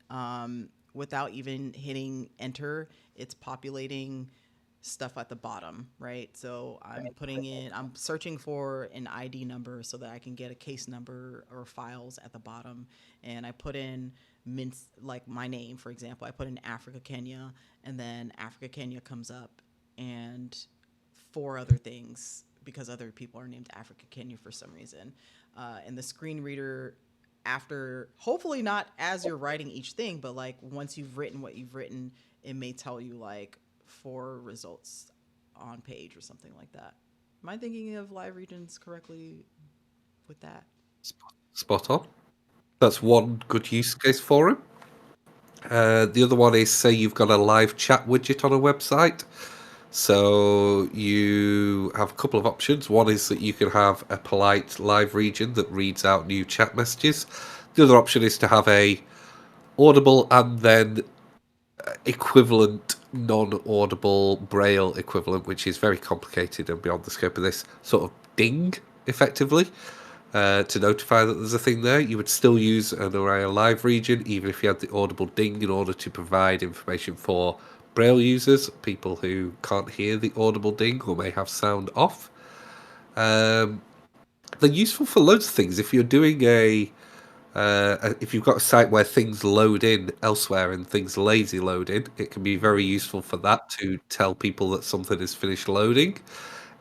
without even hitting enter, it's populating stuff at the bottom, right? So I'm searching for an ID number so that I can get a case number or files at the bottom, and I put in like my name, for example. I put in Africa, Kenya, and then Africa, Kenya comes up, and four other things because other people are named Africa, Kenya for some reason. And the screen reader, after hopefully not as you're writing each thing, but like once you've written what you've written, it may tell you like 4 results on page or something like that. Am I thinking of live regions correctly with that? Spot on. That's one good use case for him. The other one is, say you've got a live chat widget on a website. So you have a couple of options. One is that you can have a polite live region that reads out new chat messages. The other option is to have a audible and then equivalent non-audible braille equivalent, which is very complicated and beyond the scope of this, sort of ding effectively. To notify that there's a thing there. You would still use an ARIA live region, even if you had the audible ding, in order to provide information for Braille users, people who can't hear the audible ding or may have sound off. They're useful for loads of things. If you're doing if you've got a site where things load in elsewhere and things lazy load in, it can be very useful for that to tell people that something is finished loading.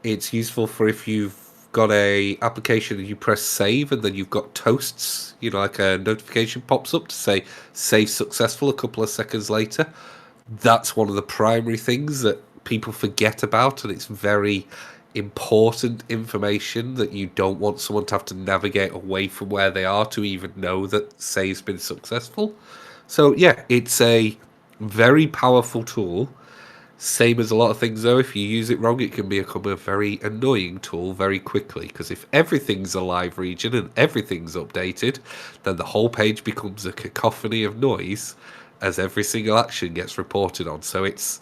It's useful for if you've got a application and you press save and then you've got toasts, like a notification pops up to say save successful a couple of seconds later. That's one of the primary things that people forget about, and it's very important information that you don't want someone to have to navigate away from where they are to even know that save's been successful. So yeah, it's a very powerful tool. Same as a lot of things, though, if you use it wrong, it can become a very annoying tool very quickly. Because if everything's a live region and everything's updated, then the whole page becomes a cacophony of noise as every single action gets reported on. So it's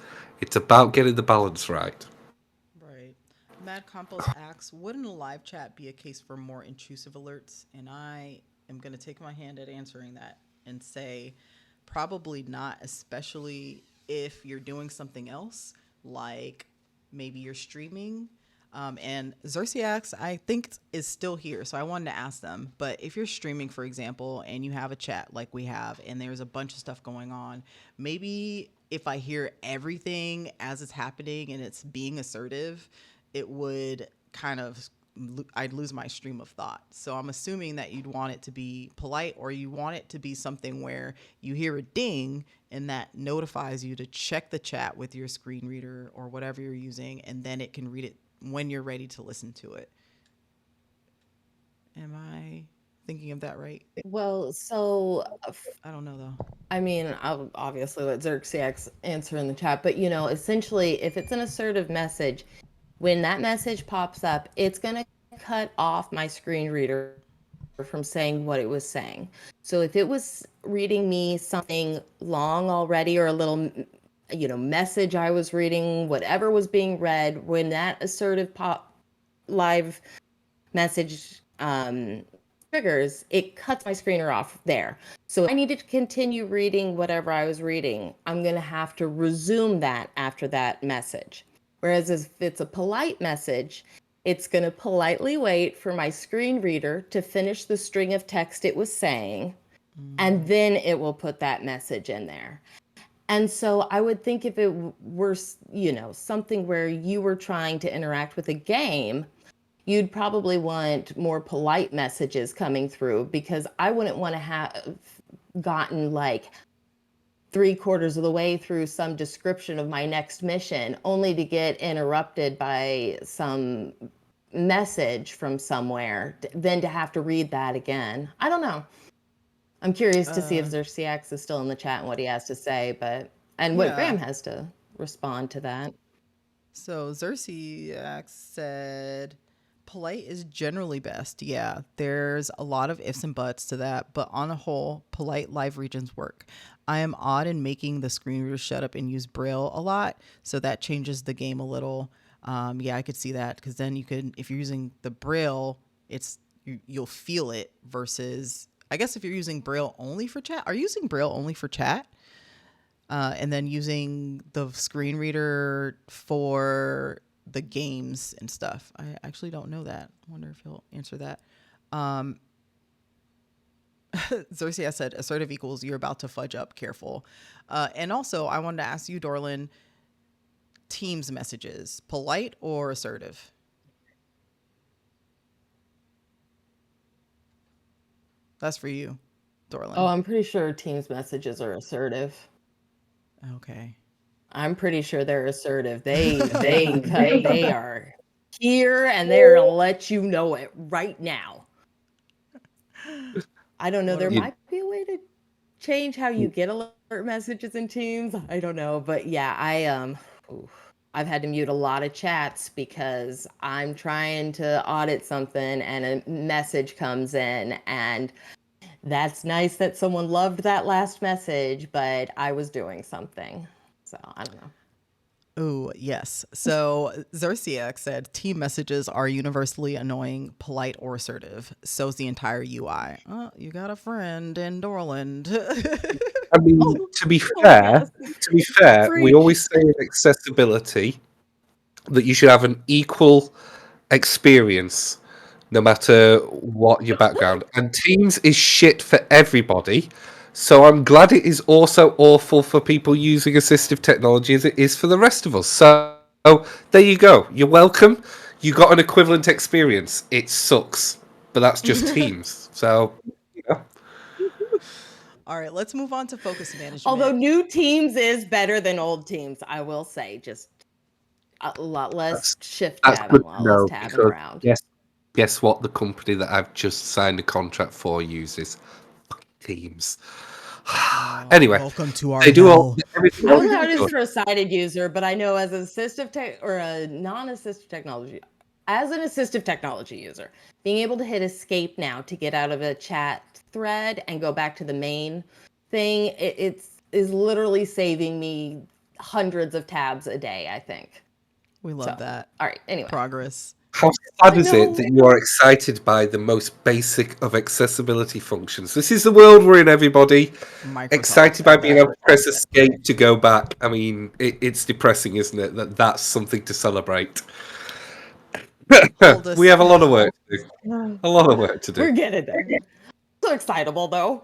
about getting the balance right. Right. Mad Compost asks, wouldn't a live chat be a case for more intrusive alerts? And I am going to take my hand at answering that and say probably not, especially if you're doing something else, like maybe you're streaming. And Xerxiax, I think, is still here. So I wanted to ask them. But if you're streaming, for example, and you have a chat like we have, and there's a bunch of stuff going on, maybe if I hear everything as it's happening and it's being assertive, it would kind of, I'd lose my stream of thought. So I'm assuming that you'd want it to be polite, or you want it to be something where you hear a ding and that notifies you to check the chat with your screen reader or whatever you're using, and then it can read it when you're ready to listen to it. Am I thinking of that right? Well, so I don't know though. I mean, I'll obviously let Xerxiax answer in the chat, but essentially, if it's an assertive message, when that message pops up, it's going to cut off my screen reader from saying what it was saying. So if it was reading me something long already, or a little message I was reading, whatever was being read, when that assertive live message triggers, it cuts my screener off there. So if I needed to continue reading whatever I was reading, I'm going to have to resume that after that message. Whereas if it's a polite message, it's going to politely wait for my screen reader to finish the string of text it was saying, and then it will put that message in there. And so I would think if it were, something where you were trying to interact with a game, you'd probably want more polite messages coming through, because I wouldn't want to have gotten like 3/4 of the way through some description of my next mission only to get interrupted by some message from somewhere, then to have to read that again. I don't know. I'm curious to see if Xerxiax is still in the chat and what he has to say, and what Yeah. Graham has to respond to that. So Xerxiax said, polite is generally best. Yeah, there's a lot of ifs and buts to that, but on a whole, polite live regions work. I am odd in making the screen reader shut up and use Braille a lot, so that changes the game a little. Yeah, I could see that, because then you could, if you're using the Braille, you'll feel it, versus, I guess if you're using Braille only for chat. Are you using Braille only for chat? And then using the screen reader for the games and stuff. I actually don't know that. I wonder if he'll answer that. Xerxia said, assertive equals you're about to fudge up, careful. And also, I wanted to ask you, Dorlin, Teams messages, polite or assertive? That's for you, Dorlin. Oh, I'm pretty sure Teams messages are assertive. Okay. I'm pretty sure they're assertive. They are here and they're gonna let you know it right now. I don't know. There might be a way to change how you get alert messages in Teams. I don't know, but yeah, I've had to mute a lot of chats because I'm trying to audit something and a message comes in, and that's nice that someone loved that last message, but I was doing something. So I don't know. Oh, yes. So Xerxiax said team messages are universally annoying, polite, or assertive. So's the entire UI. Oh, you got a friend in Dorland. I mean, to be fair, we always say in accessibility that you should have an equal experience no matter what your background. And Teams is shit for everybody. So I'm glad it is also awful for people using assistive technology as it is for the rest of us. So there you go. You're welcome. You got an equivalent experience. It sucks, but that's just Teams. So, All right, let's move on to focus management. Although new Teams is better than old Teams, I will say, just a lot less shift tabbing, a lot less tabbing around. Guess what? The company that I've just signed a contract for uses Teams. Anyway, welcome to our they do hell. I don't know how it is for a sighted user, but I know as an assistive tech or a non-assistive technology, as an assistive technology user, being able to hit escape now to get out of a chat thread and go back to the main thing, it is literally saving me hundreds of tabs a day, I think. We love that. All right, anyway. Progress. How sad is it that you are excited by the most basic of accessibility functions? This is the world we're in, everybody. Microsoft. Excited by being able to press escape to go back. I mean, it's depressing, isn't it? That's something to celebrate. We have a lot of work to do. A lot of work to do. We're getting there. So excitable though,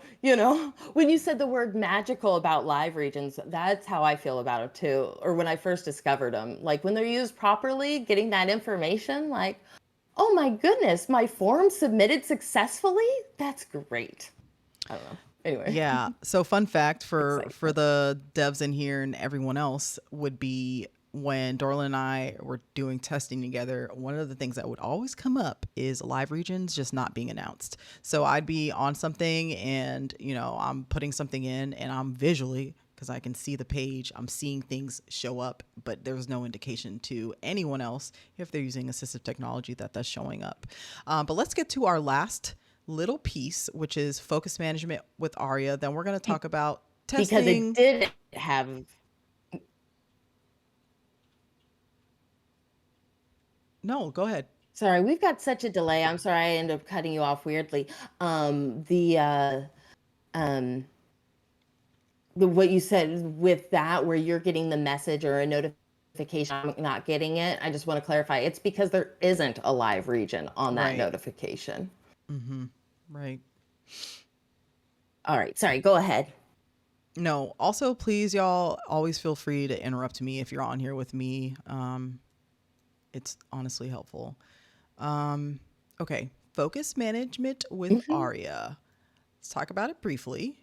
when you said the word magical about live regions, that's how I feel about it too. Or when I first discovered them, like when they're used properly, getting that information, like, oh my goodness, my form submitted successfully. That's great. I don't know. Anyway. Yeah. So fun fact for the devs in here and everyone else would be, when Dorlin and I were doing testing together, one of the things that would always come up is live regions just not being announced. So I'd be on something and, I'm putting something in and I'm visually, because I can see the page, I'm seeing things show up, but there's no indication to anyone else if they're using assistive technology that that's showing up. But let's get to our last little piece, which is focus management with ARIA. Then we're going to talk about testing. Because it did have... No, go ahead. Sorry, we've got such a delay. I'm sorry I ended up cutting you off weirdly. The what you said with that, where you're getting the message or a notification, I'm not getting it. I just want to clarify. It's because there isn't a live region on that Right. notification. Right. All right, sorry, go ahead. No, also please y'all always feel free to interrupt me if you're on here with me. It's honestly helpful. Okay, focus management with ARIA. Let's talk about it briefly.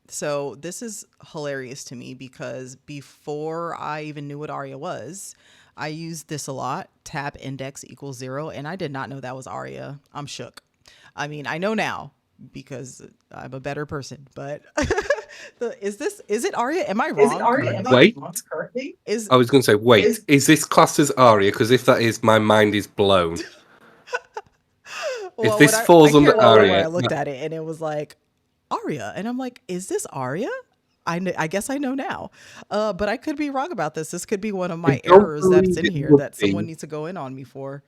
So this is hilarious to me because before I even knew what ARIA was, I used this a lot. Tab index equals 0, and I did not know that was ARIA. I'm shook. I mean, I know now because I'm a better person, but is it ARIA? Am I wrong? Wait, Is I was going to say, wait, is this classed as ARIA? Because if that is, my mind is blown. If well, this I falls can't under remember where ARIA, I looked at it and it was like ARIA, and I'm like, is this ARIA? I guess I know now, but I could be wrong about this. This could be one of my don't errors that's believe in it here would that someone be. needs to go in on me for.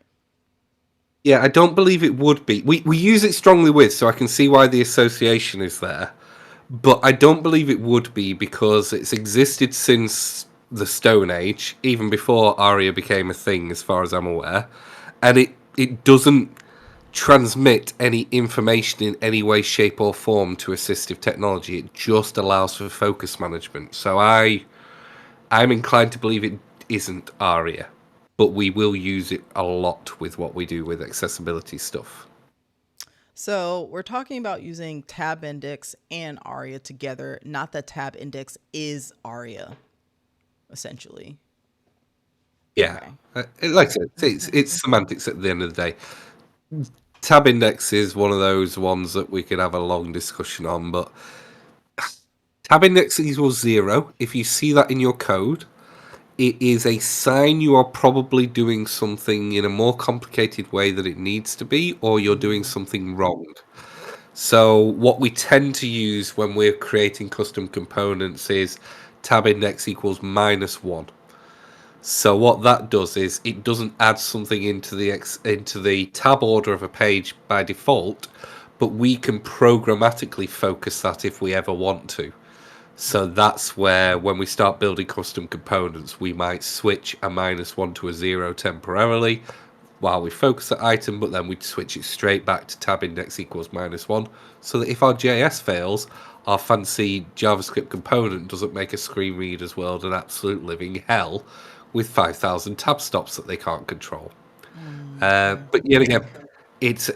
Yeah, I don't believe it would be. We use it strongly with, so I can see why the association is there. But I don't believe it would be because it's existed since the Stone Age, even before ARIA became a thing, as far as I'm aware. And it doesn't transmit any information in any way, shape, or form to assistive technology. It just allows for focus management. So I'm inclined to believe it isn't ARIA, but we will use it a lot with what we do with accessibility stuff. So we're talking about using tab index and ARIA together, not that tab index is ARIA, essentially. Yeah, Okay. like I said, it's semantics at the end of the day. Tab index is one of those ones that we could have a long discussion on, but tab index equals 0. If you see that in your code, it is a sign you are probably doing something in a more complicated way than it needs to be, or you're doing something wrong. So what we tend to use when we're creating custom components is tab index equals -1. So what that does is it doesn't add something into the tab order of a page by default, but we can programmatically focus that if we ever want to. So that's where, when we start building custom components, we might switch a -1 to a 0 temporarily while we focus the item, but then we'd switch it straight back to tab index equals -1, so that if our JS fails, our fancy JavaScript component doesn't make a screen reader's world an absolute living hell with 5,000 tab stops that they can't control. But yet again, it's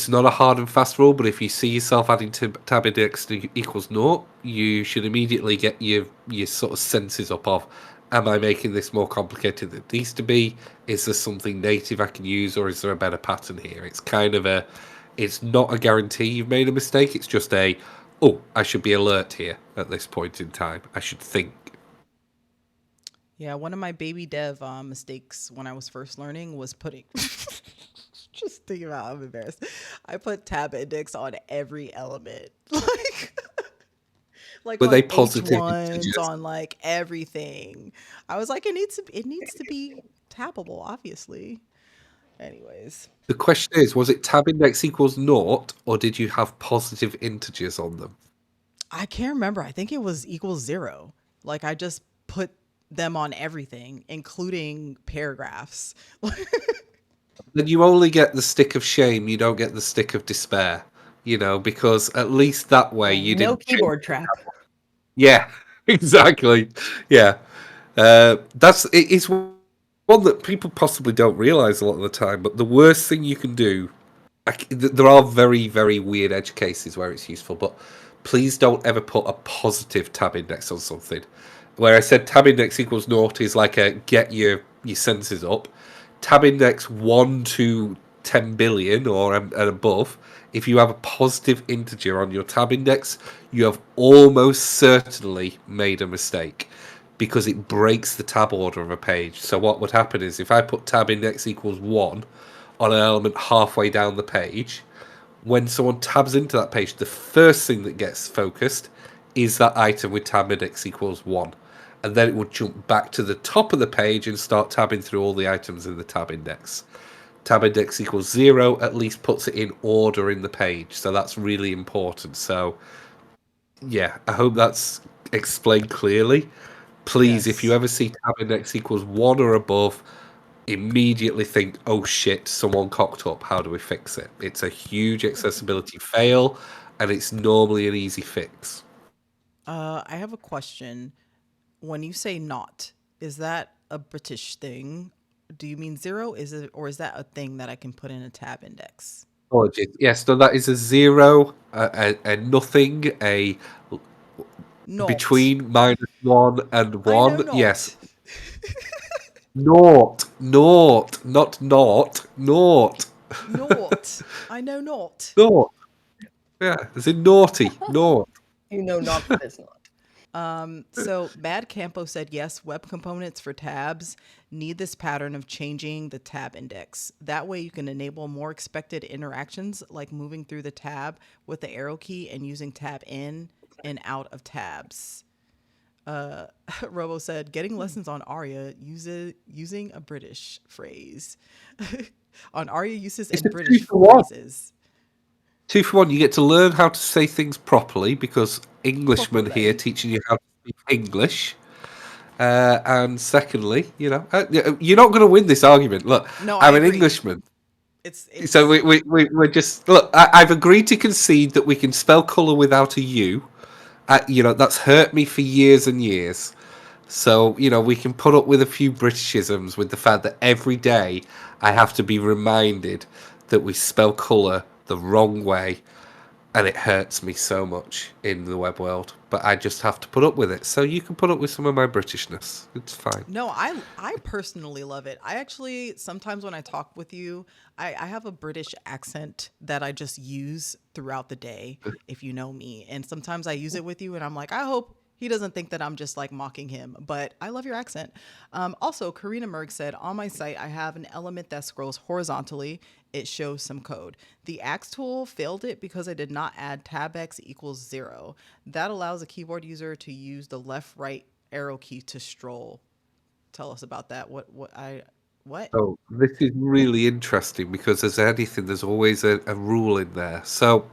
not a hard and fast rule, but if you see yourself adding tab index equals 0, you should immediately get your sort of senses up of, am I making this more complicated than it needs to be? Is there something native I can use, or is there a better pattern here? It's kind of it's not a guarantee you've made a mistake. It's just oh, I should be alert here at this point in time. I should think. Yeah, one of my baby dev mistakes when I was first learning was putting. Just thinking about, I'm embarrassed. I put tab index on every element, like Were on they positive H1s, integers? on like everything. I was like, it needs to be tappable, obviously. Anyways, The question is, was it tab index equals 0, or did you have positive integers on them? I can't remember. I think it was equals 0. Like I just put them on everything, including paragraphs. Then you only get the stick of shame, you don't get the stick of despair, because at least that way you No didn't change. keyboard trap. Yeah, exactly. Yeah. It's one that people possibly don't realize a lot of the time, but the worst thing you can do, there are very, very weird edge cases where it's useful, but please don't ever put a positive tab index on something. Where I said tab index equals 0 is like a get your senses up. Tab index 1 to 10 billion or and above, if you have a positive integer on your tab index, you have almost certainly made a mistake, because it breaks the tab order of a page. So what would happen is, if I put tab index equals 1 on an element halfway down the page, when someone tabs into that page, the first thing that gets focused is that item with tab index equals 1. and then it would jump back to the top of the page and start tabbing through all the items in the tab index. Tab index equals 0 at least puts it in order in the page, so that's really important. So yeah, I hope that's explained clearly. Please, if you Yes. ever see tab index equals 1 or above, immediately think, oh shit, someone cocked up. How do we fix it? It's a huge accessibility fail, and it's normally an easy fix. I have a question. When you say not, is that a British thing? Do you mean zero? Is it, or is that a thing that I can put in a tab index? Apologies. Yes, so that is a 0, a nothing, a Not. between -1 and I know 1. Yes, not. naught, naught, not naught, naught, Not. I know not. naught. Yeah, as in naughty, naught. You know, not that it's not. So Mad Campo said yes, web components for tabs need this pattern of changing the tab index. That way you can enable more expected interactions like moving through the tab with the arrow key and using tab in and out of tabs. Robo said getting lessons on ARIA using a British phrase. On ARIA uses It's and a two British for one. phrases. 2 for 1. You get to learn how to say things properly because Englishmen here Properly. teaching you how to speak English. And secondly, you're not going to win this argument. Look, No, I I'm an agree. Englishman. It's So it's we're just look. I've agreed to concede that we can spell color without a U. That's hurt me for years and years. So we can put up with a few Britishisms with the fact that every day I have to be reminded that we spell color the wrong way, and it hurts me so much in the web world. But I just have to put up with it. So you can put up with some of my Britishness. It's fine. No, I personally love it. I actually sometimes when I talk with you, I have a British accent that I just use throughout the day, if you know me. And sometimes I use it with you and I'm like, I hope he doesn't think that I'm just like mocking him, but I love your accent. Also, Karina Merg said, on my site, I have an element that scrolls horizontally. It shows some code. The axe tool failed it because I did not add tab x equals 0. That allows a keyboard user to use the left right arrow key to stroll. Tell us about that. What? So this is really interesting because as anything, there's always a rule in there. So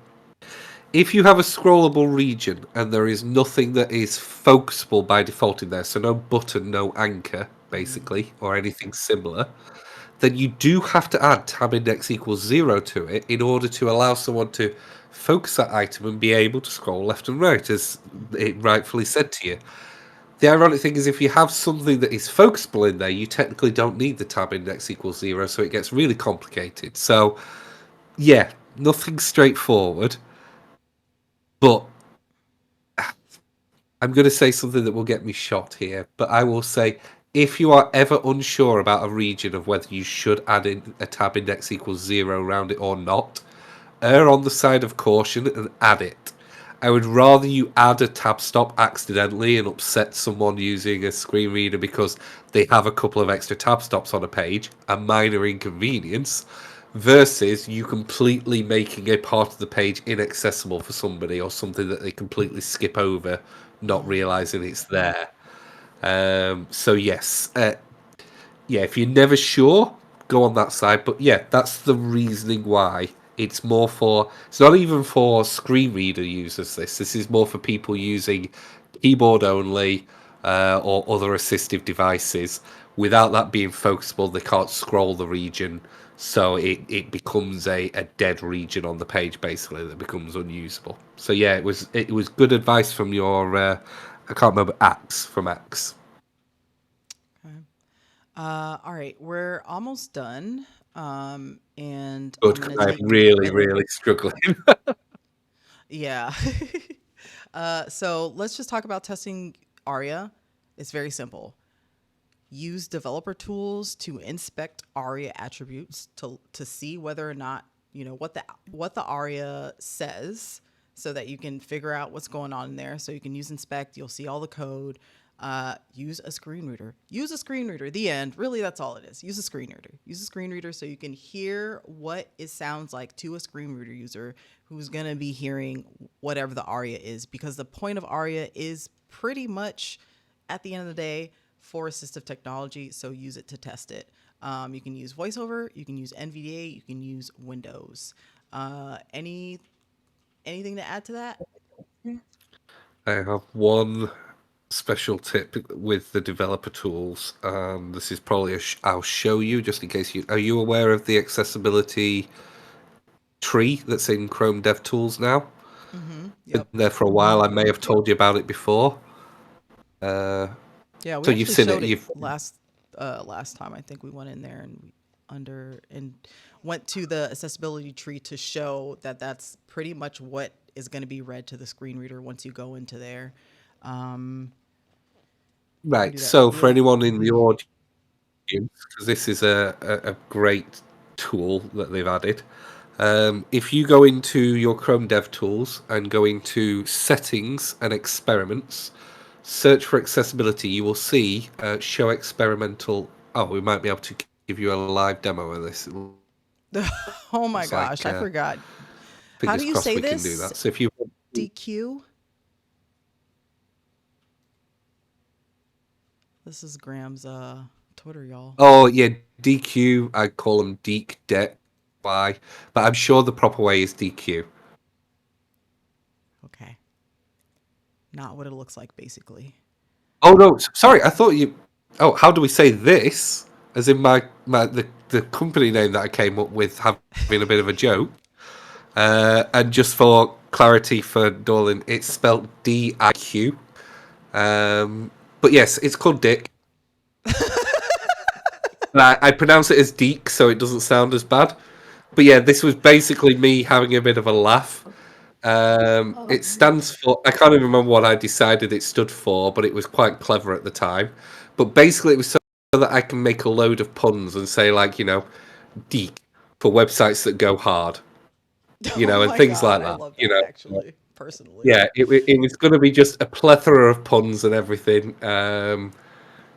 if you have a scrollable region and there is nothing that is focusable by default in there, so no button, no anchor, basically, or anything similar, then you do have to add tab index equals 0 to it in order to allow someone to focus that item and be able to scroll left and right, as it rightfully said to you. The ironic thing is if you have something that is focusable in there, you technically don't need the tab index equals 0, so it gets really complicated. So, yeah, nothing straightforward, but I'm going to say something that will get me shot here, but I will say if you are ever unsure about a region of whether you should add in a tab index equals 0 around it or not, err on the side of caution and add it. I would rather you add a tab stop accidentally and upset someone using a screen reader because they have a couple of extra tab stops on a page, a minor inconvenience, versus you completely making a part of the page inaccessible for somebody or something that they completely skip over, not realizing it's there. So yes, yeah, if you're never sure, go on that side. But yeah, that's the reasoning why. It's more for, it's not even for screen reader users, this is more for people using keyboard only or other assistive devices. Without that being focusable, they can't scroll the region. So it becomes a dead region on the page, basically, that becomes unusable. So yeah, it was good advice from your, I can't remember, Axe, from Axe. Okay. All right, we're almost done. And Good, I'm because gonna I'm take really, really struggling. yeah. So let's just talk about testing ARIA. It's very simple. Use developer tools to inspect ARIA attributes to see whether or not what the ARIA says, so that you can figure out what's going on in there. So you can use inspect. You'll see all the code. Use a screen reader. Use a screen reader. The end. Really, that's all it is. Use a screen reader. Use a screen reader so you can hear what it sounds like to a screen reader user who's gonna be hearing whatever the ARIA is, because the point of ARIA is pretty much at the end of the day, for assistive technology, so use it to test it. You can use VoiceOver, you can use NVDA, you can use Windows. Anything to add to that? I have one special tip with the developer tools. This is probably I'll show you just in case you are you aware of the accessibility tree that's in Chrome DevTools now? Been Yep. there for a while. I may have told you about it before. Yeah, we So you've actually seen showed it. it You've last time. I think we went in there and went to the accessibility tree to show that that's pretty much what is going to be read to the screen reader once you go into there. right. do that So for really anyone in the audience, because this is a great tool that they've added. If you go into your Chrome DevTools and go into Settings and Experiments, search for accessibility, you will see Show Experimental. Oh, we might be able to give you a live demo of this. Oh my Looks like, gosh, I forgot. How Fingers do you crossed say we can do this? that. So if you DQ? This is Graham's Twitter, y'all. Oh yeah, DQ. I call them Deek Det. Why? But I'm sure the proper way is DQ. Okay. Not what it looks like, basically. Oh no, sorry. I thought you. Oh, how do we say this? As in the company name that I came up with, having a bit of a joke. And just for clarity for Dolan, it's spelled DIQ. But yes, it's called Dick. I pronounce it as Deek, so it doesn't sound as bad. But yeah, this was basically me having a bit of a laugh. It stands for, I can't even remember what I decided it stood for, but it was quite clever at the time. But basically, it was so that I can make a load of puns and say, like, Deek for websites that go hard, Oh and my things God, like I that, love that actually, personally. Yeah, it was going to be just a plethora of puns and everything.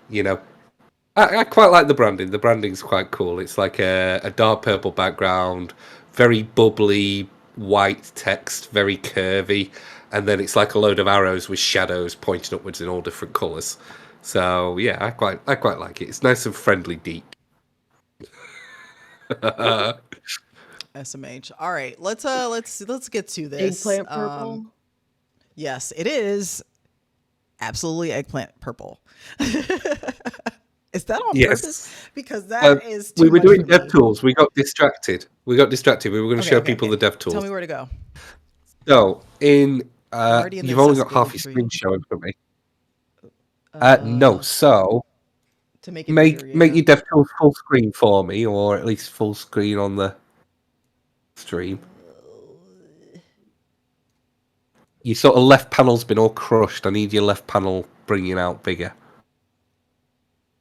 You know, I quite like the branding. The branding's quite cool. It's like a dark purple background, very bubbly white text, very curvy, and then it's like a load of arrows with shadows pointing upwards in all different colours. So yeah, I quite like it. It's nice and friendly, deep. SMH. All right, let's get to this. Eggplant purple. Yes, it is absolutely eggplant purple. Is that on purpose? Yes. Because that is too We were much doing for me. DevTools. We got distracted. We were going to show people the DevTools. Tell me where to go. So I'm already in the you've only got half accessibility your tree. screen showing for me. No, so To make it make bigger, make yeah. your DevTools full screen for me, or at least full screen on the stream. Your sort of left panel's been all crushed. I need your left panel bringing out bigger.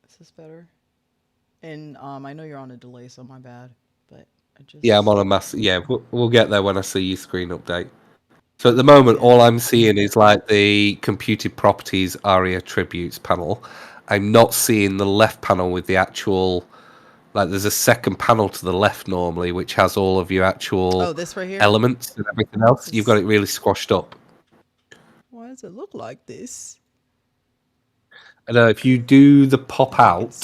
Is this better? And I know you're on a delay, so my bad. But I just Yeah, I'm on a mass. Yeah, we'll get there when I see your screen update. So at the moment, all I'm seeing is like the computed properties ARIA attributes panel. I'm not seeing the left panel with the actual. Like, there's a second panel to the left normally, which has all of your actual this right here. elements and everything else. You've got it really squashed up. Why does it look like this? And if you do the pop out,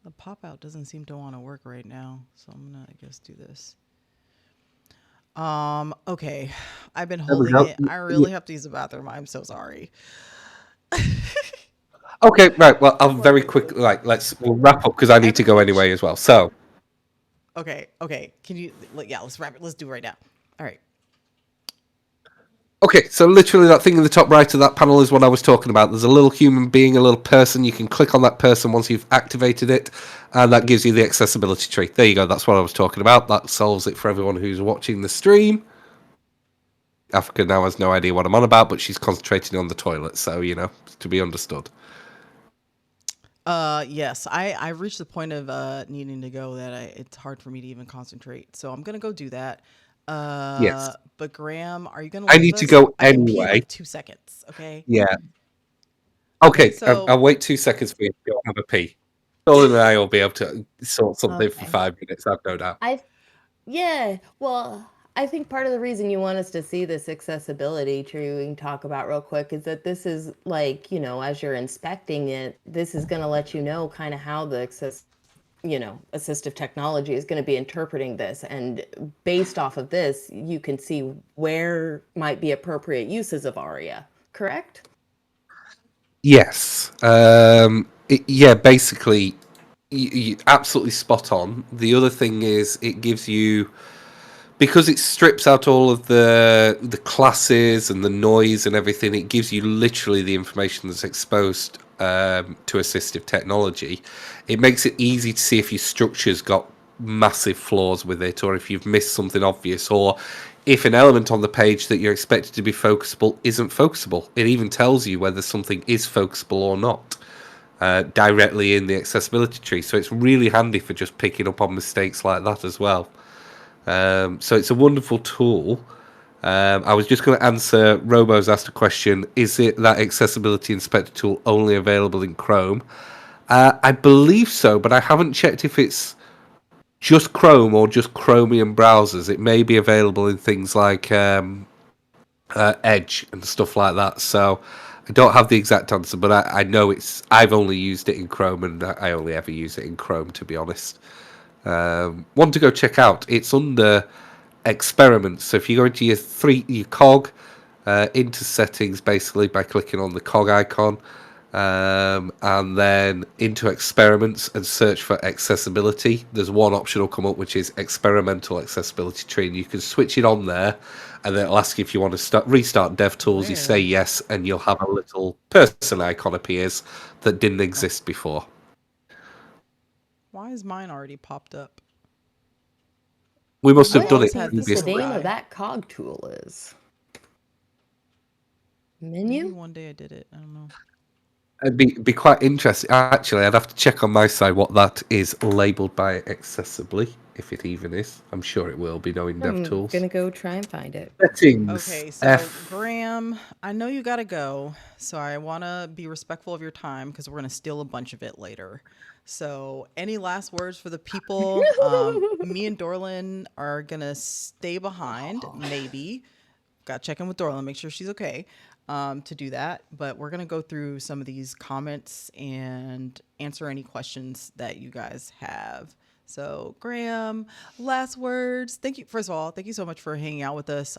The pop out doesn't seem to want to work right now, so I'm gonna, I guess, do this. Okay, I've been There we holding go. it. I really have to use the bathroom. I'm so sorry. okay, right. Well, I'll very quickly we'll wrap up because I need to go anyway as well. So, Okay. Can you? Let's wrap it. Let's do it right now. All right. okay, so literally that thing in the top right of that panel is what I was talking about. There's a little human being, a little person. You can click on that person once you've activated it, and that gives you the accessibility tree. There you go. That's what I was talking about. That solves it for everyone who's watching the stream. Africa now has no idea what I'm on about, but she's concentrating on the toilet, so to be understood. Yes, I've reached the point of needing to go that it's hard for me to even concentrate. So I'm gonna go do that. Yes. But Graham, are you gonna? I need to go I can pee in anyway. like 2 seconds. Okay. Yeah. Okay, so I'll wait 2 seconds for you to go have a pee. Nolan and I will be able to sort something for Okay. 5 minutes, I've no doubt. Yeah. Well, I think part of the reason you want us to see this accessibility tree we can talk about real quick is that this is like, as you're inspecting it, this is going to let you know kind of how the assistive technology is going to be interpreting this. And based off of this, you can see where might be appropriate uses of ARIA, correct? Yes. Yeah, basically, you absolutely spot on. The other thing is it gives you, because it strips out all of the classes and the noise and everything. It gives you literally the information that's exposed to assistive technology. It makes it easy to see if your structure's got massive flaws with it, or if you've missed something obvious, or if an element on the page that you're expected to be focusable isn't focusable. It even tells you whether something is focusable or not directly in the accessibility tree. So it's really handy for just picking up on mistakes like that as well. So it's a wonderful tool. I was just going to answer, Robo's asked a question, is it that accessibility inspector tool only available in Chrome? I believe so, but I haven't checked if it's just Chrome or just Chromium browsers. It may be available in things like Edge and stuff like that. So I don't have the exact answer, but I know I've only used it in Chrome, and I only ever use it in Chrome, to be honest. One to go check out. It's under experiments. So if you go into your cog, into settings, basically by clicking on the cog icon, and then into experiments and search for accessibility, there's one option will come up which is experimental accessibility tree, and you can switch it on there, and then it'll ask you if you want to restart DevTools. You say yes, and you'll have a little person icon appears that didn't exist before. Why is mine already popped up? We must have I've done always it had What this the name awry. of that cog tool is? Maybe Menu? one day I did it. I don't know. It'd be quite interesting. Actually, I'd have to check on my side what that is labelled by accessibly, if it even is. I'm sure it will be, knowing I'm DevTools. gonna go try and find it. Settings. Okay, so Graham, I know you gotta go, so I want to be respectful of your time because we're gonna steal a bunch of it later. So, any last words for the people? Me and Dorlin are gonna stay behind, maybe. Got to check in with Dorlin, make sure she's okay to do that. But we're gonna go through some of these comments and answer any questions that you guys have. So, Graham, last words. Thank you. First of all, thank you so much for hanging out with us.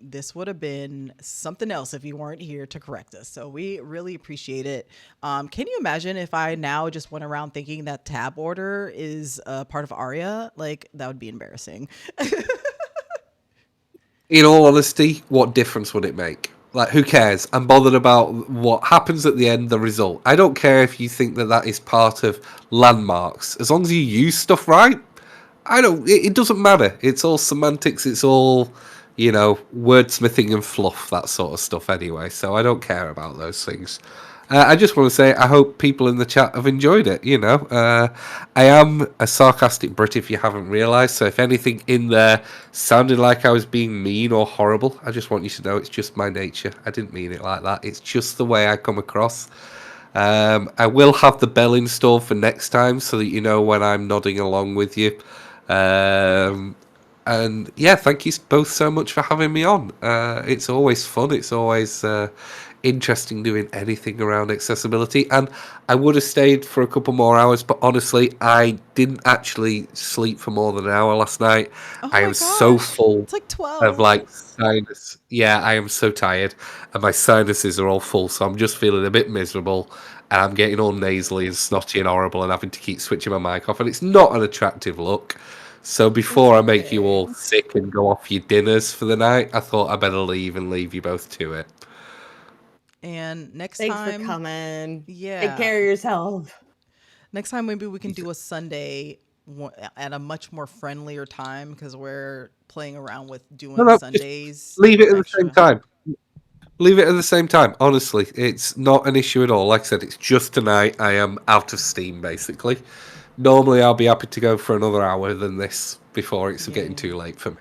This would have been something else if you weren't here to correct us. So we really appreciate it. Can you imagine if I now just went around thinking that tab order is a part of ARIA? Like, that would be embarrassing. In all honesty, what difference would it make? Like, who cares? I'm bothered about what happens at the end, the result. I don't care if you think that that is part of landmarks. As long as you use stuff right, it doesn't matter. It's all semantics. It's all, wordsmithing and fluff, that sort of stuff anyway. So I don't care about those things. I just want to say I hope people in the chat have enjoyed it. I am a sarcastic Brit, if you haven't realised. So if anything in there sounded like I was being mean or horrible, I just want you to know it's just my nature. I didn't mean it like that. It's just the way I come across. I will have the bell installed for next time so that you know when I'm nodding along with you. And yeah, thank you both so much for having me on. It's always fun. It's always interesting doing anything around accessibility. And I would have stayed for a couple more hours, but honestly, I didn't actually sleep for more than an hour last night. Oh I my am so gosh, full it's like of 12. sinus. Yeah, I am so tired, and my sinuses are all full, so I'm just feeling a bit miserable. And I'm getting all nasally and snotty and horrible, and having to keep switching my mic off, and it's not an attractive look. So before I make you all sick and go off your dinners for the night, I thought I better leave and leave you both to it. And next Thanks for time, coming. yeah, Take care of yourself. next time maybe we can do a Sunday at a much more friendlier time because we're playing around with doing No, just Sundays. leave it at the extra. same time. Leave it at the same time. Honestly, it's not an issue at all. Like I said, it's just tonight. I am out of steam, basically. Normally, I'll be happy to go for another hour than this before it's getting too late for me.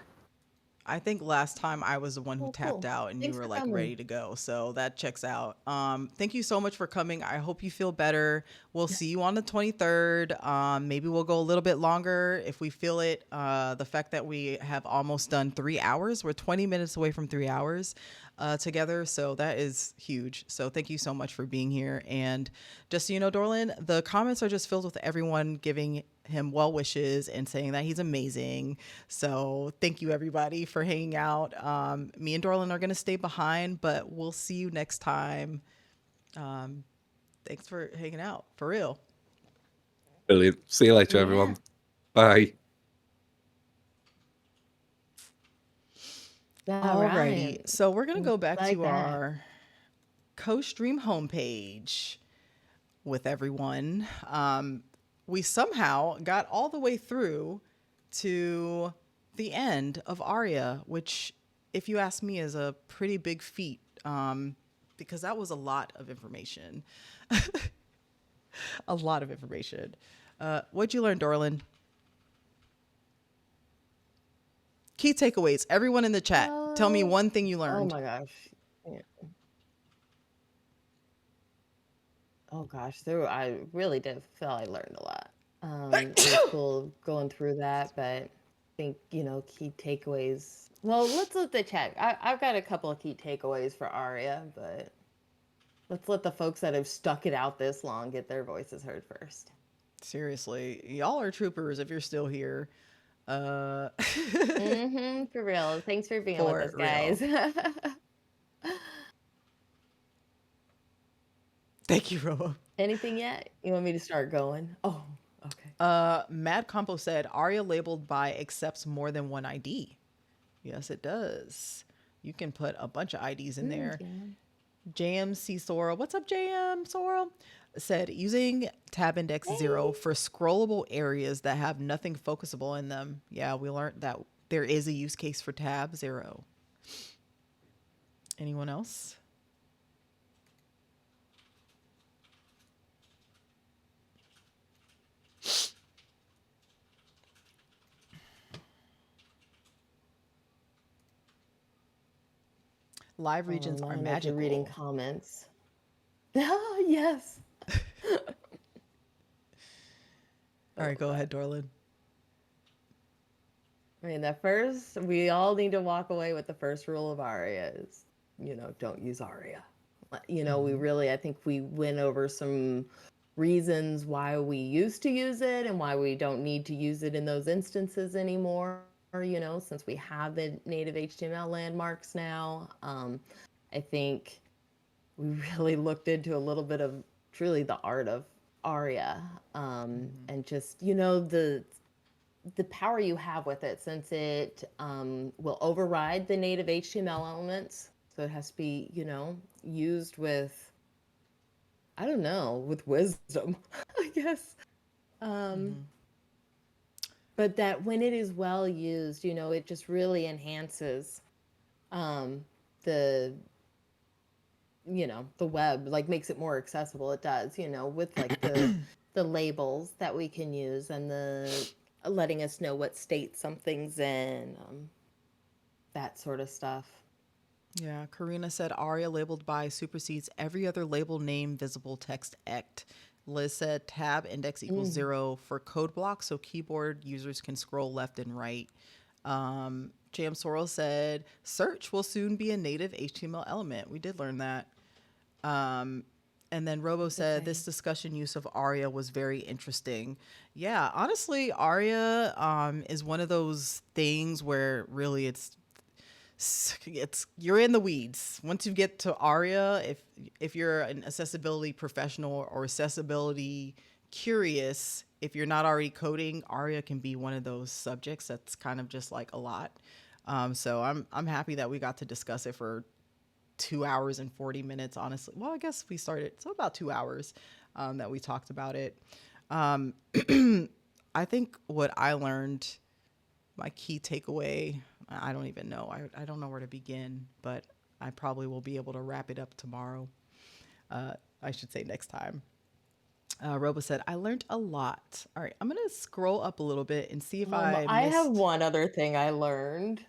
I think last time I was the one who Oh, tapped cool. out and you Thanks were for like coming. ready to go. So that checks out. Thank you so much for coming. I hope you feel better. We'll see you on the 23rd. Maybe we'll go a little bit longer if we feel it. The fact that we have almost done 3 hours, we're 20 minutes away from 3 hours together. So that is huge. So thank you so much for being here. And just so you know, Dorlin, the comments are just filled with everyone giving him well wishes and saying that he's amazing. So thank you everybody for hanging out. Me and Dorlin are going to stay behind, but we'll see you next time. Thanks for hanging out for real. Brilliant. See you later, Yeah. everyone. Bye. All right. Alrighty. So we're going to go back Like to that. our co-stream homepage with everyone. We somehow got all the way through to the end of ARIA, which, if you ask me, is a pretty big feat because that was a lot of information. A lot of information. What'd you learn, Dorlin? Key takeaways. Everyone in the chat, tell me one thing you Oh learned. my gosh. Yeah. Oh gosh, I really did feel I learned a lot. It was cool going through that, but I think, key takeaways. Well, let's let the chat. I've got a couple of key takeaways for Aria, but let's let the folks that have stuck it out this long get their voices heard first. Seriously, y'all are troopers if you're still here. For real. Thanks for being with For us, real. guys. Thank you, Robo. Anything yet? You want me to start going? Oh, okay. Mad Compo said Aria labeled by accepts more than one ID. Yes, it does. You can put a bunch of IDs in there. Yeah. JMC Sorrel, what's up, JM Sorrel? Said using tab index 0 for scrollable areas that have nothing focusable in them. Yeah, we learned that there is a use case for tab 0. Anyone else? Live regions I are don't know if you're reading magical. comments. Oh, yes. All right, go ahead, Dorlin. I mean, we all need to walk away with the first rule of ARIA is, don't use ARIA. We really, I think we went over some reasons why we used to use it and why we don't need to use it in those instances anymore, since we have the native HTML landmarks now. I think we really looked into a little bit of truly the art of ARIA and just, the power you have with it, since it will override the native HTML elements. So it has to be, used with, I don't know, with wisdom, I guess. But that when it is well used, it just really enhances the, the web, like makes it more accessible. It does, with like the labels that we can use and the letting us know what state something's in, that sort of stuff. Yeah, Karina said ARIA labeled by supersedes every other label name visible text ect. Liz said tab index equals 0 for code blocks so keyboard users can scroll left and right. Jam Sorrel said search will soon be a native HTML element. We did learn that. And then Robo said this discussion use of ARIA was very interesting. Yeah, honestly, ARIA is one of those things where really it's you're in the weeds. Once you get to ARIA, if you're an accessibility professional or accessibility curious, if you're not already coding, ARIA can be one of those subjects that's kind of just like a lot. So I'm happy that we got to discuss it for 2 hours and 40 minutes, honestly. Well, I guess we started, so about 2 hours that we talked about it. I think what I learned, my key takeaway, I don't even know. I don't know where to begin, but I probably will be able to wrap it up tomorrow. I should say next time. Robo said, I learned a lot. All right, I'm going to scroll up a little bit and see if I I have missed. one other thing I learned.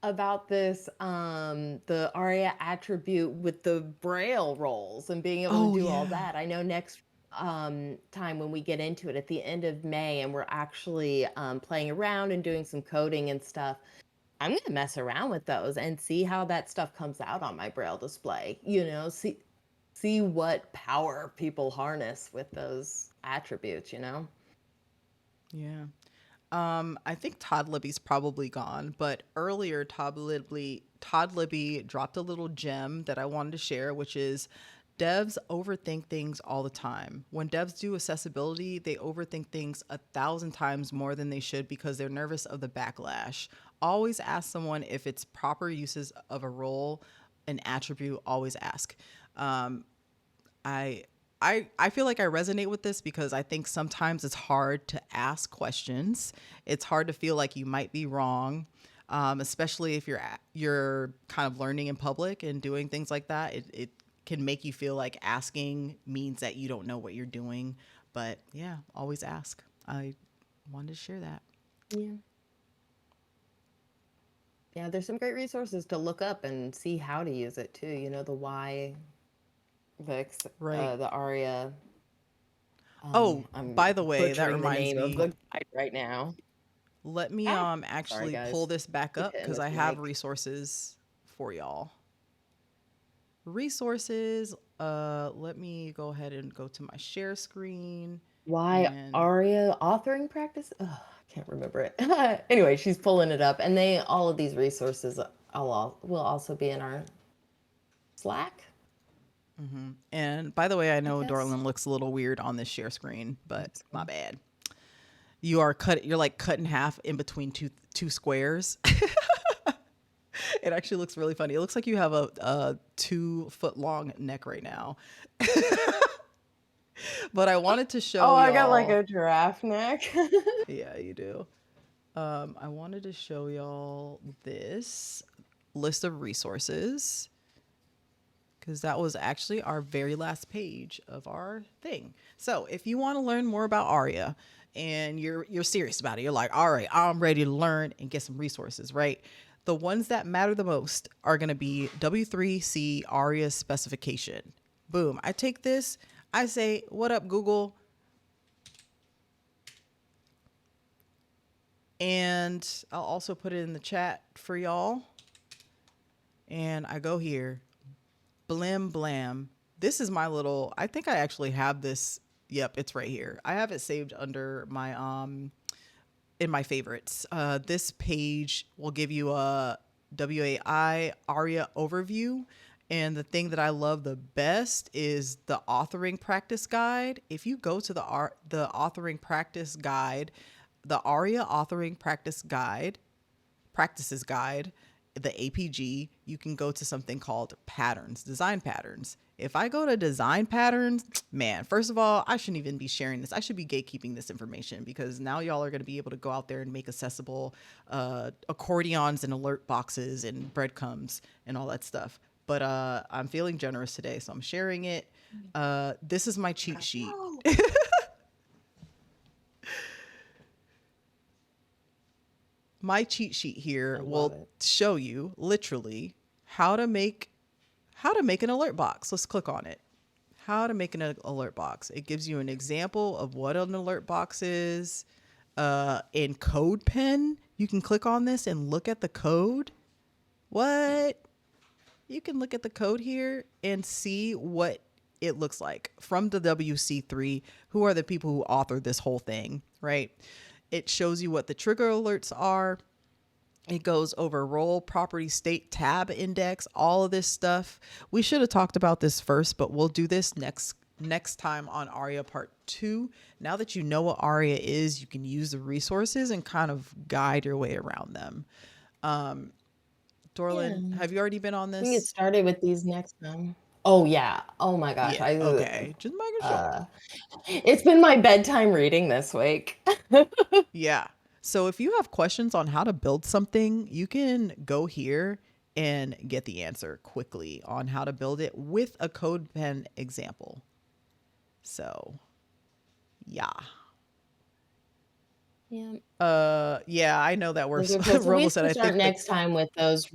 about this the ARIA attribute with the braille rolls and being able to Oh do all yeah. that. I know next time when we get into it at the end of May and we're actually playing around and doing some coding and stuff, I'm gonna mess around with those and see how that stuff comes out on my braille display. See what power people harness with those attributes, you know? Yeah. I think Todd Libby's probably gone, but earlier Todd Libby dropped a little gem that I wanted to share, which is devs overthink things all the time. When devs do accessibility, they overthink things 1,000 times more than they should because they're nervous of the backlash. Always ask someone if it's proper uses of a role, an attribute. Always ask. I I feel like I resonate with this because I think sometimes it's hard to ask questions. It's hard to feel like you might be wrong, especially if you're kind of learning in public and doing things like that. It can make you feel like asking means that you don't know what you're doing. But yeah, always ask. I wanted to share that. Yeah. Yeah, there's some great resources to look up and see how to use it too. You know, the why, Right. the ARIA. Oh, I'm by the way, that butchering the reminds name of me. the guide right now. Let me Ah, sorry actually pull guys. this back Keep up hitting because this I have mic. resources for y'all. Resources. Let me go ahead and go to my share screen Why and ARIA authoring practice? Ugh, I can't remember it. Anyway, she's pulling it up, and all of these resources will also be in our Slack, by the way, I I know guess. Dorlin looks a little weird on this share screen, but That's my cool. bad. You're like cut in half in between two squares. It actually looks really funny. It looks like you have a 2 foot long neck right now. But I wanted to Oh, show I got like y'all. a giraffe neck. Yeah, you do. I wanted to show y'all this list of resources because that was actually our very last page of our thing. So if you want to learn more about ARIA and you're serious about it, you're like, all right, I'm ready to learn and get some resources, right? The ones that matter the most are going to be W3C ARIA specification. Boom. I take this, I say, what up, Google? And I'll also put it in the chat for y'all. And I go here, blam blam. This is my little, I think I actually have this. Yep, it's right here. I have it saved under my in my favorites. This page will give you a WAI ARIA overview. And the thing that I love the best is the authoring practice guide. If you go to the authoring practice guide, the ARIA authoring practices guide, the APG, you can go to something called patterns, design patterns. If I go to design patterns, man, first of all, I shouldn't even be sharing this. I should be gatekeeping this information because now y'all are going to be able to go out there and make accessible accordions and alert boxes and breadcrumbs and all that stuff. But I'm feeling generous today, so I'm sharing it. This is my cheat sheet. My cheat sheet I here love will it. show you literally how to make an alert box. Let's click on it. How to make an alert box. It gives you an example of what an alert box is. In CodePen, you can click on this and look at the code. What? You can look at the code here and see what it looks like from the WC3, who are the people who authored this whole thing, right? It shows you what the trigger alerts are. It goes over role, property, state, tab index, all of this stuff. We should have talked about this first, but we'll do this next time on ARIA Part 2. Now that you know what ARIA is, you can use the resources and kind of guide your way around them. Yeah. Dorlin, have you already been on We can get this? started with these next time. Oh yeah. Oh my gosh. Yeah, okay. Just making sure. Uh it's been my bedtime reading this week. Yeah. So if you have questions on how to build something, you can go here and get the answer quickly on how to build it with a CodePen example. So, yeah. Yeah. Yeah, I know that we're So we Robo said can I start think that next time with those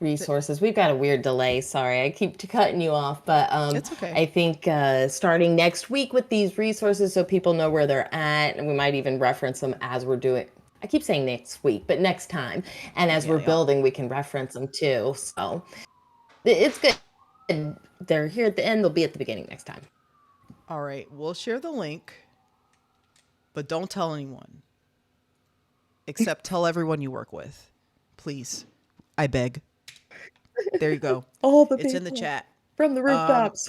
resources. We've got a weird delay. Sorry, I keep cutting you off, but it's okay. I think starting next week with these resources, so people know where they're at, and we might even reference them as we're doing. I keep saying next week, but next time, and as we're Yeah. building, we can reference them too. So it's good. They're here at the end. They'll be at the beginning next time. All right, we'll share the link, but don't tell anyone. Except tell everyone you work with. Please. I beg. There you go. All the It's in the people chat. from the rooftops.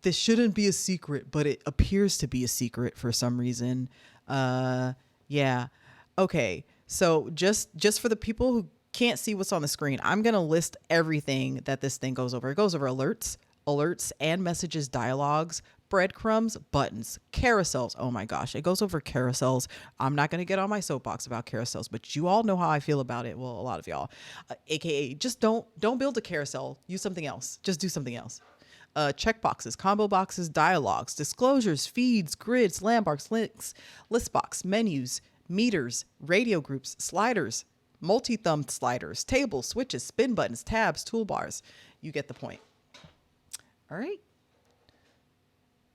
This shouldn't be a secret, but it appears to be a secret for some reason. Yeah. Okay. So just for the people who can't see what's on the screen, I'm gonna list everything that this thing goes over. It goes over alerts and messages, dialogues, breadcrumbs, buttons, carousels. Oh my gosh, it goes over carousels. I'm not gonna get on my soapbox about carousels, but you all know how I feel about it. Well, a lot of y'all, aka just don't build a carousel. Use something else. Just do something else. Checkboxes, combo boxes, dialogues, disclosures, feeds, grids, landmarks, links, list box, menus, meters, radio groups, sliders, multi-thumb sliders, tables, switches, spin buttons, tabs, toolbars. You get the point. All right.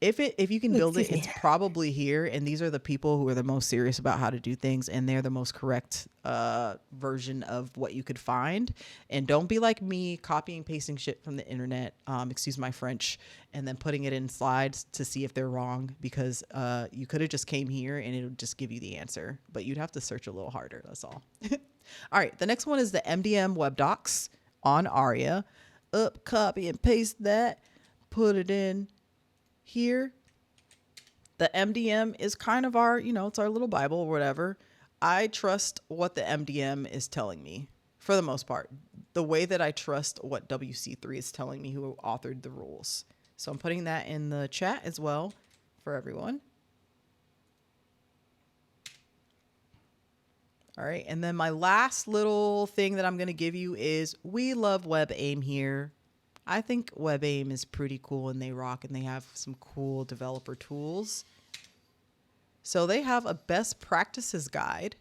If you can build it, Excuse it's me. probably here. And these are the people who are the most serious about how to do things, and they're the most correct version of what you could find. And don't be like me, copying pasting shit from the internet. Excuse my French, and then putting it in slides to see if they're wrong, because you could have just came here and it'll just give you the answer, but you'd have to search a little harder. That's all. All right, the next one is the MDM web docs on ARIA. Copy and paste that, put it in here. The MDM is kind of our, it's our little Bible or whatever. I trust what the MDM is telling me for the most part. The way that I trust what WC3 is telling me, who authored the rules. So I'm putting that in the chat as well for everyone. All right. And then my last little thing that I'm going to give you is we love WebAIM here. I think WebAIM is pretty cool, and they rock, and they have some cool developer tools. So they have a best practices guide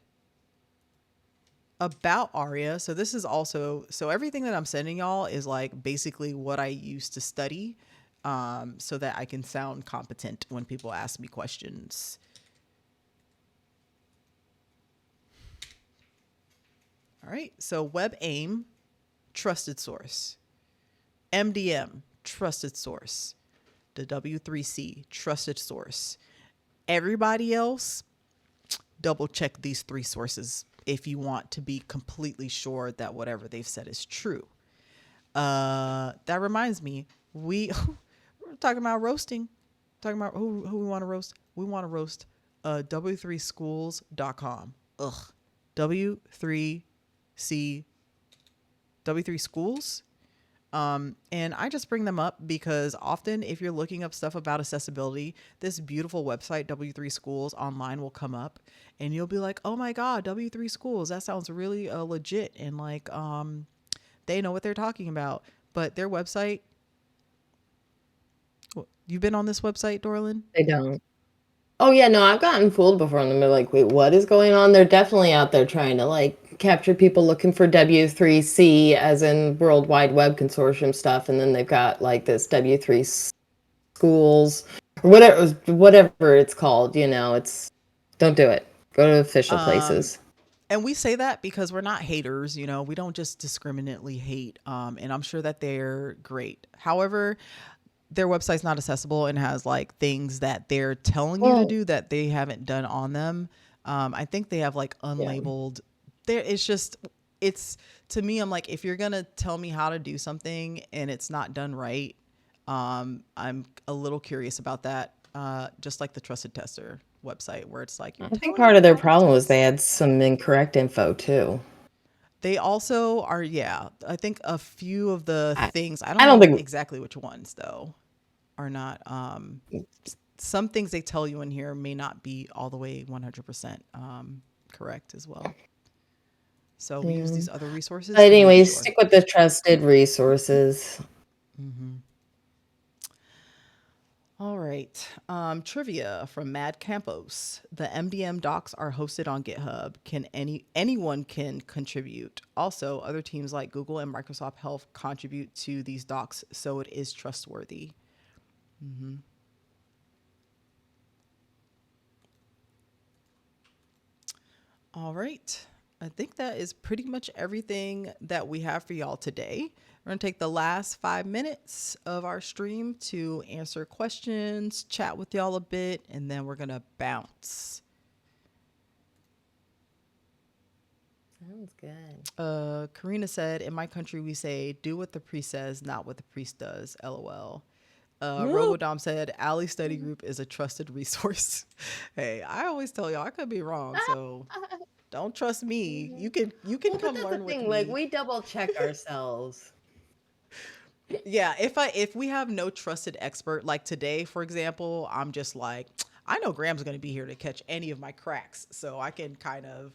about ARIA. So this is also, so everything that I'm sending y'all is like basically what I used to study, so that I can sound competent when people ask me questions. All right. So WebAIM, trusted source. MDM, trusted source. The W3C, trusted source. Everybody else, double check these 3 sources if you want to be completely sure that whatever they've said is true. That reminds me, we're talking about roasting. Talking about who we want to roast. We want to roast w3schools.com. Ugh. W3C W3 schools. And I just bring them up because often if you're looking up stuff about accessibility, this beautiful website, W3 Schools online, will come up, and you'll be like, oh my God, W3 Schools, that sounds really legit. And like, they know what they're talking about, but their website, you've been on this website, Dorlin? They don't. Oh yeah, no, I've gotten fooled before, and they're like, "Wait, what is going on?" They're definitely out there trying to like capture people looking for W3C, as in World Wide Web Consortium stuff, and then they've got like this W3 schools or whatever it's called. It's don't do it. Go to official places. And we say that because we're not haters, we don't just discriminately hate. And I'm sure that they're great. However, their website's not accessible and has like things that they're telling you to do that they haven't done on them. I think they have like unlabeled. It's to me, I'm like, if you're gonna tell me how to do something and it's not done right, I'm a little curious about that. Just like the Trusted Tester website, where it's like, I think part of their problem was they had some incorrect info too. They also are, I think a few of the things, I I don't don't know think exactly which ones though, are not, some things they tell you in here may not be all the way 100% correct as well. So we use these other resources. But to make anyways, sure. stick with the trusted resources. All right. Trivia from Mad Campos. The MDM docs are hosted on GitHub. Anyone can contribute. Also, other teams like Google and Microsoft Health contribute to these docs, so it is trustworthy. All right. I think that is pretty much everything that we have for y'all today. We're going to take the last 5 minutes of our stream to answer questions, chat with y'all a bit, and then we're going to bounce. Sounds good. Karina said, in my country, we say, do what the priest says, not what the priest does. LOL. Robodom said, Ally Study Group is a trusted resource. Hey, I always tell y'all I could be wrong, so don't trust me. You can Well, but come that's the learn with thing. me. Like, we double check ourselves. Yeah, if we have no trusted expert, like today, for example, I'm just like, I know Graham's going to be here to catch any of my cracks, so I can kind of,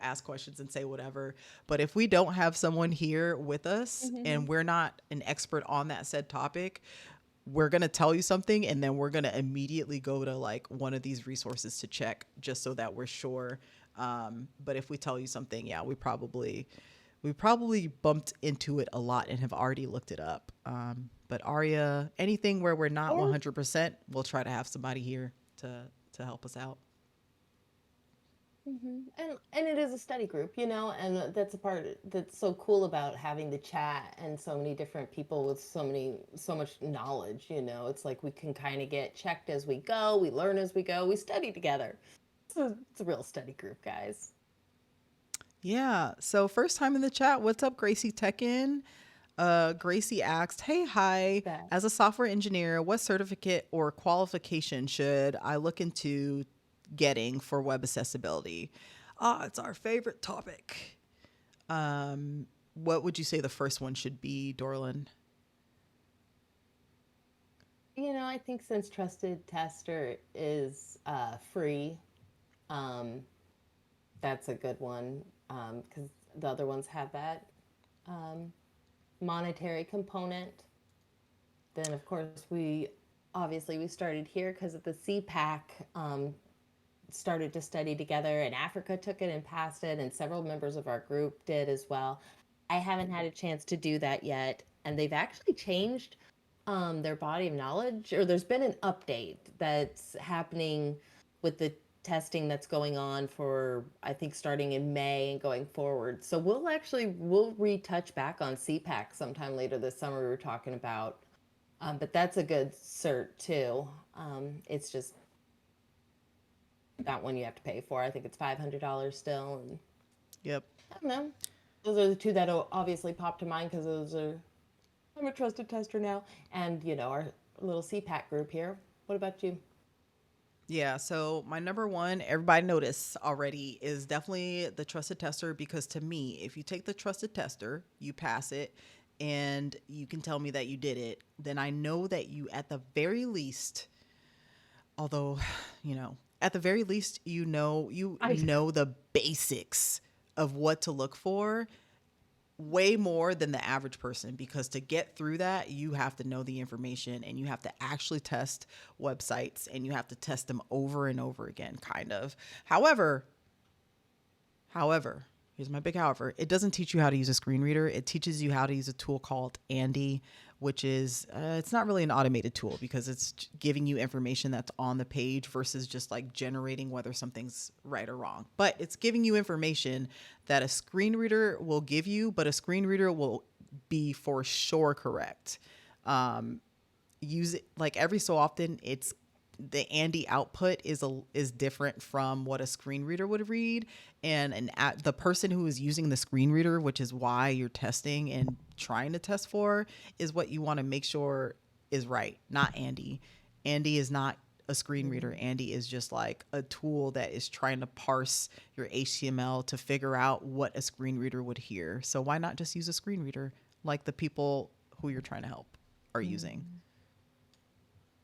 ask questions and say whatever. But if we don't have someone here with us and we're not an expert on that said topic, we're going to tell you something and then we're going to immediately go to like one of these resources to check just so that we're sure. But if we tell you something, yeah, we probably bumped into it a lot and have already looked it up. But ARIA, anything where we're not 100%, we'll try to have somebody here to help us out. And it is a study group, and that's a part that's so cool about having the chat and so many different people with so much knowledge. It's like we can kind of get checked as we go, we learn as we go, we study together. It's a real study group, guys. Yeah. So first time in the chat. What's up, Gracie Tekin? Gracie asked, hey, hi. As a software engineer, what certificate or qualification should I look into getting for web accessibility? It's our favorite topic. What would you say the first one should be, Dorlin? I think since Trusted Tester is free, that's a good one, because the other ones have that monetary component. Then, of course, we started here because of the CPAC, started to study together, and Africa took it and passed it, and several members of our group did as well. I haven't had a chance to do that yet, and they've actually changed their body of knowledge, or there's been an update that's happening with the testing that's going on for, I think, starting in May and going forward. So we'll retouch back on CPAC sometime later this summer. We were talking about, but that's a good cert too. It's just that one you have to pay for. I think it's $500 still. And Yep. I don't know. Those are the two that obviously pop to mind because I'm a trusted tester now, and our little CPAC group here. What about you? Yeah, so my number one, everybody noticed already, is definitely the trusted tester, because to me, if you take the trusted tester, you pass it, and you can tell me that you did it, then I know that you, at the very least, although, at the very least, you know the basics of what to look for way more than the average person, because to get through that, you have to know the information and you have to actually test websites and you have to test them over and over again, kind of. However, here's my big however, it doesn't teach you how to use a screen reader. It teaches you how to use a tool called Andy, which is, it's not really an automated tool because it's giving you information that's on the page versus just like generating whether something's right or wrong. But it's giving you information that a screen reader will give you, but a screen reader will be for sure correct. Use it like every so often. It's the Andy output is different from what a screen reader would read, and the person who is using the screen reader, which is why you're testing and trying to test for, is what you want to make sure is right, not Andy. Andy is not a screen reader. Andy is just like a tool that is trying to parse your HTML to figure out what a screen reader would hear. So why not just use a screen reader like the people who you're trying to help are using?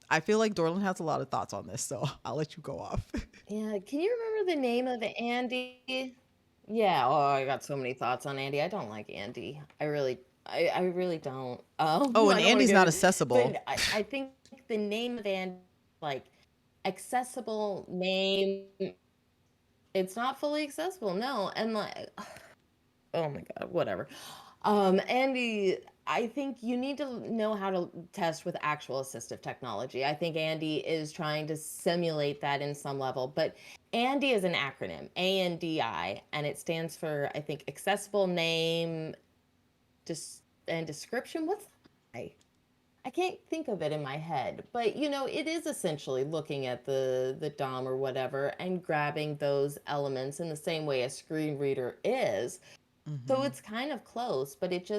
I feel like Dorlin has a lot of thoughts on this, so I'll let you go off. Yeah, can you remember the name of Andy? Yeah, I got so many thoughts on Andy. I don't like Andy. I really I really don't. Oh, I and don't want to Andy's get not it, but accessible. I think the name of Andy, like accessible name, it's not fully accessible, no. And like, oh my God, whatever. Andy, I think you need to know how to test with actual assistive technology. I think Andy is trying to simulate that in some level, but Andy is an acronym, ANDI, and it stands for, I think, accessible name and description. What's I? I can't think of it in my head, but it is essentially looking at the DOM or whatever and grabbing those elements in the same way a screen reader is. So Hmm. it's kind of close, but it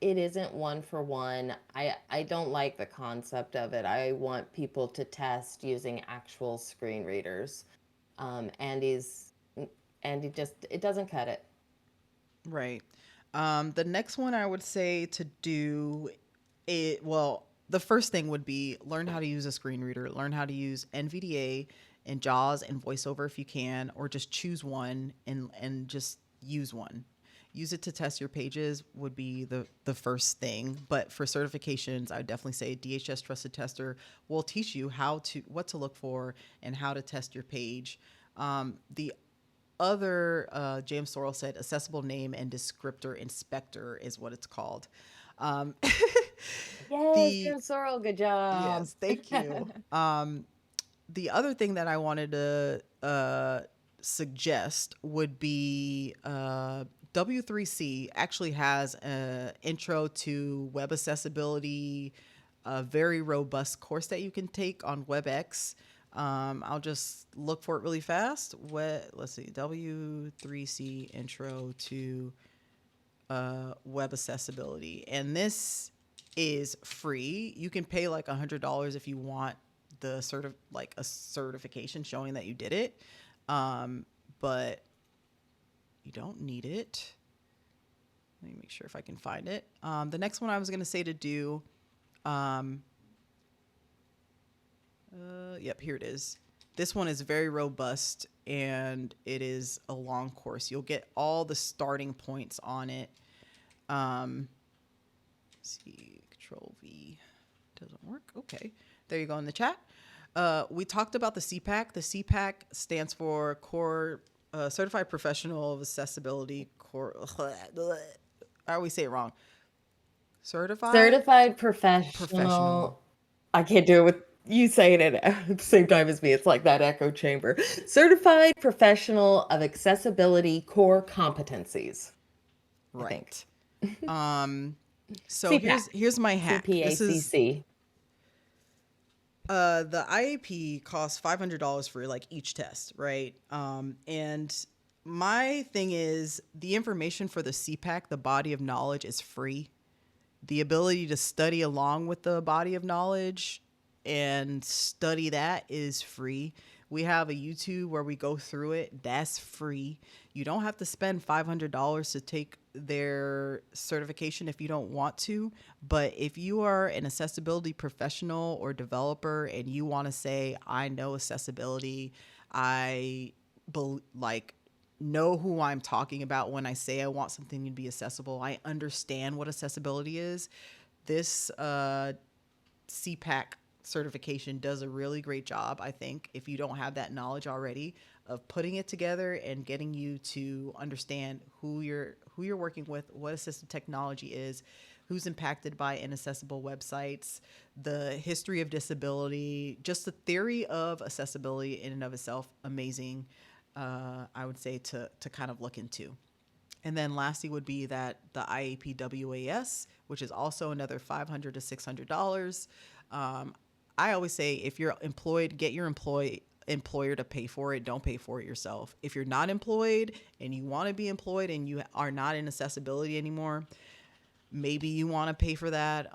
isn't one for one. I don't like the concept of it. I want people to test using actual screen readers. Andy's Andy just it doesn't cut it. Right. The next one I would say to do it, well, the first thing would be learn how to use a screen reader, learn how to use NVDA and JAWS and VoiceOver if you can, or just choose one and just use one. Use it to test your pages would be the first thing. But for certifications, I would definitely say DHS Trusted Tester will teach you what to look for and how to test your page. The other James Sorrell said accessible name and descriptor inspector is what it's called. Um, Yes, the Jim Sorrell, good job. Yes, thank you. The other thing that I wanted to suggest would be W3C actually has an intro to web accessibility, a very robust course that you can take on WebEx. I'll just look for it really fast. Let's see, W3C intro to web accessibility, and this is free. You can pay like $100 if you want like a certification showing that you did it, but you don't need it. Let me make sure if I can find it. The next one I was going to say to do, um, yep, here it is. This one is very robust and it is a long course. You'll get all the starting points on it. See, Control V doesn't work. Okay, there you go in the chat. We talked about the CPAC. The CPAC stands for Core Certified Professional of Accessibility. Core. I always say it wrong. Certified Certified Professional. professional. I can't do it with you saying it at the same time as me. It's like that echo chamber. Certified professional of accessibility core competencies, I think. Right. Um. So CPAC. here's my hack. This is CPACC. the IAP costs $500 for like each test, right? And my thing is the information for the CPAC, the body of knowledge, is free. The ability to study along with the body of knowledge and study that is free. We have a YouTube where we go through it. That's free. You don't have to spend $500 to take their certification if you don't want to. But if you are an accessibility professional or developer and you want to say, I know accessibility, like know who I'm talking about when I say I want something to be accessible. I understand what accessibility is. This CPAC certification does a really great job, I think, if you don't have that knowledge already, of putting it together and getting you to understand who you're working with, what assistive technology is, who's impacted by inaccessible websites, the history of disability, just the theory of accessibility in and of itself, amazing. I would say to kind of look into. And then lastly would be that the IAP WAS, which is also another $500 to $600. I always say if you're employed, get your employer to pay for it. Don't pay for it yourself. If you're not employed and you want to be employed and you are not in accessibility anymore, maybe you want to pay for that.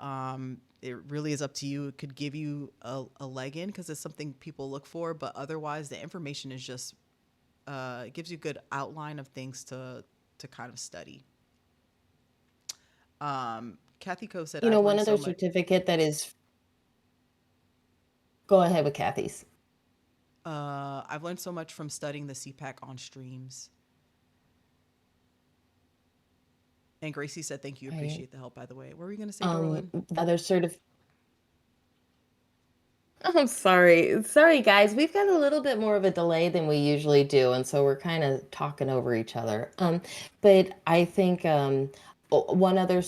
It really is up to you. It could give you a leg in because it's something people look for, but otherwise the information is just it gives you a good outline of things to kind of study. Kathy Ko said, "I've One learned so other much." certificate that is, go ahead with Kathy's. I've learned so much from studying the CPAC on streams. And Gracie said, thank you. Right. Appreciate the help, by the way. What were you going to say, Dorlin? The other I'm sorry. Sorry, guys. We've got a little bit more of a delay than we usually do, and so we're kind of talking over each other. But I think one other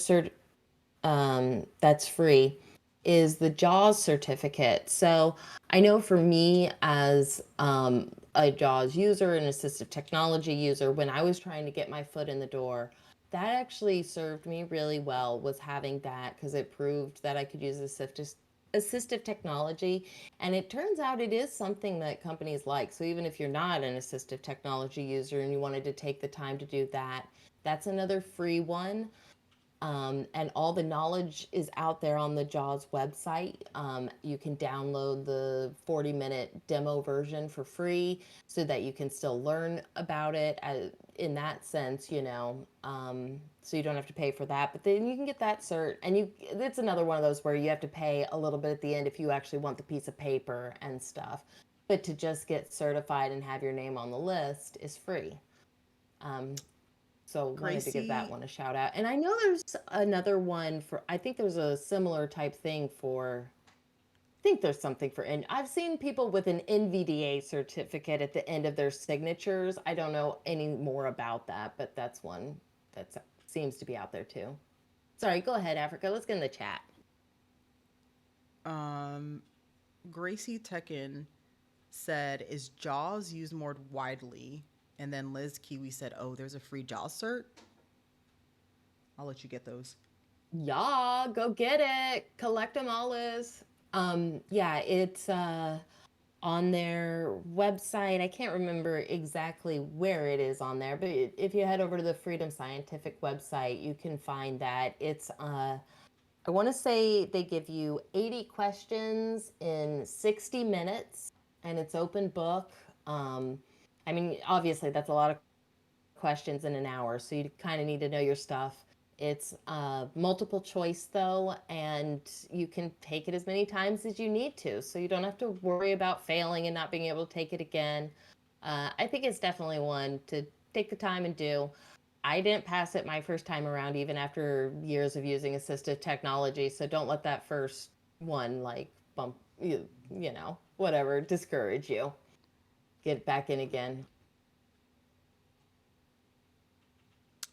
that's free is the JAWS certificate. So I know for me as a JAWS user, an assistive technology user, when I was trying to get my foot in the door, that actually served me really well, was having that, because it proved that I could use assistive technology. And it turns out it is something that companies like. So even if you're not an assistive technology user and you wanted to take the time to do that, that's another free one. And all the knowledge is out there on the JAWS website. You can download the 40-minute demo version for free so that you can still learn about it in that sense, so you don't have to pay for that. But then you can get that cert, and it's another one of those where you have to pay a little bit at the end if you actually want the piece of paper and stuff. But to just get certified and have your name on the list is free. So wanted to give that Gracie, one a shout out. And I know there's another one I think there's a similar type thing I think there's something and I've seen people with an NVDA certificate at the end of their signatures. I don't know any more about that, but that's one that seems to be out there too. Sorry, go ahead, Africa. Let's get in the chat. Gracie Tekken said, is JAWS used more widely? And then Liz Kiwi said, oh, there's a free JAWS cert. I'll let you get those. Yeah, go get it. Collect them all, Liz. Yeah, it's on their website. I can't remember exactly where it is on there, but if you head over to the Freedom Scientific website, you can find that. It's I want to say they give you 80 questions in 60 minutes, and it's open book. I mean, obviously, that's a lot of questions in an hour, so you kind of need to know your stuff. It's multiple choice though, and you can take it as many times as you need to, so you don't have to worry about failing and not being able to take it again. I think it's definitely one to take the time and do. I didn't pass it my first time around, even after years of using assistive technology. So don't let that first one bump whatever, discourage you. Get back in again.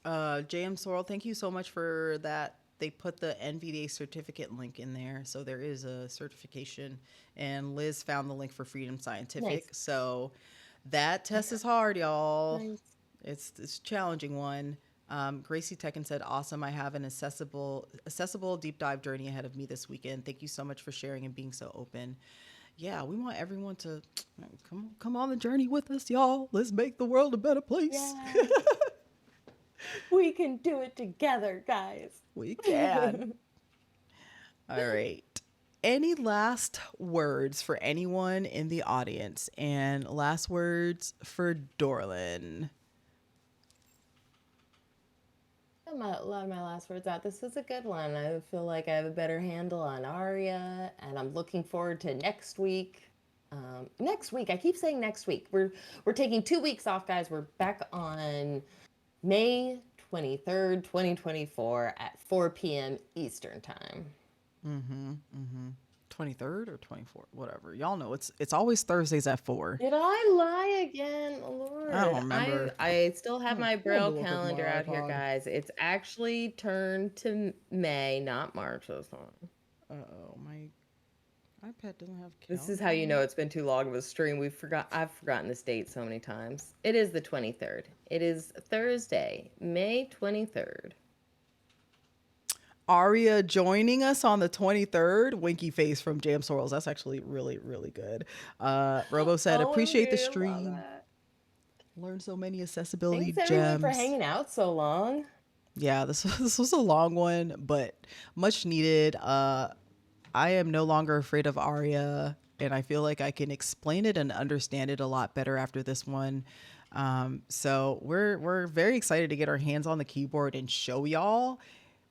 JM Sorrel, thank you so much for that. They put the NVDA certificate link in there. So there is a certification. And Liz found the link for Freedom Scientific. Nice. So that test is hard, y'all. Nice. It's a challenging one. Gracie Tekken said, awesome. I have an accessible deep dive journey ahead of me this weekend. Thank you so much for sharing and being so open. Yeah, we want everyone to come on the journey with us, y'all. Let's make the world a better place. Yeah. We can do it together, guys. We can. All right. Any last words for anyone in the audience? And last words for Dorlin. A lot of my last words out. This was a good one. I feel like I have a better handle on ARIA, and I'm looking forward to next week. Next week, I keep saying next week. We're taking 2 weeks off, guys. We're back on May 23rd, 2024 at 4 p.m. Eastern time. 23rd or 24th, whatever. Y'all know it's always Thursdays at 4. Did I lie again, Lord? I don't remember. I still have my Braille look at calendar my out here, iPod. guys. It's actually turned to May, not March this time. Uh-oh, my iPad doesn't have calendar. This is how you know it's been too long of a stream. I've forgotten this date so many times. It is the 23rd. It is Thursday, May 23rd. Aria joining us on the 23rd. Winky face from Jam Sorrels. That's actually really, really good. Robo said, appreciate the OMG, love stream. that. Learned so many accessibility Thanks everyone for gems. hanging out so long. Yeah, this was a long one, but much needed. I am no longer afraid of Aria, and I feel like I can explain it and understand it a lot better after this one. So we're very excited to get our hands on the keyboard and show y'all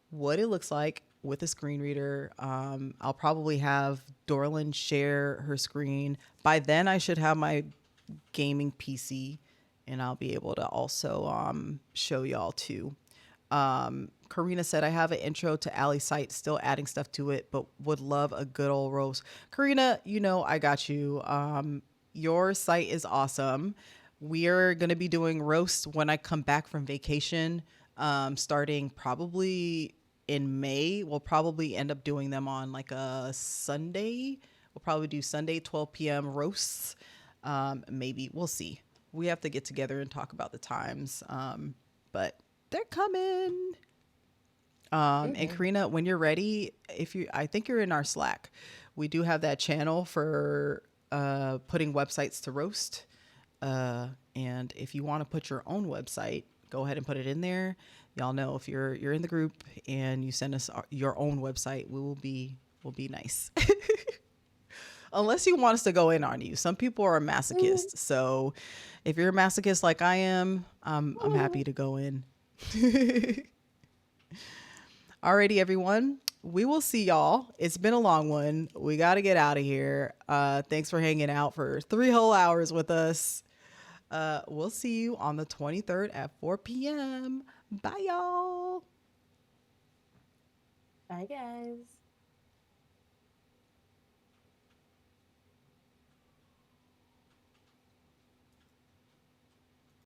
what it looks like with a screen reader. I'll probably have Dorlin share her screen. By then, I should have my gaming PC, and I'll be able to also show y'all too. Karina said, I have an intro to Allie's site, still adding stuff to it, but would love a good old roast. Karina, you know, I got you. Your site is awesome. We're going to be doing roasts when I come back from vacation, starting probably in May. We'll probably end up doing them on like a Sunday. We'll probably do Sunday, 12 p.m. roasts. Maybe we'll see. We have to get together and talk about the times. But they're coming. And Karina, when you're ready, I think you're in our Slack. We do have that channel for putting websites to roast. And if you want to put your own website, go ahead and put it in there. Y'all know if you're in the group and you send us your own website, we'll be nice. Unless you want us to go in on you. Some people are masochists. So if you're a masochist like I am, I'm happy to go in. Alrighty, everyone. We will see y'all. It's been a long one. We got to get out of here. Thanks for hanging out for 3 whole hours with us. We'll see you on the 23rd at 4 p.m. Bye, y'all. Bye, guys.